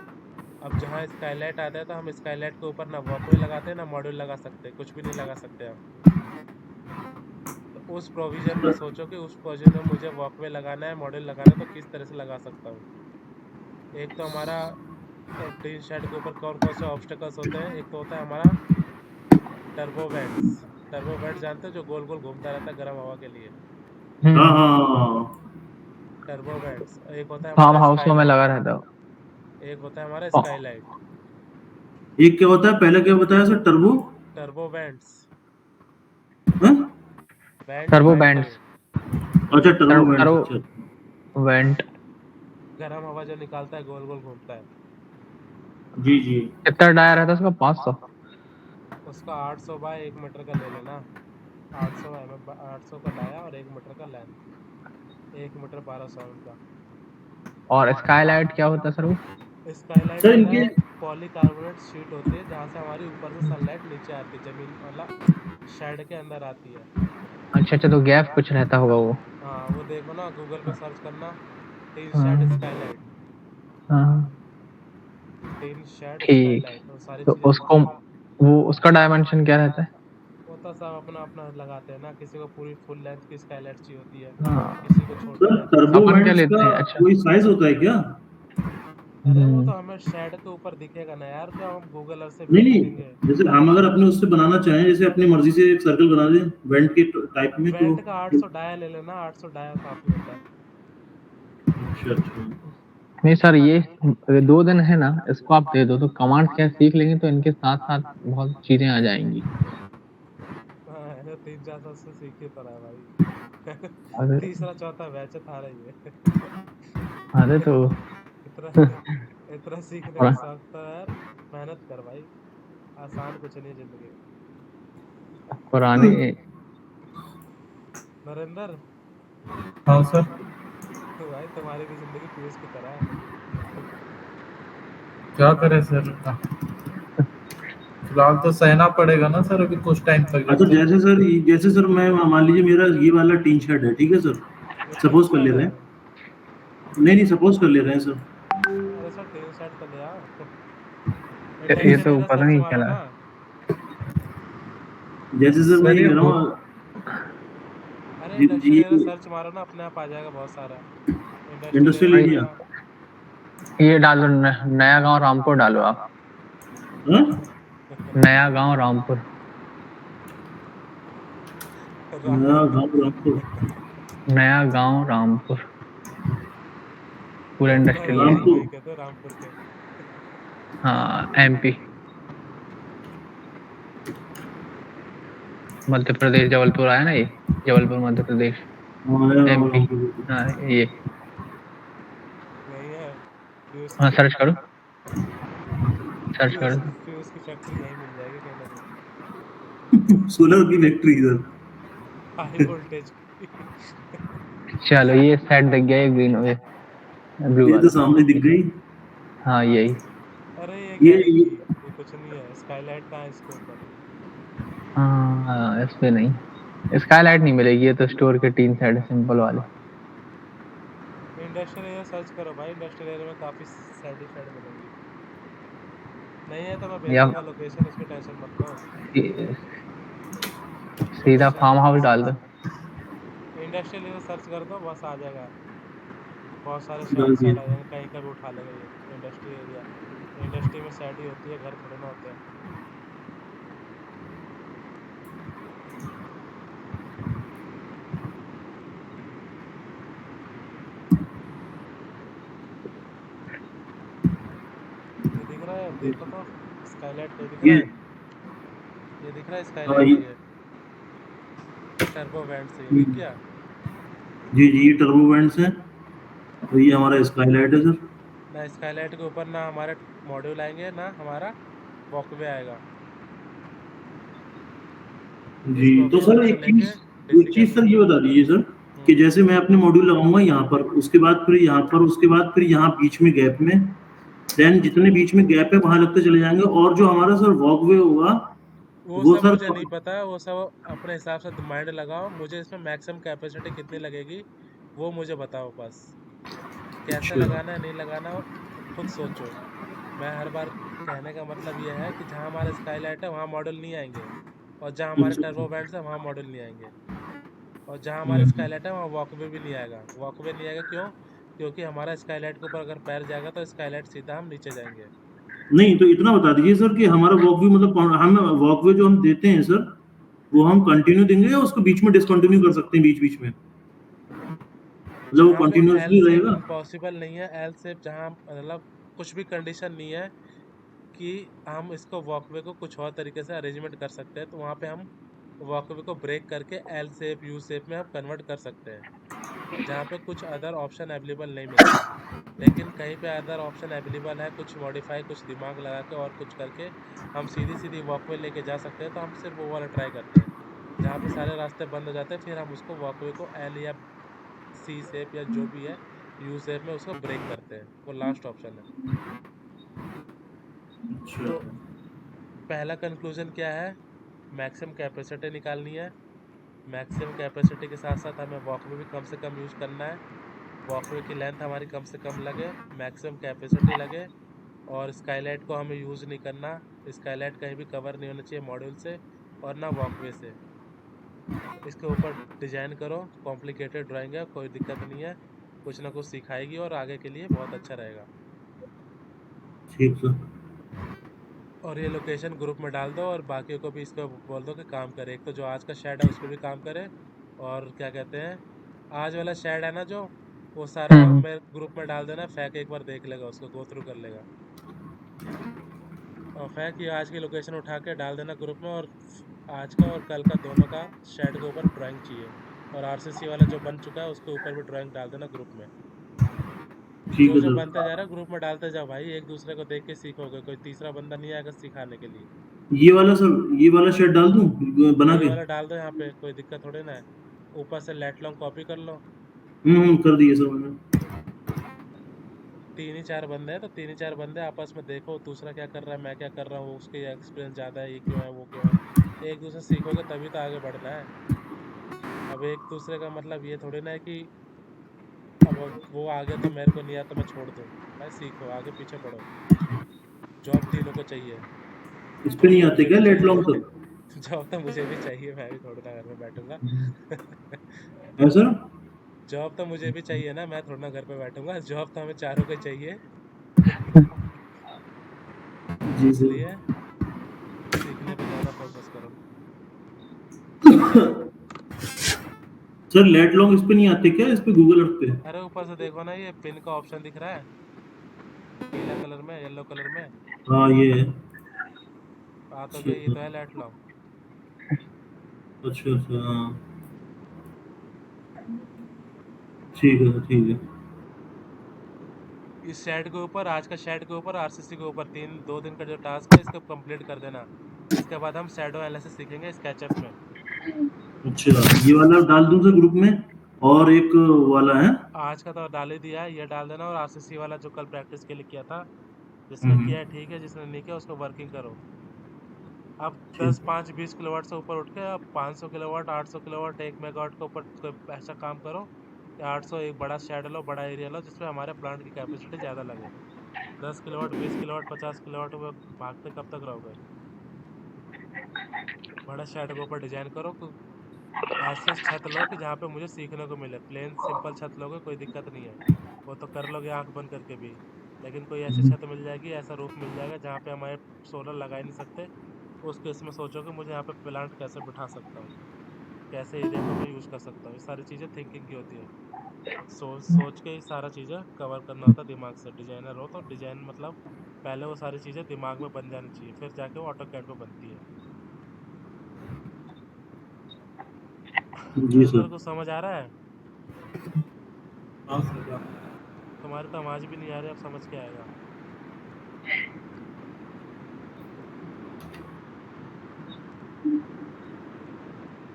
अब जहाँ स्काईलाइट आता है तो हम स्काईलाइट के ऊपर ना वॉकवे लगाते हैं ना मॉड्यूल लगा सकते, कुछ भी नहीं लगा सकते हम। तो उस प्रोविजन में सोचो कि उस प्रोविजन में मुझे वॉकवे लगाना है, मॉड्यूल लगाना है, तो किस तरह से लगा सकता हूँ। एक तो हमारा टीन शेड के ऊपर कौन कौन से ऑब्स्टकल्स होते हैं, एक तो होता है हमारा टर्बो वेंट्स। टर्बो वेंट जानते हो, जो गोल गोल घूमता रहता है गर्म हवा के लिए, हाँ हाँ। Turbo vents. एक होता है फार्म हमारा हाउसों में स्काईलाइट, लगा रहता है। एक होता है हमारा हाँ, स्काईलाइट। एक क्या होता है, पहले क्या बताया सर, टर्बो? टर्बो वेंट्स, हाँ? Went turbo went bands. अच्छा टर्बो बैंड, टर्बो अच्छा। वेंट। गर्म हवा जो निकालता है, गोल गोल घूमता है। जी जी। कितना डाया रहता है उसका? 500। उसका 800 बाय 1 मीटर का ले लेना, 800 का डाया और 1 मीटर का लेंथ, 1 मीटर 1200 का। और स्काईलाइट क्या होता है सर वो? स्काईलाइट सर होता इनके, है पॉलीकार्बोनेट शीट होती है, जहाँ से हमारी ऊपर से सनलाइट नीचे आती है, जमीन वाला शेड के अंदर आती है। अच्छा अच्छा, तो गैप कुछ रहता होगा वो। हाँ वो देखो ना, गूगल पे सर्च करना, टीन शेड हाँ स्काईलाइट, हाँ, टीन शेड ठीक। स्काईलाइट, और सारी तो चीजें दिख उसको जाएंगी। वो उसका डायमेंशन क्या रहता है? वो तो सब अपना अपना लगाते हैं ना, किसी को पूरी फुल लेंथ की स्काईलाइट चाहिए होती है, हाँ, किसी को छोटी सर लेंथ की टर्बो अपन क्या स्काईलाइट। बैंड्स लेते का हैं? अच्छा। कोई साइज होता है क्या? अरे वो हम्म। तो हमें शेड के ऊपर दिखेगा ना यार, जब हम गूगल अर्थ से नहीं व्यू नहीं, देखेंगे। जैसे हम अगर अपने उससे बनाना चाहें, जैसे अपनी मर्जी से एक सर्कल बना दें वेंट के टाइप में, तो वेंट का 800 डाया ले लेना, 800 डाया काफी होता है। अच्छा अच्छा। नहीं सर, ये 2 दिन है ना, इसको आप दे दो तो कमांड क्या सीख लेंगे, तो इनके साथ साथ बहुत चीजें आ जाएंगी। हाँ है, 3-4 साल से सीख ही तो रहा है भाई। अरे तीसरा चौथा बैच था रही है। अरे तो इतना इतना सीखने का पुरा- शौक तो यार, मेहनत कर भाई, आसान कुछ नहीं है जिंदगी। पुराने। नरेंद्र, हाँ सर। भाई तुम्हारी भी जिंदगी पीयूष की तरह है। क्या करें सर, फिलहाल तो सहना पड़ेगा ना सर, अभी कुछ टाइम तक जब अच्छा तक। जैसे सर मैं मान लीजिए मेरा ये वाला टीन शेड है, ठीक है सर, ये टीन सपोज कर ले शेड रहे है। हैं। नहीं नहीं, सपोज कर ले रहे हैं सर। अरे सर टीन शेड तो ले आओ। ये इंडस्ट्रियल तो एरिया पता सर्च नहीं क्या मारो लगा। ना। जैसे सर मैं सर ये ये कह रहा हो हूँ, अरे इंडस्ट्रियल एरिया ये सर्च मारो ना, अपने आप आ जाएगा बहुत सारा। इंडस्ट्रियल इंडस्ट्रियल भाई एरिया। एरिया। ये डालो, नया गांव रामपुर डालो आप। हाँ? नया गांव रामपुर। नया गांव रामपुर। नया गांव रामपुर पूरा अपना इंडस्ट्रियल गाँव एरिया। वही कहते हैं रामपुर के। हाँ एमपी, मध्य प्रदेश, जबलपुर आया ना ये, जबलपुर मध्य प्रदेश, हाँ, नया गांव एमपी। रामपुर। हाँ ये, नहीं है, फ्यूज हाँ की सर्च करो, सर्च फ्यूज करो। फ्यूज की फैक्ट्री यहीं मिल जाएगी कहीं ना कहीं, सोलर की फैक्ट्री इधर। हाई वोल्टेज की। चलो ये सेट दिख गया, ये ग्रीन हो ब्लू ये तो वाला। सामने दिख गई। हाँ यही। अरे ये ये गैरेज की, ये कुछ नहीं है। स्काईलाइट कहाँ है इसके ऊपर? हाँ इस पे नहीं, स्काईलाइट नहीं मिलेगी, ये तो स्टोर के 3 साइड सिंपल वाले। इंडस्ट्रियल एरिया सर्च करो भाई, इंडस्ट्रियल एरिया में काफी साइड मिलेंगी। नहीं है तो मैं भेज या दूंगा लोकेशन, उसकी टेंशन मत लो। सीधा फार्म हाउस डाल दो। इंडस्ट्रियल एरिया सर्च कर दो, बस आ जाएगा। बहुत सारे डाल शेड दिया। आ जाएंगे, कहीं का भी उठा लेगा ये। इंडस्ट्री एरिया, इंडस्ट्री में शेड ही होती है, घर थोड़े ना होते हैं। ये दिख रहा है, देखो तो स्काईलाइट नहीं दिख रहा ये है? ये दिख रहा है हाँ, स्काईलाइट है, ये टर्बो वेंट से, ये दिख गया? जी जी, ये टर्बो वेंट्स है और ये हमारा स्काईलाइट है सर। ना स्काईलाइट के ऊपर ना हमारे मॉड्यूल आएंगे, ना हमारा वॉकवे आएगा। जी इसको तो अभी सर यहाँ से एक लेके चीज, डीसी सर ये कैबिन। बता दीजिए सर कि जैसे मैं अपने मॉड्यूल लगाऊंगा यहाँ पर, उसके बाद फिर यहाँ पर, उसके बाद फिर यहाँ बीच में गैप में, देन जितने बीच में गैप है वहां लगते चले जाएंगे, और जो हमारा सर वॉकवे होगा वो वो सब सर मुझे नहीं पता है, वो सब अपने हिसाब से माइंड लगाओ। मुझे इसमें मैक्सिमम कैपेसिटी कितनी लगेगी वो मुझे बताओ बस। कैसे अच्छा। लगाना है, नहीं लगाना, खुद सोचो। मैं हर बार कहने का मतलब ये है कि जहाँ हमारा स्काईलाइट है वहाँ मॉडल नहीं आएंगे, और जहाँ हमारे अच्छा, टर्बो बैंड्स है वहाँ मॉडल नहीं आएंगे, और जहाँ हमारा हम्म, स्काईलाइट है वहाँ वॉकवे भी नहीं आएगा। वॉकवे नहीं आएगा क्यों? क्योंकि हमारा स्काईलाइट के ऊपर अगर पैर जाएगा तो स्काईलाइट सीधा हम नीचे जाएंगे। नहीं तो इतना बता दीजिए सर कि हमारा वॉकवे मतलब हम वॉकवे जो हम देते हैं सर, वो हम कंटिन्यू देंगे या उसको बीच में डिसकंटिन्यू कर सकते हैं बीच बीच में, मतलब वो जहाँ पे एल कंटिन्यूअसली शेप रहेगा? पॉसिबल नहीं है, एल शेप जहाँ मतलब कुछ भी कंडीशन नहीं है कि हम इसको वॉकवे को कुछ और तरीके से अरेंजमेंट कर सकते हैं, तो वहाँ पे हम वॉकवे को ब्रेक करके एल शेप, यू शेप में हम कन्वर्ट कर सकते हैं, जहाँ पे कुछ अदर ऑप्शन अवेलेबल नहीं मिलता। लेकिन कहीं पे अदर ऑप्शन अवेलेबल है, कुछ मॉडिफाई, कुछ दिमाग लगा के और कुछ करके हम सीधी सीधी वॉकवे लेके जा सकते हैं, तो हम सिर्फ वो वाला ट्राई करते हैं। जहाँ पे सारे रास्ते बंद हो जाते हैं, फिर हम उसको वॉकवे को एल या सी शेप या जो भी है यू शेप में उसको ब्रेक करते हैं, वो लास्ट ऑप्शन है। अच्छा। तो पहला कंक्लूजन क्या है? मैक्सिमम कैपेसिटी निकालनी है। मैक्सिमम कैपेसिटी के साथ साथ हमें वॉकवे भी कम से कम यूज़ करना है। वॉकवे की लेंथ हमारी कम से कम लगे, मैक्सिमम कैपेसिटी लगे, और स्काईलाइट को हमें यूज़ नहीं करना। स्काईलाइट कहीं भी कवर नहीं होना चाहिए मॉड्यूल से और ना वॉकवे से। इसके ऊपर डिजाइन करो, कॉम्प्लिकेटेड ड्राइंग है, कोई दिक्कत नहीं है, कुछ ना कुछ सिखाएगी और आगे के लिए बहुत अच्छा रहेगा। ठीक सर। और ये लोकेशन ग्रुप में डाल दो, और बाकी को भी इसको बोल दो कि काम करे। एक तो जो आज का शेड है उस पर भी काम करे, और क्या कहते हैं, आज वाला शेड है ना जो, वो सारा हम्म, मेरे ग्रुप में डाल देना। फैक एक बार देख लेगा, उसको गो थ्रू कर लेगा, और फैक ये आज की लोकेशन उठा के डाल देना ग्रुप में। और आज का और कल का दोनों का शेड के ऊपर ड्राइंग चाहिए, और आरसीसी वाला जो बन चुका है उसके ऊपर भी ड्राइंग डाल देना ग्रुप में। ठीक जो है जो सर। बनता जा रहा है ग्रुप में डालते जाओ भाई, एक दूसरे को देख के सीखोगे, कोई तीसरा बंदा नहीं आएगा सिखाने के लिए। ये वाला सर, ये वाला शेड डाल दूं बना ये के? वाला डाल दो यहाँ पे, कोई दिक्कत थोड़ी ना है। ऊपर से लेट लॉन्ग कॉपी कर लो। कर दिए सर मैंने। 3 ही 4 बंदे हैं तो 3 ही 4 बंदे आपस में देखो, दूसरा क्या कर रहा है, मैं क्या कर रहा हूँ, उसके एक्सपीरियंस ज़्यादा है, ये क्यों है, वो क्यों है, एक दूसरे से सीखोगे तभी तो आगे बढ़ना है। अब एक दूसरे का मतलब ये थोड़ी ना है कि अब वो आ गया तो मेरे को नहीं आया तो मैं छोड़ दूँ। भाई सीखो, आगे पीछे बढ़ो। जॉब तीनों को चाहिए। इस पे जॉब नहीं तो आते मुझे क्या भी लेट चाहिए। लॉन्ग तक? जॉब तो मुझे भी चाहिए, मैं भी थोड़ा ना घर में बैठूंगा। है सर? जॉब तो मुझे भी चाहिए ना, मैं थोड़ा ना घर पे बैठूंगा। जॉब तो हमें चारों को चाहिए। जी सर। इसलिए सर लेट लॉन्ग इस पे नहीं आते क्या, इस पे गूगल अर्थ पे? अरे ऊपर से देखो ना, ये पिन का ऑप्शन दिख रहा है पीला कलर में, येलो कलर में। हाँ ये है। हाँ तो अच्छा ये तो है लेट लॉन्ग। अच्छा अच्छा हाँ ठीक है ठीक है। इस शेड के ऊपर, आज का शेड के ऊपर, आरसीसी के ऊपर 2 दिन का जो टास्क है इसको कंप्लीट कर देना। इसके बाद हम शैडो एनालिसिस सीखेंगे स्केचअप में। अच्छा ये वाला डाल दूं सर ग्रुप में, और एक वाला है। आज का तो डाल ही दिया है, ये डाल देना। और आरसीसी वाला जो कल प्रैक्टिस के लिए किया था, जिसने हम्म, किया है ठीक है, जिसने नहीं किया उसको वर्किंग करो। अब ठीक। 5-20 किलोवाट से ऊपर उठ के अब 500 किलोवाट, 800 किलोवाट, 1 मेगावाट के ऊपर कोई ऐसा काम करो कि 800 एक बड़ा शेड लो, बड़ा एरिया लो जिसमें हमारे प्लांट की कैपेसिटी ज़्यादा लगे। 10 किलोवाट, 20 किलोवाट, 50 किलोवाट में भागते कब तक रहोगे? बड़ा शेड के ऊपर डिजाइन करो ऐसे छत लो कि जहाँ पे मुझे सीखने को मिले। प्लेन सिंपल छत लोगे कोई दिक्कत नहीं है, वो तो कर लोगे आंख बंद करके भी। लेकिन कोई ऐसी छत मिल जाएगी, ऐसा रूफ मिल जाएगा जहाँ पे हमारे सोलर लगा ही नहीं सकते। उस केस में सोचो कि मुझे यहाँ पे प्लांट कैसे बिठा सकता हूँ, कैसे एरिया को मैं यूज़ कर सकता हूँ। ये सारी चीज़ें थिंकिंग की होती है। सोच सोच के ही सारा चीज़ें कवर करना होता है दिमाग से। डिजाइनर हो तो डिजाइन मतलब पहले वो सारी चीज़ें दिमाग में बन जानी चाहिए, फिर जाके वो ऑटो कैड पे बनती है। जी नरेंद्र सर। को समझ आ रहा है? हाँ सर। तुम्हारी तो आवाज़ भी नहीं आ रही, अब समझ के आएगा।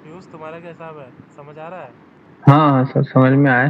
पीयूष तुम्हारा क्या हिसाब है, समझ आ रहा है? हाँ हाँ सर समझ में आया।